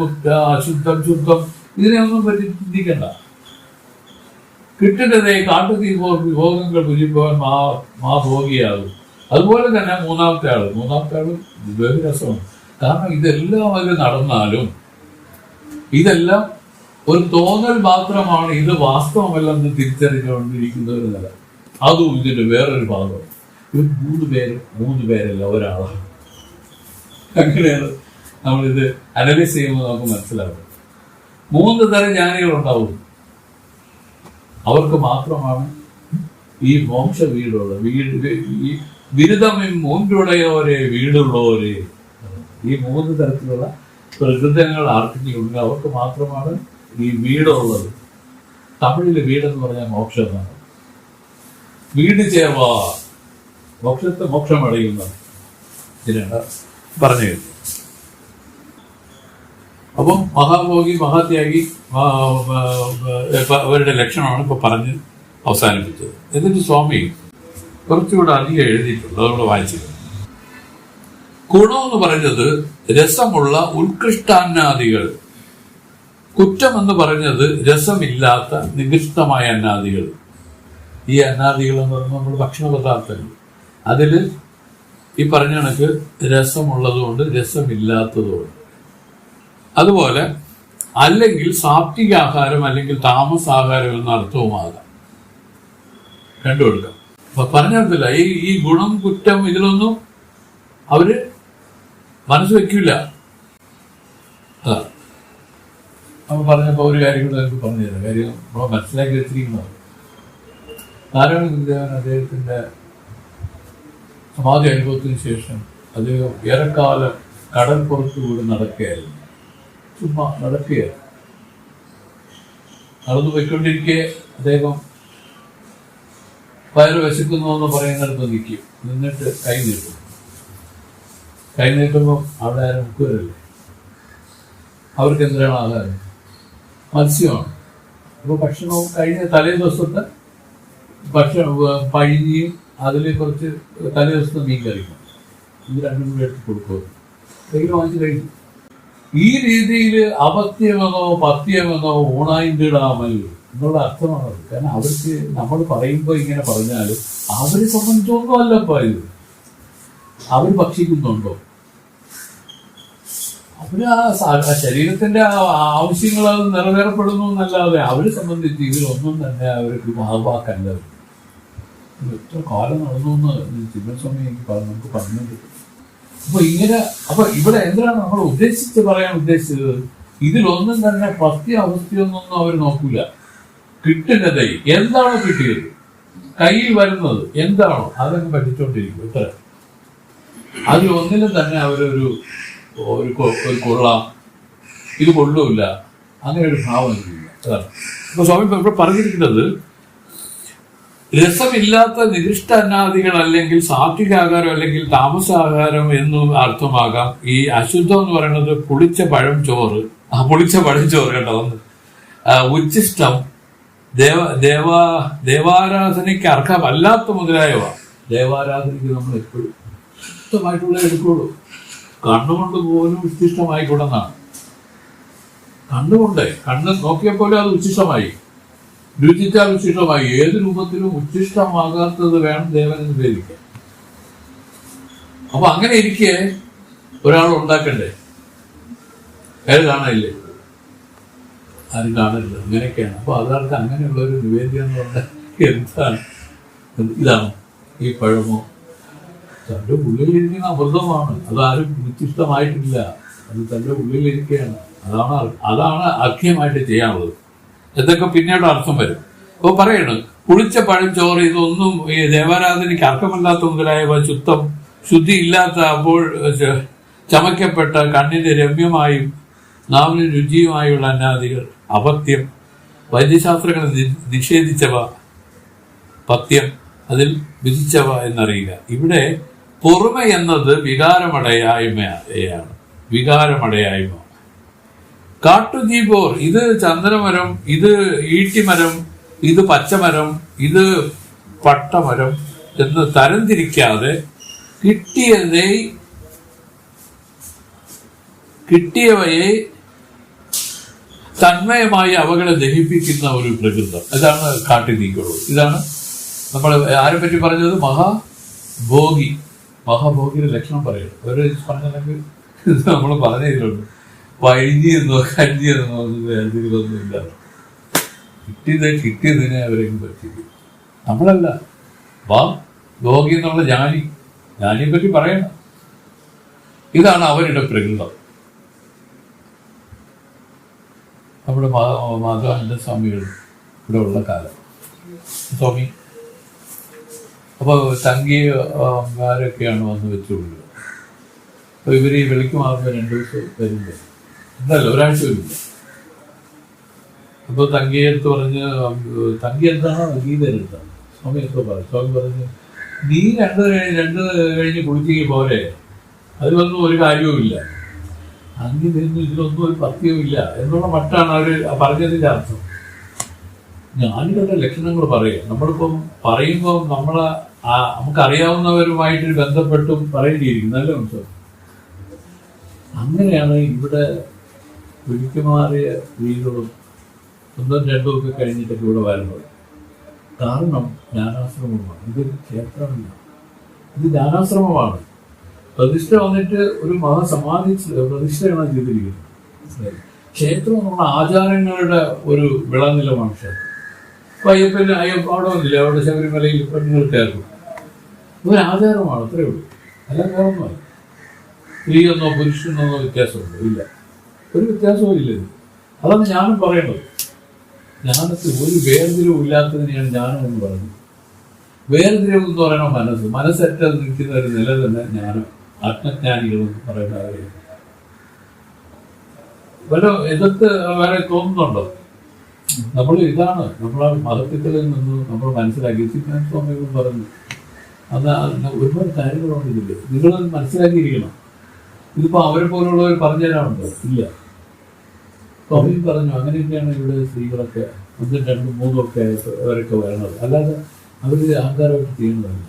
അശുദ്ധം, ശുദ്ധം, ഇതിനെയൊന്നും പറ്റി ചിന്തിക്കണ്ട. കിട്ടുന്നതേ കാട്ടുതീ വിഭോഗങ്ങൾ ഭുജിപ്പോൻ ഭോഗിയാകും. അതുപോലെ തന്നെ മൂന്നാമത്തെ ആള് ബഹുരസമാണ്. കാരണം ഇതെല്ലാം അതിൽ നടന്നാലും ഇതെല്ലാം ഒരു തോന്നൽ മാത്രമാണ്. ഇത് വാസ്തവമല്ലെന്ന് തിരിച്ചറിഞ്ഞുകൊണ്ടിരിക്കുന്ന ഒരു നില. അതും ഇതിന്റെ വേറൊരു ഭാഗം. ഇത് 3 പേരല്ല, ഒരാളാണ്. അങ്ങനെയാണ് നമ്മളിത് അനലൈസ് ചെയ്യുമ്പോൾ നമുക്ക് മനസ്സിലാവും. 3 തരം ജ്ഞാനികളുണ്ടാവും. അവർക്ക് മാത്രമാണ് ഈ മോക്ഷ വീടുള്ളത്. ഈ ബിരുദം മൂന്നുടയോരെ വീടുള്ളവരെ, ഈ 3 തരത്തിലുള്ള പ്രകൃതങ്ങൾ ആർക്കെങ്കിലും അവർക്ക് മാത്രമാണ് ഈ വീടുള്ളത്. തമിഴില് വീടെന്ന് പറഞ്ഞാൽ മോക്ഷം എന്നാണ്. വീട് ചേർവാ, മോക്ഷത്തെ മോക്ഷം അടയുന്ന ഇതിനാണ് പറഞ്ഞു. അപ്പം മഹാഭോഗി, മഹാത്യാഗി അവരുടെ ലക്ഷണമാണ് ഇപ്പൊ പറഞ്ഞ് അവസാനിപ്പിച്ചത്. എന്നിട്ട് സ്വാമി കുറച്ചുകൂടെ അധികം എഴുതിയിട്ടുണ്ട്, നമ്മൾ വായിച്ചത്. ഗുണമെന്ന് പറഞ്ഞത് രസമുള്ള ഉത്കൃഷ്ടാന്നാദികൾ, കുറ്റം എന്ന് പറഞ്ഞത് രസമില്ലാത്ത നികൃഷ്ടമായ അന്നാദികൾ. ഈ അന്നാദികൾ എന്ന് പറയുമ്പോൾ നമ്മൾ ഭക്ഷണ പദാർത്ഥങ്ങൾ, അതിൽ ഈ പറഞ്ഞ കണക്ക് രസമുള്ളതുകൊണ്ട് രസമില്ലാത്തതുകൊണ്ട്. അതുപോലെ അല്ലെങ്കിൽ സാത്വിക ആഹാരം അല്ലെങ്കിൽ താമസാഹാരം എന്ന അർത്ഥവുമാകാം. കണ്ടുകൊടുക്കാം. അപ്പൊ പറഞ്ഞിട്ടില്ല, ഈ ഗുണം കുറ്റം ഇതിലൊന്നും അവര് മനസ്സ് വെക്കില്ല. അതാണ് നമ്മൾ പറഞ്ഞപ്പോ ഒരു കാര്യം കൂടെ എനിക്ക് പറഞ്ഞു തരാം. കാര്യം നമ്മൾ മനസ്സിലാക്കി വെച്ചിരിക്കുന്നത്, നാരായണ ഗുരുദേവൻ അദ്ദേഹത്തിന്റെ സമാധി അനുഭവത്തിന് ശേഷം അദ്ദേഹം ഏറെക്കാലം കടൽ പുറത്തുകൂടി നടക്കുകയായിരുന്നു. ചുമ്മാ നടക്കുകയായിരുന്നു. നടന്നു പോയിക്കൊണ്ടിരിക്കെ അദ്ദേഹം വയറ് വിശക്കുന്നു എന്ന് പറയുന്നിടത്ത് നിൽക്കും. നിന്നിട്ട് കൈ നീട്ടും. കൈ നീട്ടുമ്പോൾ അവിടെ ആരും മുക്കുവരല്ലേ. അവർക്ക് എന്തിനാണ് ആഹാരം? മത്സ്യമാണ്. അപ്പോൾ ഭക്ഷണവും കഴിഞ്ഞ തലേ ദിവസത്തെ ഭക്ഷണം പഴിഞ്ഞിയും അതിൽ കുറച്ച് തലേ ദിവസത്തെ മീൻ കഴിക്കും. ഇത് രണ്ടും കൂടെ എടുത്ത് കൊടുക്കും. കയ്യിൽ വാങ്ങിച്ച് കഴിക്കും. ഈ രീതിയിൽ അപത്യമെന്നോ പത്യമെന്നോ ഊണായിണ്ടിടാമൽ എന്നുള്ള അർത്ഥമാണ്. കാരണം അവർക്ക് നമ്മൾ പറയുമ്പോൾ ഇങ്ങനെ പറഞ്ഞാലും അവരെ സംബന്ധിച്ചൊന്നും അല്ലപ്പോ ഇത്. അവർ ഭക്ഷിക്കുന്നുണ്ടോ? അവര് ആ ശരീരത്തിന്റെ ആവശ്യങ്ങൾ അത് നിറവേറപ്പെടുന്നു എന്നല്ലാതെ അവരെ സംബന്ധിച്ച് ഇതിലൊന്നും തന്നെ അവർക്ക് ഭാഗമാക്കല്ല. എത്ര കാലം നടന്നു എന്ന് ചിന്നസ്വാമി എനിക്ക് നമുക്ക് പറഞ്ഞു കിട്ടും. അപ്പൊ ഇവിടെ എന്തിനാണ് നമ്മൾ പറയാൻ ഉദ്ദേശിച്ചത്? ഇതിലൊന്നും തന്നെ പത്യ അവസ്ഥയൊന്നും അവർ നോക്കൂല. കിട്ടുന്നത് എന്താണോ കിട്ടിയത്, കയ്യിൽ വരുന്നത് എന്താണോ അതങ്ങ് പഠിച്ചോണ്ടിരിക്കും. ഇത്ര അതിലൊന്നിലും തന്നെ അവരൊരു കൊള്ളാം, ഇത് കൊള്ളൂല്ല, അങ്ങനെ ഒരു ഭാവം ഇല്ല. അതാണ് ഇപ്പൊ സ്വാമി ഇവിടെ പറഞ്ഞിരിക്കുന്നത്. രസമില്ലാത്ത നികൃഷ്ട അന്നാദികൾ അല്ലെങ്കിൽ സാത്വികാഹാരം അല്ലെങ്കിൽ താമസാഹാരം എന്നും അർത്ഥമാകാം. ഈ അശുദ്ധം എന്ന് പറയുന്നത് പുളിച്ച പഴഞ്ചോറ് കേട്ടോ. ഉച്ഛിഷ്ടം, ദേവാരാധനയ്ക്ക് അർഹമല്ലാത്ത മുതലായവ. ദേവാരാധനയ്ക്ക് നമ്മൾ എപ്പോഴും ഇഷ്ടമായിട്ടുള്ള എടുക്കുള്ളൂ. കണ്ണുകൊണ്ട് പോലും ഉച്ഛിഷ്ടമായിക്കൂടെന്നാണ്. കണ്ണ് നോക്കിയപ്പോലെ അത് ഉച്ഛിഷ്ടമായി, രുചിച്ചാൽ ഉച്ഛിഷ്ടമായി. ഏത് രൂപത്തിലും ഉച്ഛിഷ്ടമാകാത്തത് വേണം ദേവനെന്ന് പേരിക്കാൻ. അപ്പൊ അങ്ങനെ ഇരിക്കെ ഒരാൾ ഉണ്ടാക്കണ്ടേ? അയാൾ കാണാനില്ലേ? ആരും കാണില്ല. അങ്ങനെയൊക്കെയാണ്. അപ്പൊ അതാർക്ക് അങ്ങനെയുള്ള ഒരു നിവേദ്യം എന്ന് പറഞ്ഞാൽ എന്താണ്? ഇതാണ് ഈ പഴമോ തൻ്റെ ഉള്ളിലിരിക്കുന്ന അമൃതമാണ്. അതാരും ഉച്ഛിഷ്ടമായിട്ടില്ല. അത് തൻ്റെ ഉള്ളിലിരിക്കുകയാണ്. അതാണ് അർഘ്യമായിട്ട് ചെയ്യാനുള്ളത്. എന്തൊക്കെ പിന്നീട് അർത്ഥം വരും. അപ്പോൾ പറയണ്, പുളിച്ച പഴഞ്ചോറ് ഇതൊന്നും ഈ ദേവാരാധനയ്ക്ക് അർഹമല്ലാത്ത മുതലായവ ശുദ്ധി ഇല്ലാത്ത അപ്പോൾ ചമയ്ക്കപ്പെട്ട കണ്ണിന് രമ്യമായും നാവിന് രുചിയുമായുള്ള അന്നാദികൾ. അപത്യം, വൈദ്യശാസ്ത്രങ്ങൾ നിഷേധിച്ചവ. പത്യം, അതിൽ വിധിച്ചവ എന്നറിയുക. ഇവിടെ പൊറുമ എന്നത് വികാരമടയായ്മയാണ്. വികാരമടയായ്മ. കാട്ടുജീബോർ, ഇത് ചന്ദനമരം, ഇത് ഈട്ടിമരം, ഇത് പച്ചമരം, ഇത് പട്ടമരം എന്ന് തരംതിരിക്കാതെ കിട്ടിയവയെ തന്മയമായി അവകളെ ദഹിപ്പിക്കുന്ന ഒരു പ്രകൃതം. ഇതാണ് കാട്ടുതീക്കുള്ളത്. ഇതാണ് നമ്മൾ ആരെ പറ്റി പറഞ്ഞത്? മഹാഭോഗി. മഹാഭോഗിയുടെ ലക്ഷണം പറയുന്നത് ഒരു പറഞ്ഞില്ലെങ്കിൽ നമ്മൾ പറഞ്ഞതിലുണ്ട്. വൈദ്യെന്നോ കഞ്ഞിയെന്നോ വേർതിരിവൊന്നുമില്ല. കിട്ടിയതിനെ അവരെങ്കിലും പറ്റിക്കും. നമ്മളല്ല. ഭോഗി എന്നുള്ള ജ്ഞാനിയെ പറ്റി പറയണം. ഇതാണ് അവരുടെ പ്രകൃതം. നമ്മുടെ മാധവാനന്ദ സ്വാമികൾ ഇവിടെ ഉള്ള കാലം. സ്വാമി അപ്പോൾ സംഗീതക്കാരൊക്കെയാണ് വന്ന് വെച്ചുകൊള്ളുക. അപ്പോൾ ഇവർ ഈ വിളിക്ക് മാറുമ്പോൾ 2 ദിവസം വരില്ല, എന്തല്ല ഒരാഴ്ച വരില്ല. അപ്പോൾ തങ്കിയെടുത്ത് പറഞ്ഞ്, തങ്കി എന്താണോ ഗീത എടുത്താണ് സ്വാമി എന്തോ പറഞ്ഞു. സ്വാമി പറഞ്ഞ്, നീ രണ്ട് കഴിഞ്ഞ് കുളിച്ചെങ്കിൽ പോരെ, അതിലൊന്നും ഒരു കാര്യവുമില്ല, അങ്ങനെ ഇതിലൊന്നും ഒരു പത്യവുമില്ല എന്നുള്ള മട്ടാണ് അവർ പറഞ്ഞതിൻ്റെ അർത്ഥം. ഞാനിവരുടെ ലക്ഷണങ്ങൾ പറയുക. നമ്മളിപ്പം പറയുമ്പോൾ നമുക്കറിയാവുന്നവരുമായിട്ട് ബന്ധപ്പെട്ടും പറയേണ്ടിയിരിക്കും. നല്ല മനസ്സിലാവും. അങ്ങനെയാണ് ഇവിടെ ഒഴുക്കിമാറിയ സ്ത്രീകളും 1, 2 ഒക്കെ കഴിഞ്ഞിട്ടൊക്കെ ഇവിടെ വരുന്നത്. കാരണം ജ്ഞാനാശ്രമമാണ്. ഇതൊരു ക്ഷേത്രമല്ല, ഇത് ജ്ഞാനാശ്രമമാണ്. പ്രതിഷ്ഠ വന്നിട്ട് ഒരു മഹാസമാധി പ്രതിഷ്ഠയാണ് ചെയ്തിരിക്കുന്നത്. ക്ഷേത്രം എന്നുള്ള ആചാരങ്ങളുടെ ഒരു വിളനിലമാണ് ക്ഷേത്രം. അപ്പൊ അയ്യപ്പ അവിടെ വന്നില്ല, അവിടെ ശബരിമലയിൽ പെണ്ണുങ്ങൾ കയറും. ഒരു ആചാരമാണ്, അത്രേ ഉള്ളൂ. അല്ലാതെ വേറൊന്നുമല്ല. സ്ത്രീയെന്നോ പുരുഷനെന്നോ വ്യത്യാസമുണ്ടോ? ഇല്ല, ഒരു വ്യത്യാസവും ഇല്ല. അതാണ് ഞാനും പറയുന്നത്. ജ്ഞാനത്തിൽ ഒരു വേർതിരിവും ഇല്ലാത്തതിനെയാണ് ജ്ഞാനം എന്ന് പറയുന്നത്. വേർതിരിവ് എന്ന് പറയുന്ന മനസ്സറ്റ നിൽക്കുന്ന ഒരു നില തന്നെ ജ്ഞാനം, ആത്മജ്ഞാനികൾ എന്ന് പറയുന്നവരെ വല്ല എതിർത്ത് വേറെ തോന്നുന്നുണ്ടോ? നമ്മൾ ഇതാണ് നമ്മളെ മഹത്വത്തിൽ നിന്ന് നമ്മൾ മനസ്സിലാക്കി. സ്വാമികൾ പറഞ്ഞു അത് ഒരുപാട് കാര്യങ്ങളുണ്ട് ഇതില്, നിങ്ങളത് മനസ്സിലാക്കിയിരിക്കണം. ഇതിപ്പോ അവരെ പോലുള്ളവർ പറഞ്ഞു തരാനുണ്ടോ? ഇല്ല. സ്വാമി പറഞ്ഞു അങ്ങനെയൊക്കെയാണ് ഇവിടെ സ്ത്രീകളൊക്കെ 1, 2, 3 ഒക്കെ അവരൊക്കെ വരണത്, അല്ലാതെ അവർ അഹങ്കാരമായിട്ട് ചെയ്യുന്നതല്ല.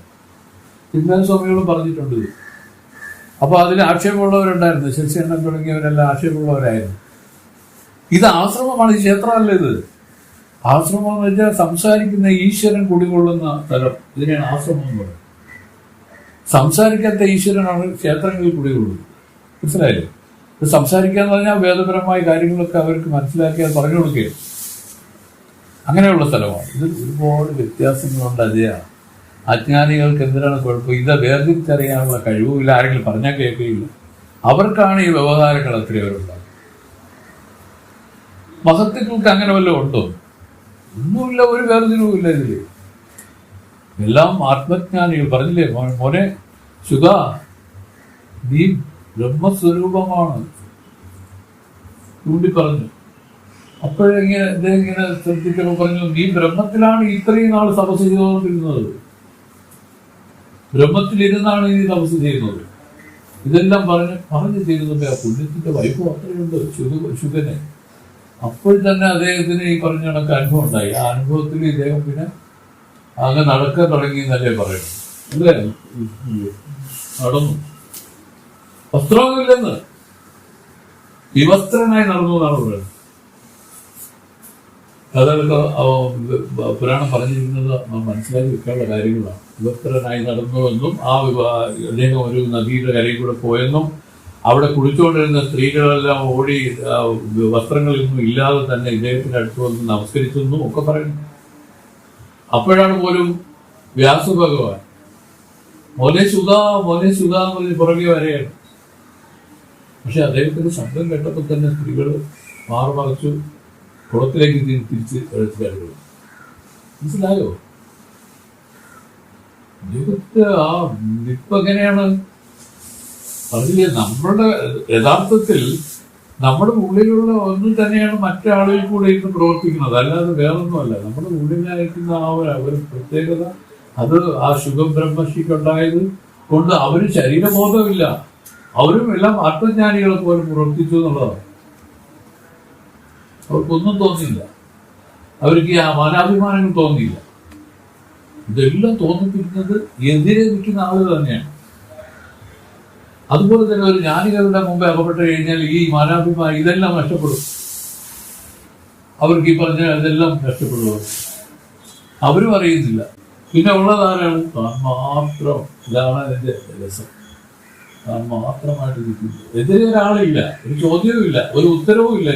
ചിന്താന സ്വാമികളും പറഞ്ഞിട്ടുണ്ട്. അപ്പൊ അതിൽ ആക്ഷേപമുള്ളവരുണ്ടായിരുന്നു, ശശികണ്ഠൻ തുടങ്ങിയവരെല്ലാം ആക്ഷേപമുള്ളവരായിരുന്നു. ഇത് ആശ്രമമാണ്, ഇത് ക്ഷേത്രമല്ല. ഇത് ആശ്രമം എന്ന് വെച്ചാൽ സംസാരിക്കുന്ന ഈശ്വരൻ കുടികൊള്ളുന്ന സ്ഥലം, ഇതിനെയാണ് ആശ്രമം എന്ന് പറയുന്നത്. സംസാരിക്കാത്ത ഈശ്വരനാണ് ക്ഷേത്രങ്ങളിൽ കുടികൊള്ളുന്നത്. മനസ്സിലായില്ലേ? ഇത് സംസാരിക്കുക എന്ന് പറഞ്ഞാൽ വേദപരമായ കാര്യങ്ങളൊക്കെ അവർക്ക് മനസ്സിലാക്കി അത് പറഞ്ഞു കൊടുക്കുകയും അങ്ങനെയുള്ള സ്ഥലമാണ്. ഇത് ഒരുപാട് വ്യത്യാസങ്ങളുണ്ട്. അതെയാണ് അജ്ഞാനികൾക്ക് എന്തിനാണ് കുഴപ്പം? ഇത് വേർതിരിച്ചറിയാനുള്ള കഴിവുമില്ല, ആരെങ്കിലും പറഞ്ഞാൽ കേൾക്കുകയില്ല. അവർക്കാണ് ഈ വ്യവഹാരങ്ങൾ അത്രയവരുണ്ടാകും. മഹത്തുക്കൾക്ക് അങ്ങനെ വല്ലതും ഉണ്ടോ? ഒന്നുമില്ല, ഒരു വേർതിരിവുമില്ല ഇതില്. എല്ലാം ആത്മജ്ഞാനികൾ. പറഞ്ഞില്ലേ മോനെ സുഖ, നീ ബ്രഹ്മസ്വരൂപമാണ് ചൂണ്ടി പറഞ്ഞു. അപ്പോഴെങ്ങനെ അദ്ദേഹം ഇങ്ങനെ ശ്രദ്ധിച്ചപ്പോൾ പറഞ്ഞു, നീ ബ്രഹ്മത്തിലാണ് ഇത്രയും നാൾ തപസ് ചെയ്തുകൊണ്ടിരുന്നത്, ബ്രഹ്മത്തിലിരുന്നാണ് നീ തപസ് ചെയ്യുന്നത്. ഇതെല്ലാം പറഞ്ഞു ചെയ്യുന്നുണ്ട്. ആ പുണ്യത്തിന്റെ വൈഭവം അത്രയുണ്ട് ശുഗനെ. അപ്പോൾ തന്നെ അദ്ദേഹത്തിന് ഈ പറഞ്ഞ കണക്ക് അനുഭവം ഉണ്ടായി. ആ അനുഭവത്തിൽ ഇദ്ദേഹം പിന്നെ അങ്ങ് നടക്കാൻ തുടങ്ങി എന്നല്ലേ പറയുന്നു. അല്ലേ? നടന്നു, വസ്ത്രമൊന്നുമില്ലെന്ന്, വിവസ്ത്രനായി നടന്നു എന്നാണ് പറയുന്നത്. അതൊക്കെ പുരാണം പറഞ്ഞിരിക്കുന്നത് നമ്മൾ മനസ്സിലാക്കി വെക്കാനുള്ള കാര്യങ്ങളാണ്. വിവസ്ത്രനായി നടന്നുവെന്നും അദ്ദേഹം ഒരു നദിയുടെ കരയിൽ കൂടെ പോയെന്നും അവിടെ കുളിച്ചുകൊണ്ടിരുന്ന സ്ത്രീകളെല്ലാം ഓടി വസ്ത്രങ്ങളൊന്നും ഇല്ലാതെ തന്നെ ഇദ്ദേഹത്തിന്റെ അടുത്ത് വന്ന് നമസ്കരിച്ചെന്നും ഒക്കെ പറയുന്നു. അപ്പോഴാണ് പോലും വ്യാസഭഗവാൻ മോനെ സുഖ എന്ന് പറഞ്ഞ് പുറകെ വരെയാണ്. പക്ഷെ അദ്ദേഹത്തിന്റെ ശബ്ദം കേട്ടപ്പോൾ തന്നെ സ്ത്രീകൾ മാറുമറിച്ചു കുളത്തിലേക്ക് തിരിച്ച് എഴുത്തുകാരുകൾ. മനസ്സിലായോ? ജീവിതത്തെ ആ നിപ്പ് എങ്ങനെയാണ് അതില് നമ്മളുടെ യഥാർത്ഥത്തിൽ നമ്മുടെ ഉള്ളിലുള്ള ഒന്നും തന്നെയാണ് മറ്റാളുകളിൽ കൂടെ ഇരുന്ന് പ്രവർത്തിക്കുന്നത്, അല്ലാതെ വേറൊന്നുമല്ല. നമ്മുടെ ഉള്ളിലായിരിക്കുന്ന ആ ഒരു പ്രത്യേകത, അത് ആ ശുഖം ബ്രഹ്മർഷിക്കുണ്ടായത് കൊണ്ട് അവര് ശരീരബോധമില്ല, അവരും എല്ലാം ആത്മജ്ഞാനികളെ പോലെ പ്രവർത്തിച്ചു എന്നുള്ളതാണ്. അവർക്കൊന്നും തോന്നിയില്ല, അവർക്ക് ആ മാനാഭിമാനങ്ങൾ തോന്നിയില്ല. ഇതെല്ലാം തോന്നിപ്പിക്കുന്നത് എതിരെ നിൽക്കുന്ന ആള് തന്നെയാണ്. അതുപോലെ തന്നെ ഒരു ജ്ഞാനികളുടെ മുമ്പേ അകപ്പെട്ട് കഴിഞ്ഞാൽ ഈ മാനാഭിമാനം ഇതെല്ലാം നഷ്ടപ്പെടും. അവർക്ക് ഈ പറഞ്ഞ ഇതെല്ലാം നഷ്ടപ്പെടുക അവരും അറിയുന്നില്ല. പിന്നെ ഉള്ളതാരാണ്? താൻ മാത്രം. ഇതാണ് അതിന്റെ രസം. താൻ മാത്രമായിട്ട് നിൽക്കുന്നു. എതിരെ ഒരാളില്ല, ഒരു ചോദ്യവും ഇല്ല, ഒരു ഉത്തരവും ഇല്ല.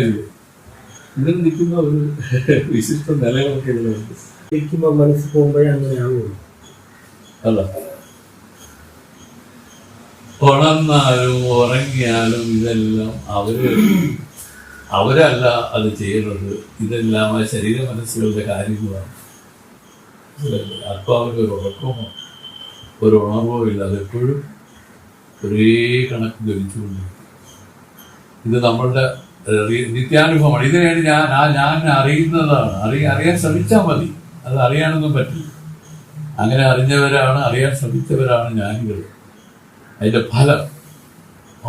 ഇതിൽ നിൽക്കുന്ന ഒരു വിശിഷ്ട നിലകളൊക്കെ ഇതിലുണ്ട്. മനസ്സിൽ പോകുമ്പോഴേ അങ്ങനെയാവുള്ളൂ. അല്ല, ഉണർന്നാലും ഉറങ്ങിയാലും ഇതെല്ലാം അവരല്ല അത് ചെയ്യുന്നത്. ഇതെല്ലാം ആ ശരീര മനസ്സുകളുടെ കാര്യങ്ങളാണ്. അപ്പോൾ അവരൊരു ഉറക്കമോ ഒരു ഉണർവോ ഇല്ല, അതെപ്പോഴും ഒരേ കണക്ക് ധരിച്ചുകൊണ്ടിരിക്കും. ഇത് നമ്മളുടെ നിത്യാനുഭവമാണ്. ഇതിനാണ് ഞാൻ അറിയുന്നതാണ്. അറിയാൻ ശ്രമിച്ചാൽ മതി, അത് അറിയാനൊന്നും പറ്റില്ല. അങ്ങനെ അറിഞ്ഞവരാണ്, അറിയാൻ ശ്രമിച്ചവരാണ് ജ്ഞാനികൾ. അതിന്റെ ഫലം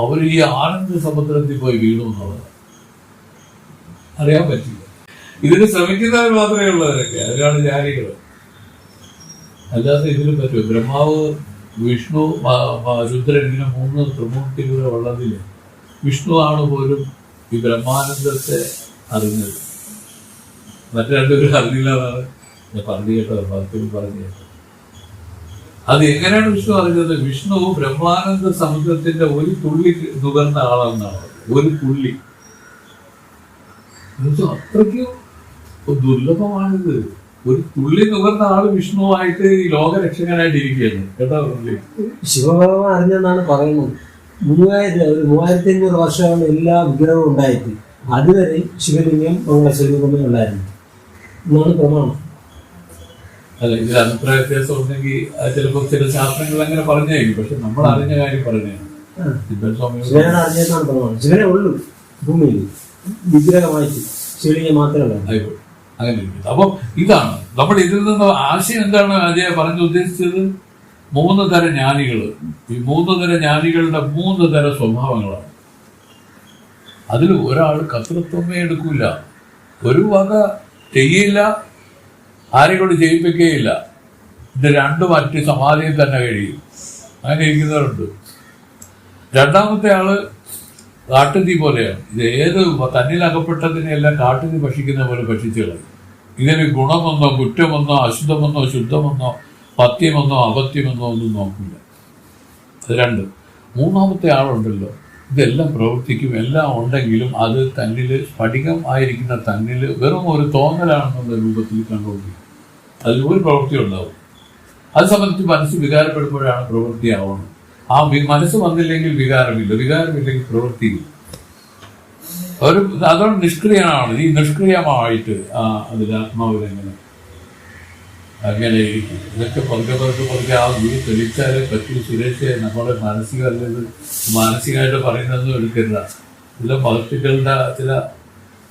അവർ ഈ ആനന്ദ സമുദ്രത്തിൽ പോയി വീണു എന്നുള്ളത് അറിയാൻ പറ്റില്ല. ഇതിന് ശ്രമിക്കുന്നവർ മാത്രമേ ഉള്ളവരൊക്കെ, അതിനാണ് ജ്ഞാനികൾ. അല്ലാതെ ഇതിന് പറ്റും. ബ്രഹ്മാവ്, വിഷ്ണു, രുദ്രൻ, ഇങ്ങനെ 3 ത്രിമൂർത്തികളുടെ ഉള്ളതില് വിഷ്ണു ആണ് പോലും ഈ ബ്രഹ്മാനന്ദത്തെ അറിഞ്ഞത്. മറ്റു രണ്ടുപേരും അറിഞ്ഞില്ല എന്നാണ് ഞാൻ പറഞ്ഞു കേട്ടത്, ഭക്തരും പറഞ്ഞു കേട്ടത്. അത് എങ്ങനെയാണ് വിഷ്ണു അറിഞ്ഞത്? വിഷ്ണു ബ്രഹ്മാനന്ദ സമുദ്രത്തിന്റെ ഒരു തുള്ളി നുകർന്ന ആളെന്നാണ്. ഒരു തുള്ളി. അത്രയ്ക്കും ദുർലഭമാണിത്. ഒരു തുള്ളി നുകർന്ന ആള് വിഷ്ണുവായിട്ട് ഈ ലോകരക്ഷകനായിട്ട് ഇരിക്കുകയാണ്. കേട്ടോ? ശിവഭഗവാൻ അറിഞ്ഞെന്നാണ് പറയുന്നത്. 3500 വർഷമാണ് എല്ലാ വിഗ്രഹവും ഉണ്ടായിട്ട്. അതുവരെ ശിവലിംഗം മംഗളസ്വരൂപമേ ഉണ്ടായിരുന്നു എന്നാണ് പ്രമാണം. അല്ല, ഇതിൽ അഭിപ്രായ വ്യത്യാസം ഉണ്ടെങ്കിൽ ചിലപ്പോൾ ചില ശാസ്ത്രങ്ങൾ അങ്ങനെ പറഞ്ഞായിരിക്കും. പക്ഷെ നമ്മൾ അറിഞ്ഞ കാര്യം പറഞ്ഞാണ്. ശിവനാണ് അറിഞ്ഞതാണ് പറഞ്ഞത്. ശിവനെ ഉള്ളൂ ഭൂമിയിൽ, വിഗ്രഹമായിട്ട് ശിവലിംഗ മാത്രമല്ല. അങ്ങനെ ഇരിക്കുന്നത്. അപ്പം ഇതാണ് നമ്മൾ ഇതിൽ നിന്ന് ആശയം എന്താണ് അജയ പറഞ്ഞു ഉദ്ദേശിച്ചത്? 3 തരം ജ്ഞാനികൾ. ഈ 3 തരം ജ്ഞാനികളുടെ 3 തരം സ്വഭാവങ്ങളാണ്. അതിൽ ഒരാൾ കർത്തൃത്വമേ എടുക്കൂല, ഒരു വക ചെയ്യില്ല, ആരെ കൊണ്ട് ചെയ്യിപ്പിക്കുകയില്ല. ഇത് രണ്ടും മറ്റ് സമാധിയിൽ തന്നെ കഴിയും. അങ്ങനെ ഇരിക്കുന്നവരുണ്ട്. രണ്ടാമത്തെ ആള് കാട്ടുതീ പോലെയാണ്. ഇത് ഏത് തന്നിലകപ്പെട്ടതിനെല്ലാം കാട്ടുതീ ഭക്ഷിക്കുന്ന പോലെ ഭക്ഷിച്ചു കളയും. ഇതിന് ഗുണമെന്നോ കുറ്റമെന്നോ അശുദ്ധമെന്നോ ശുദ്ധമെന്നോ പത്യമെന്നോ അപത്യമെന്നോ ഒന്നും നോക്കില്ല. അത് 2. മൂന്നാമത്തെ ആളുണ്ടല്ലോ, ഇതെല്ലാം പ്രവർത്തിക്കും, എല്ലാം ഉണ്ടെങ്കിലും അത് തന്നിൽ സ്ഫടികം ആയിരിക്കുന്ന തന്നിൽ വെറും ഒരു തോന്നലാണെന്നുള്ള രൂപത്തിൽ കണ്ടുകൊണ്ടിരിക്കും. അതിൽ ഒരു പ്രവൃത്തി ഉണ്ടാവും. അത് സംബന്ധിച്ച് മനസ്സ് വികാരപ്പെടുമ്പോഴാണ് പ്രവൃത്തിയാവുന്നത്. ആ മനസ്സ് വന്നില്ലെങ്കിൽ വികാരമില്ല, വികാരമില്ലെങ്കിൽ പ്രവൃത്തിയില്ല. അതുകൊണ്ട് നിഷ്ക്രിയമാണ്. ഈ നിഷ്ക്രിയമായിട്ട് അതിൽ ആത്മാവിലെങ്ങനെ അങ്ങനെ ഇരിക്കും. ഇതൊക്കെ പതുക്കെ ആ വീട് തെളിച്ചാലേ പറ്റി. സുരേഷ് നമ്മുടെ മാനസികമായിട്ട് പറയുന്നതൊന്നും എടുക്കരുത്. ചില ഭക്തികളുടെ ചില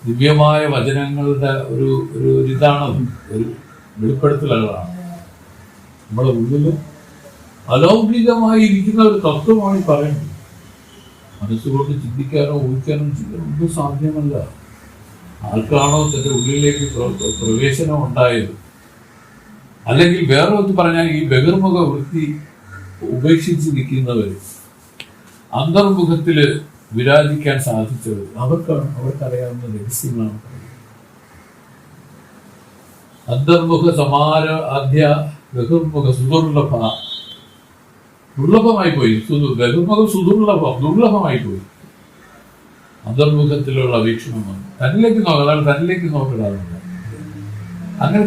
ദിവ്യമായ വചനങ്ങളുടെ ഒരു ഇതാണത്, ഒരു വെളിപ്പെടുത്തലുകളാണ്. നമ്മുടെ ഉള്ളിൽ അലൗകികമായി ഇരിക്കുന്ന ഒരു തത്വമാണ് ഈ പറയുന്നത്. മനസ്സുകൊണ്ട് ചിന്തിക്കാനോ ഊഹിക്കാനോ ഒന്നും സാധ്യമല്ല. ആർക്കാണോ തന്റെ ഉള്ളിലേക്ക് പ്രവേശനം ഉണ്ടായത്, അല്ലെങ്കിൽ വേറെ ഒന്ന് പറഞ്ഞാൽ ഈ ബഹിർമുഖ വൃത്തി ഉപേക്ഷിച്ച് നിൽക്കുന്നവർ, അന്തർമുഖത്തില് വിരാജിക്കാൻ സാധിച്ചവർ, അവർക്കറിയാവുന്ന രഹസ്യങ്ങളാണ്. അന്തർമുഖ സമാന ബഹിർമുഖ ദുർലഭമായി പോയി. ബഹിർമുഖം ദുർലഭമായി പോയി. അന്തർമുഖത്തിലുള്ള വീക്ഷണം തന്നിലേക്ക് നോക്കിടാറുണ്ട്. അങ്ങനെ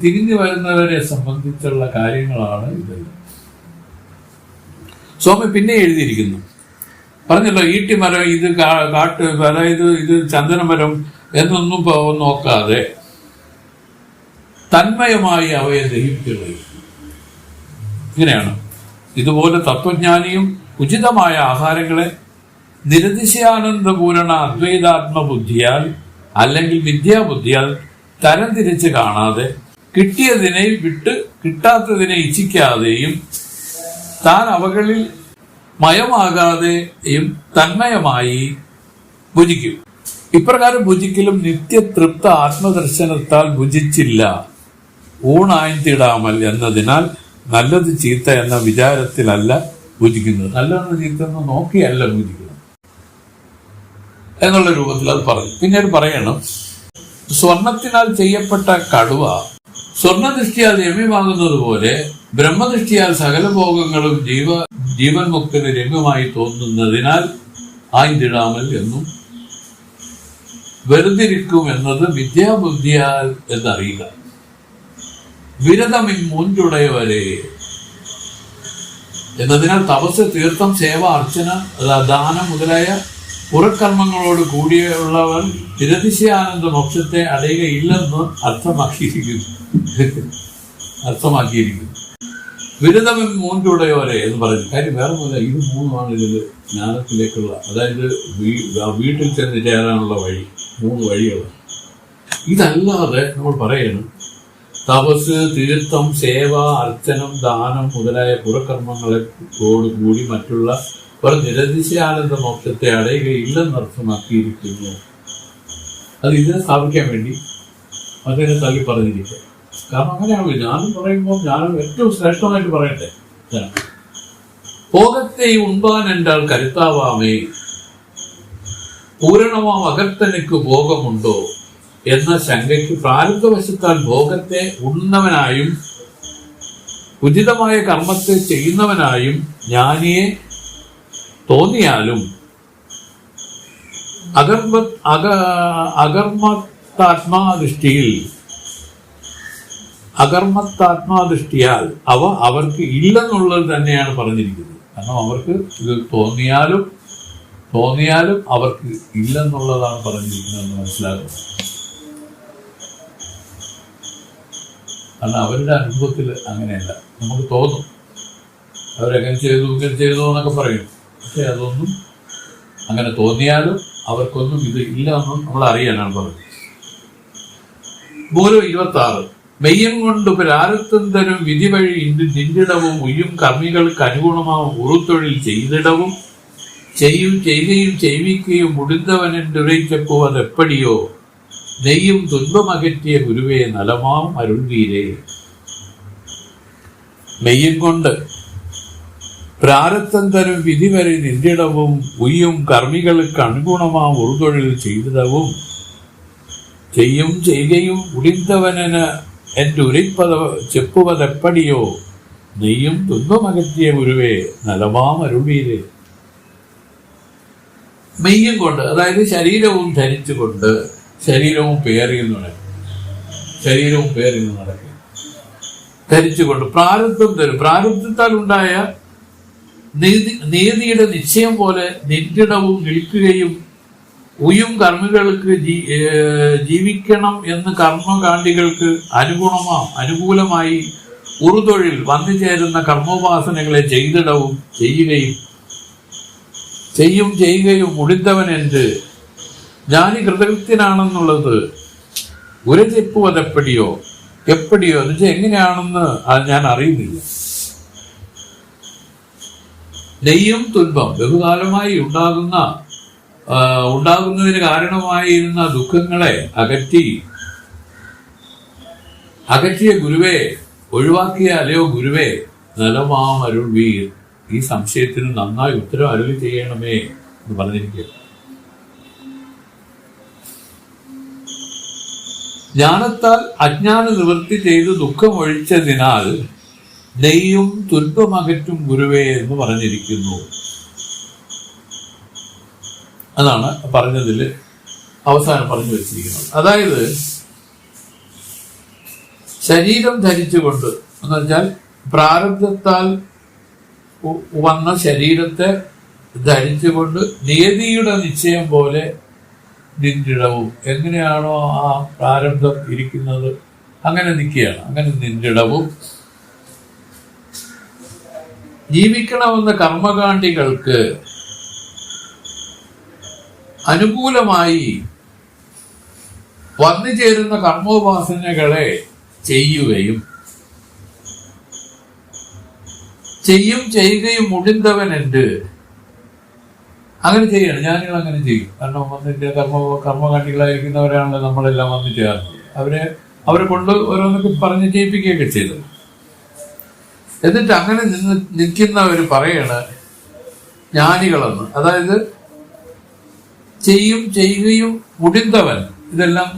തിരിഞ്ഞു വരുന്നവരെ സംബന്ധിച്ചുള്ള കാര്യങ്ങളാണ് ഇതെല്ലാം. സ്വാമി പിന്നെ എഴുതിയിരിക്കുന്നു, പറഞ്ഞല്ലോ, ഈട്ടിമരം, ഇത് കാട്ട്, അതായത് ഇത് ചന്ദനമരം എന്നൊന്നും നോക്കാതെ തന്മയമായി അവയെ ദഹിപ്പിച്ചുള്ളത്. ഇങ്ങനെയാണ്. ഇതുപോലെ തത്വജ്ഞാനിയും ഉചിതമായ ആഹാരങ്ങളെ നിരതിശയാനന്ദപൂരണ അദ്വൈതാത്മബുദ്ധിയാൽ അല്ലെങ്കിൽ വിദ്യാബുദ്ധിയാൽ തരംതിരിച്ച് കാണാതെ, കിട്ടിയതിനെ വിട്ട് കിട്ടാത്തതിനെ ഇച്ഛിക്കാതെയും താൻ അവകളിൽ മയമാകാതെയും തന്മയമായി ഭുജിക്കും. ഇപ്രകാരം ഭുജിക്കലും നിത്യതൃപ്ത ആത്മദർശനത്താൽ ഭുജിച്ചില്ല ഊണായിത്തിടാമൽ എന്നതിനാൽ നല്ലത് ചീത്ത എന്ന വിചാരത്തിലല്ല ഭുജിക്കുന്നത്. നല്ലതെന്ന് ചീത്ത എന്ന് നോക്കിയല്ല ഭുജിക്കുന്നത് എന്നുള്ള രൂപത്തിൽ അത് പറഞ്ഞു. പിന്നീട് പറയണം, സ്വർണത്തിനാൽ ചെയ്യപ്പെട്ട കടുവ സ്വർണദൃഷ്ടിയാൽ രമ്യമാകുന്നത് പോലെ ബ്രഹ്മദൃഷ്ടിയാൽ സകല ഭോഗങ്ങളും ജീവൻ മുക്തന് രമ്യമായി തോന്നുന്നതിനാൽ ആയിത്തിടാമൽ എന്നും വെറുതിരിക്കും എന്നത് വിദ്യാബുദ്ധിയാൽ എന്നറിയുക. വിരതമിൻ മുൻചുടയവരെ എന്നതിനാൽ തപസ്, തീർത്ഥം, സേവ, അർച്ചന, ദാനം മുതലായ പുറക്കർമ്മങ്ങളോട് കൂടിയുള്ളവർ നിരതിശയാനന്ദ മോക്ഷത്തെ അടയുകയില്ലെന്ന് അർത്ഥമാക്കിയിരിക്കുന്നു. വിരതമിൻ മൂഞ്ചുടയോരെ എന്ന് പറയുന്നത് കാര്യം വേറെ പോലെ. ഇത് 3 ഇതിൽ ജ്ഞാനത്തിലേക്കുള്ള, അതായത് വീട്ടിൽ ചെന്ന് ചേരാനുള്ള വഴി. 3 വഴികൾ. ഇതല്ലാതെ നമ്മൾ പറയണം, തപസ്, തീർത്ഥം, സേവ, അർച്ചനം, ദാനം മുതലായ പുറകർമ്മങ്ങളോട് കൂടി മറ്റുള്ള ഒരു നിരതിശയാനന്ദ മോക്ഷത്തെ അടയുകയില്ലെന്നർത്ഥമാക്കിയിരിക്കുന്നു. അത് ഇതിനെ സ്ഥാപിക്കാൻ വേണ്ടി അതിനെ തള്ളി പറഞ്ഞിരിക്കുക. കാരണം അങ്ങനെയാണ്. ജ്ഞാനം പറയുമ്പോൾ ജ്ഞാനം ഏറ്റവും ശ്രേഷ്ഠമായിട്ട് പറയട്ടെ. ഭോഗത്തെ ഉണ്പാൻ എന്നാൽ കരുത്താവാമേ, പൂരണമാം അകർത്തനക്ക് ഭോഗമുണ്ടോ എന്ന ശങ്കയ്ക്ക് പ്രാരബ്ധവശത്താൽ ഭോഗത്തെ ഉണ്ണവനായും ഉചിതമായ കർമ്മത്തെ ചെയ്യുന്നവനായും ജ്ഞാനിയെ തോന്നിയാലും അകർമ്മത്താത്മാദൃഷ്ടിയാൽ അവ അവർക്ക് ഇല്ലെന്നുള്ളത് തന്നെയാണ് പറഞ്ഞിരിക്കുന്നത്. കാരണം അവർക്ക് ഇത് തോന്നിയാലും അവർക്ക് ഇല്ലെന്നുള്ളതാണ് പറഞ്ഞിരിക്കുന്നതെന്ന് മനസ്സിലാക്കുന്നത്. കാരണം അവരുടെ അനുഭവത്തിൽ അങ്ങനെയല്ല. നമുക്ക് തോന്നും അവരെങ്ങനെ ചെയ്തു ഇങ്ങനെ ചെയ്തു എന്നൊക്കെ പറയും. പക്ഷെ അതൊന്നും അങ്ങനെ തോന്നിയാലും അവർക്കൊന്നും ഇത് ഇല്ല എന്നും നമ്മൾ അറിയാനാണ് പറഞ്ഞത്. 26 മെയ്യം കൊണ്ട് പ്രാരബ്ധം തരും വിധി വഴി നിന്നിടവും ഉയ്യും കർമ്മികൾക്ക് അനുഗുണമാവും ഉറുത്തൊഴിൽ ചെയ്തിടവും ചെയ്യുകയും ചെയ്യിക്കുകയും മുടിന്തവനെന്ന് ഉറയിച്ചപ്പോ അതെപ്പടിയോ നെയ്യും തുன்பമകറ്റിയ ഗുരുവേ നലമാം അരുൾവീരേ. മെയ്യം കൊണ്ട് പ്രാരബ്ധം തരും വിധി വരെ നിന്നിടവും ഉയ്യും കർമ്മികൾക്ക് അനുഗുണമാം ഉറുതൊഴിൽ ചെയ്തിടവും ചെയ്യുകയും മുടിന്തവനെന്ന് എന്റെ ഉരയ്പത ചെപ്പുവതെപ്പടിയോ നെയ്യും തുன்பമകറ്റിയ ഗുരുവേ നലമാം അരുൾവീരേ. മെയ്യം കൊണ്ട്, അതായത് ശരീരവും ധരിച്ചുകൊണ്ട്, ശരീരവും പേറിയെന്ന് പറയും, ശരീരവും പേറിയെന്ന് നടക്കും, ധരിച്ചുകൊണ്ട് പ്രാരബ്ധം തരും. പ്രാരബ്ധത്താൽ ഉണ്ടായ നീതിയുടെ നിശ്ചയം പോലെ നിന്നിടവും നിൽക്കുകയും ഉയും കർമ്മികൾക്ക് ജീവിക്കണം എന്ന് കർമ്മകാണ്ഡികൾക്ക് അനുകൂലമായി ഉറുതൊഴിൽ വന്നു ചേരുന്ന കർമ്മോപാസനകളെ ചെയ്യുകയും മുടിന്തവനെന്ത് ജ്ഞാനി കൃതകൃത്യനാണെന്നുള്ളത് ഉരചെപ്പുവതെപ്പടിയോ എപ്പടിയോ എന്ന് വെച്ചാൽ എങ്ങനെയാണെന്ന് അത് ഞാൻ അറിയുന്നില്ല. നെയ്യും തുன்பം ബഹുകാലമായി ഉണ്ടാകുന്നതിന് കാരണമായിരുന്ന ദുഃഖങ്ങളെ അകറ്റിയ ഗുരുവേ, ഒഴിവാക്കിയ അലയോ ഗുരുവേ നലമാം അരുൾവീർ. ഈ സംശയത്തിന് നന്നായി ഉത്തരം അരുളി ചെയ്യണമേ എന്ന് പറഞ്ഞിരിക്കുക. ജ്ഞാനത്താൽ അജ്ഞാന നിവൃത്തി ചെയ്ത് ദുഃഖം ഒഴിച്ചതിനാൽ നെയ്യും തുன்பമകറ്റും ഗുരുവേ എന്ന് പറഞ്ഞിരിക്കുന്നു. അതാണ് പറഞ്ഞതിൽ അവസാനം പറഞ്ഞു വെച്ചിരിക്കുന്നത്. അതായത് ശരീരം ധരിച്ചുകൊണ്ട് എന്ന് വെച്ചാൽ പ്രാരബ്ധത്താൽ വന്ന ശരീരത്തെ ധരിച്ചുകൊണ്ട് നിയതിയുടെ നിശ്ചയം പോലെ നിന്നിടവും, എങ്ങനെയാണോ ആ പ്രാരബ്ധം ഇരിക്കുന്നത് അങ്ങനെ നിൽക്കുകയാണ്. അങ്ങനെ നിന്നിടവും ജീവിക്കണമെന്ന കർമ്മകാണ്ഡികൾക്ക് അനുകൂലമായി വന്നു ചേരുന്ന കർമ്മോപാസനകളെ ചെയ്യുകയും മുടിന്തവനെന്ത് അങ്ങനെ ചെയ്യണം. ഞാനിങ്ങൾ അങ്ങനെ ചെയ്യും. കാരണം വന്നിട്ട് കർമ്മകാണ്ഡികളായിരിക്കുന്നവരാണല്ലോ നമ്മളെല്ലാം വന്നു ചേർന്നത്. അവരെ കൊണ്ട് ഓരോന്നൊക്കെ പറഞ്ഞ് ചെയ്യിപ്പിക്കുകയൊക്കെ ചെയ്തത്. എന്നിട്ട് അങ്ങനെ നിൽക്കുന്നവർ പറയാണ് ജ്ഞാനികളെന്ന്. അതായത് ചെയ്യുകയും മുടിന്തവൻ, ഇതെല്ലാം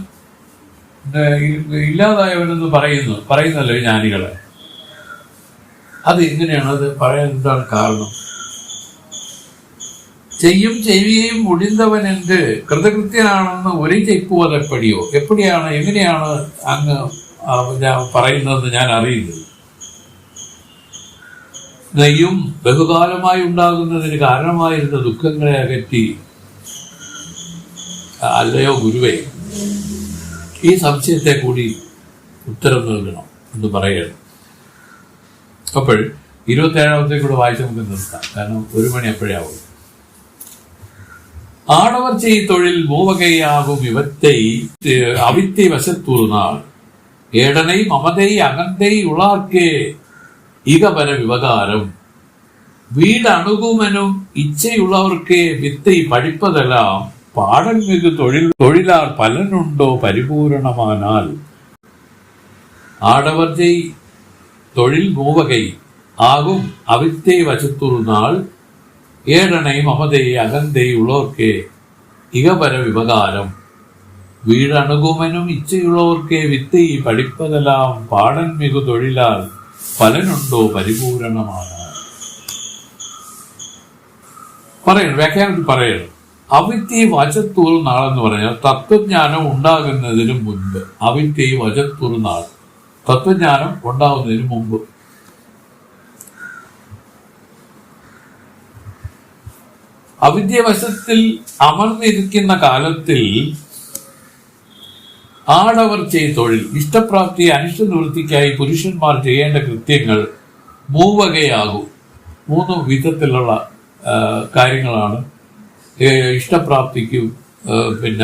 ഇല്ലാതായവനെന്ന് പറയുന്നല്ലോ ജ്ഞാനികളെ. അത് എങ്ങനെയാണ്? അത് പറയാൻ എന്താണ് കാരണം? ചെയ്യുകയും മുടിന്തവൻ എന്ത് കൃതകൃത്യനാണെന്ന് ഒരു ചെപ്പുവതെപ്പടിയോ എപ്പടിയാണ്, എങ്ങനെയാണ് അങ്ങ് പറയുന്നത് ഞാൻ അറിയുന്നത്. നെയ്യും ബഹുകാലമായി ഉണ്ടാകുന്നതിന് കാരണമായിരുന്ന ദുഃഖങ്ങളെ അകറ്റി അല്ലയോ ഗുരുവേ, ഈ സംശയത്തെ കൂടി ഉത്തരം നൽകണം എന്ന് പറയണം. അപ്പോൾ 27 കൂടെ വായിച്ച് നമുക്ക് നിർത്താം. കാരണം 1 മണി അപ്പോഴേ ആവും. ആടവർ ചെയ് തൊഴിൽ മൂവകയാകും അവിത്തെ വശത്തൂർന്നാൾ ഏടனை മമதை അകந்தை ഉളാർക്കേ ഇകപര വിവകാരം വീടണുകുമെനും ഇച്ഛയുള്ളവർക്കേ വിத்தை പഠിപ്പതെല്ലാം പാടൽ മിகு തൊഴിലാർ പലനുണ്ടോ പരിപൂരണമാനാൽ. ആടവർ ചെയ് തൊഴിൽ മൂവകை ആകും അവിத்தை വശത്തുറുന്നാൾ ഏടனை മമதை അകந்தை ഉള്ളവർക്കേ ഇകപര വിവകാരം വീടണുകുമെനും ഇച്ഛയുള്ളവർക്കേ വിத்தை പഠിപ്പതെല്ലാം പാടൽ മിகு തൊഴിലാൽ പലനുണ്ടോ പരിപൂരണമാണ്. പറയണം, വ്യാഖ്യാനത്തിൽ പറയണം. അവിത്തെ വചത്തൂർ നാളെന്ന് പറഞ്ഞാൽ തത്വജ്ഞാനം ഉണ്ടാകുന്നതിന് മുൻപ്. അവിത്തെ വചത്തൂർ നാൾ തത്വജ്ഞാനം ഉണ്ടാകുന്നതിന് മുമ്പ്. അവിദ്യവശത്തിൽ അമർന്നിരിക്കുന്ന കാലത്തിൽ ആടവർ തൊഴിൽ. ഇഷ്ടപ്രാപ്തി അനിഷ്ട നിവൃത്തിക്കായി പുരുഷന്മാർ ചെയ്യേണ്ട കൃത്യങ്ങൾ മൂവകയാകും. 3 വിധത്തിലുള്ള കാര്യങ്ങളാണ് ഇഷ്ടപ്രാപ്തിക്കും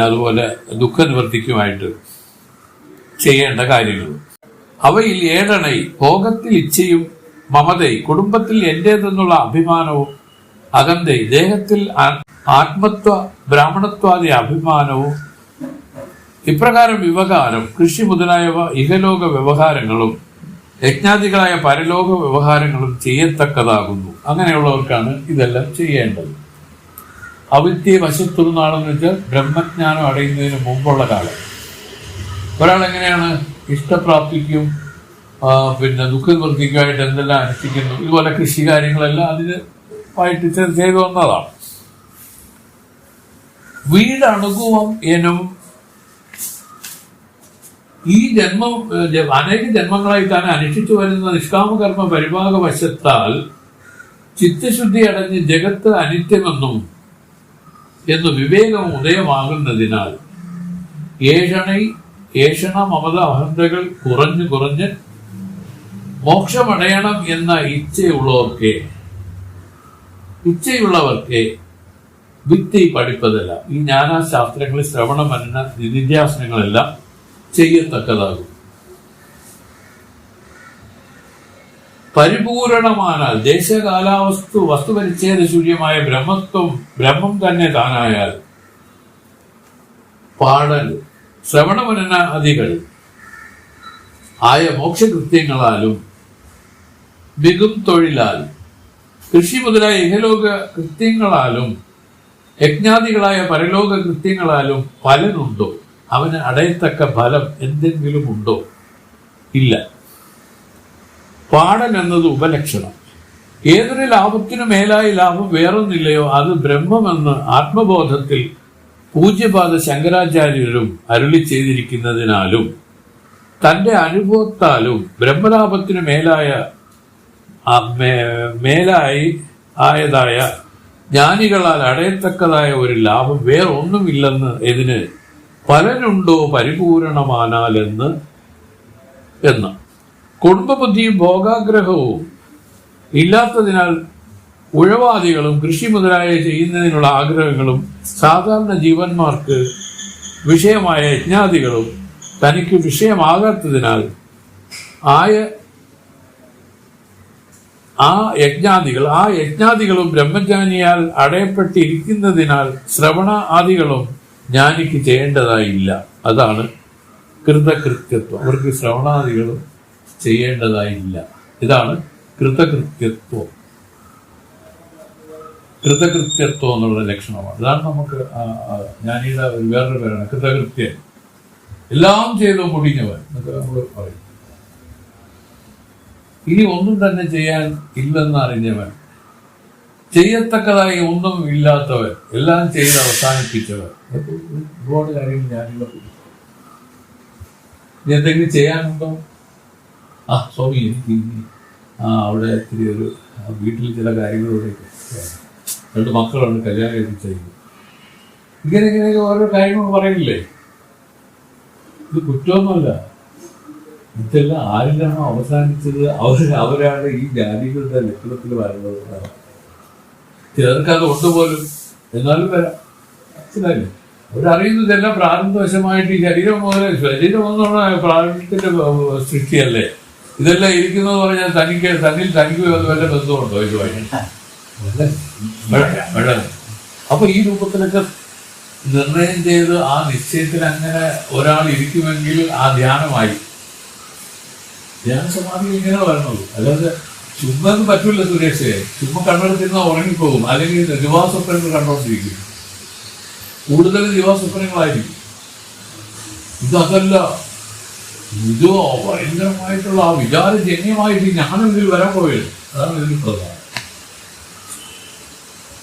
അതുപോലെ ദുഃഖനിവൃത്തിക്കുമായിട്ട് ചെയ്യേണ്ട കാര്യങ്ങൾ. അവയിൽ ഏഴണൈ ഭോഗത്തിൽ ഇച്ഛയും, മമതൈ കുടുംബത്തിൽ എന്റേതെന്നുള്ള അഭിമാനവും, അകന്തൈ ദേഹത്തിൽ ആത്മത്വ ബ്രാഹ്മണത്വാദി അഭിമാനവും, ഇപ്രകാരം വിവകാരം കൃഷി മുതലായവ ഇഹലോക വ്യവഹാരങ്ങളും യജ്ഞാദികളായ പരലോക വ്യവഹാരങ്ങളും ചെയ്യത്തക്കതാകുന്നു. അങ്ങനെയുള്ളവർക്കാണ് ഇതെല്ലാം ചെയ്യേണ്ടത്. അവിദ്യ വശത്തുനാളെന്ന് വെച്ചാൽ ബ്രഹ്മജ്ഞാനം അടയുന്നതിന് മുമ്പുള്ള കാലം. ഒരാൾ എങ്ങനെയാണ് ഇഷ്ടപ്രാപ്തിക്കും ദുഃഖനിവൃത്തിക്കുമായിട്ട് എന്തെല്ലാം അനുഷ്ഠിക്കുന്നു, ഇതുപോലെ കൃഷി കാര്യങ്ങളെല്ലാം അതിന് ആയിട്ട് ചെയ്തു വന്നതാണ്. വീടണുകുവം എനും ഈ ജന്മം അനേക ജന്മങ്ങളായി താൻ അനുഷ്ഠിച്ചു വരുന്ന നിഷ്കാമകർമ്മ പരിഭാഗ വശത്താൽ ചിത്തശുദ്ധി അടഞ്ഞ് ജഗത്ത് അനിത്യമെന്നും എന്ന് വിവേകം ഉദയമാകുന്നതിനാൽ ഏഷണ മമത അഹന്തകൾ കുറഞ്ഞ് മോക്ഷമടയണം എന്ന ഇച്ഛയുള്ളവർക്ക് വിദ്യ പഠിപ്പതല്ല ഈ ജ്ഞാനശാസ്ത്രങ്ങളിൽ ശ്രവണ മനന നിധിധ്യാസനങ്ങളെല്ലാം ചെയ്യത്തക്കതാകും. പരിപൂരണമാനാൽ വസ്തുപരിച്ഛേദ ശൂന്യമായ ബ്രഹ്മം തന്നെ താനായാൽ പാടൽ ശ്രവണമനനാദികൾ ആയ മോക്ഷകൃത്യങ്ങളാലും മികും തൊഴിലാൽ കൃഷി മുതലായ ഇഹലോക കൃത്യങ്ങളാലും യജ്ഞാദികളായ പരലോക കൃത്യങ്ങളാലും ഫലനുണ്ടോ? അവന് അടയത്തക്ക ഫലം എന്തെങ്കിലും ഉണ്ടോ? ഇല്ല. പാടൻ എന്നത് ഉപലക്ഷണം. ഏതൊരു ലാഭത്തിനു മേലായ ലാഭം വേറൊന്നില്ലയോ അത് ബ്രഹ്മമെന്ന് ആത്മബോധത്തിൽ പൂജ്യപാദ ശങ്കരാചാര്യരും അരുളി ചെയ്തിരിക്കുന്നതിനാലും തന്റെ അനുഭവത്താലും ബ്രഹ്മലാഭത്തിനു ആയതായ ജ്ഞാനികളാൽ അടയത്തക്കതായ ഒരു ലാഭം വേറൊന്നുമില്ലെന്ന് ഇതിന് ഫലനുണ്ടോ പരിപൂരണമാനാൽ എന്ന് കുടുംബബുദ്ധിയും ഭോഗാഗ്രഹവും ഇല്ലാത്തതിനാൽ ഉഴവാദികളും കൃഷി മുതലായ ചെയ്യുന്നതിനുള്ള ആഗ്രഹങ്ങളും സാധാരണ ജീവന്മാർക്ക് വിഷയമായ യജ്ഞാദികളും തനിക്ക് വിഷയമാകാത്തതിനാൽ യജ്ഞാദികളും ബ്രഹ്മജ്ഞാനിയാൽ അടയപ്പെട്ടിരിക്കുന്നതിനാൽ ശ്രവണ ആദികളും ജ്ഞാനിക്ക് ചെയ്യേണ്ടതായില്ല. അതാണ് കൃതകൃത്യത്വം. അവർക്ക് ശ്രവണാദികളും ചെയ്യേണ്ടതായില്ല. ഇതാണ് കൃതകൃത്യത്വം എന്നുള്ള ലക്ഷണമാണ്. ഇതാണ് നമുക്ക് ജ്ഞാനിയുടെ വേറൊരു പേരാണ് കൃതകൃത്യൻ. എല്ലാം ചെയ്തു മുടിഞ്ഞവൻ എന്നൊക്കെ നമ്മൾ പറയും. ഇനി ഒന്നും തന്നെ ചെയ്യാൻ ഇല്ലെന്ന് അറിഞ്ഞവൻ, ചെയ്യത്തക്കതായി ഒന്നും ഇല്ലാത്തവൻ, എല്ലാം ചെയ്ത് അവസാനിപ്പിച്ചവൻ. ഒരുപാട് കാര്യങ്ങൾ ജ്ഞാനികളെ എന്തെങ്കിലും ചെയ്യാനുണ്ടോ? സ്വാമി എനിക്ക് അവിടെ ഇത്തിരി ഒരു വീട്ടിൽ ചില കാര്യങ്ങളിലൂടെയൊക്കെ 2 മക്കളാണ് കല്യാണം കഴിപ്പിച്ചത്. ഇങ്ങനെയൊക്കെ ഓരോ കാര്യങ്ങൾ പറയില്ലേ? ഇത് കുറ്റമൊന്നുമല്ല. ഇതെല്ലാം ആരിലാണോ അവസാനിച്ചത് അവരാണ് ഈ ജാതികളുടെ ലക്ഷണത്തിൽ വരുന്നത്. ചിലർക്ക് അത് കൊണ്ടുപോലും എന്നാലും വരാം. മനസ്സിലായില്ലേ? അവരറിയുന്നതെല്ലാം പ്രാരംഭവശമായിട്ട് ഈ ശരീരം എന്നുള്ള പ്രാരംഭത്തിന്റെ സൃഷ്ടിയല്ലേ. ഇതെല്ലാം ഇരിക്കുന്നത് പറഞ്ഞാൽ തനിക്ക് വല്ല ബന്ധമുണ്ടോ ഇതുമായിട്ട്? അപ്പൊ ഈ രൂപത്തിലൊക്കെ നിർണയം ചെയ്ത് ആ നിശ്ചയത്തിൽ അങ്ങനെ ഒരാൾ ഇരിക്കുമെങ്കിൽ ആ ധ്യാനമായി. ധ്യാനസമാധി ഇങ്ങനെ വരണത്. അല്ലാതെ ചുമ്മാ പറ്റൂല സുരേഷേ. ചുമ്മാ കണ്ടെടുത്തിരുന്നാൽ ഉറങ്ങിപ്പോകും. അല്ലെങ്കിൽ ദിവാസ്വപ്നങ്ങൾ കണ്ടോണ്ടിരിക്കും. കൂടുതൽ ദിവാസ്വപ്നങ്ങളായിരിക്കും. ഇതല്ല. ഇത് ഭയങ്കരമായിട്ടുള്ള ആ വിചാരജന്യമായിട്ട് ഞാനെങ്കിൽ വരാൻ പോയത്. അതാണ് ഇതിന് പ്രധാനം.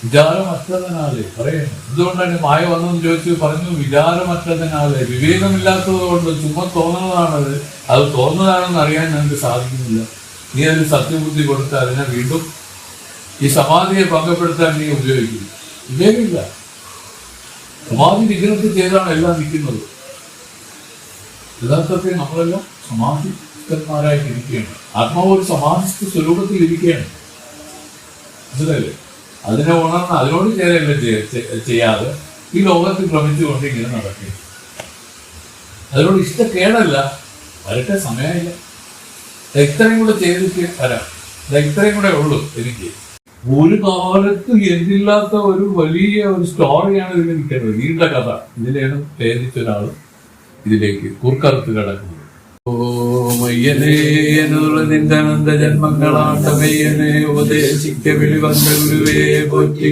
വിചാരമറ്റതിനാലേ പറയുന്നു. എന്തുകൊണ്ടാണ് മായ വന്നെന്ന് ചോദിച്ചു പറഞ്ഞു. വിചാരമറ്റതിനാലേ, വിവേകമില്ലാത്തത് കൊണ്ട് ചുമ്മാ തോന്നുന്നതാണത്. അത് തോന്നുന്നതാണെന്ന് അറിയാൻ ഞങ്ങൾക്ക് സാധിക്കുന്നില്ല. നീ അതിന് സത്യബുദ്ധി കൊടുത്ത് അതിനെ വീണ്ടും ഈ സമാധിയെ ഭംഗപ്പെടുത്താൻ നീ ഉപയോഗിക്കും. വിവേകമില്ല. സമാധി നിഗ്രഹത്തിൽ ചെയ്താണ് എല്ലാം നിൽക്കുന്നത്. യഥാർത്ഥത്തിൽ നമ്മളെല്ലാം സമാധിസ്ഥന്മാരായിട്ടിരിക്കുകയാണ്. ആത്മാവ് ഒരു സമാധിസ്ഥ സ്വരൂപത്തിൽ ഇരിക്കുകയാണ്. മനസ്സിലല്ലേ? അതിനെ ഉണർന്ന് അതിനോട് ചേരല്ല ചെയ്യാതെ ഈ ലോകത്തിൽ ഭ്രമിച്ചുകൊണ്ട് ഇങ്ങനെ നടക്കുക. അതിനോട് ഇഷ്ടക്കേടല്ല, വരട്ടെ, സമയമില്ല, ഇത്രയും കൂടെ ചെയ്തിട്ട് വരാം, ഇത്രയും കൂടെ ഉള്ളൂ എനിക്ക്. ഒരു കാലത്ത് എന്തില്ലാത്ത ഒരു വലിയ ഒരു സ്റ്റോറിയാണ് ഇതിൽ നിൽക്കുന്നത്, നീണ്ട കഥ. ഇതിലാണ് പേരിച്ചൊരാൾ ഇതിലേക്ക് കുർക്കറുത്ത് കിടക്കുന്നത്. ഓ മയ്യനേ എന്നുള്ള നിന്റെ അനന്ത ജന്മങ്ങളാണ്ട മെയ്യനെ ഉപദേശിക്ക വിളിവന്ന ഗുരുവേ പോറ്റി.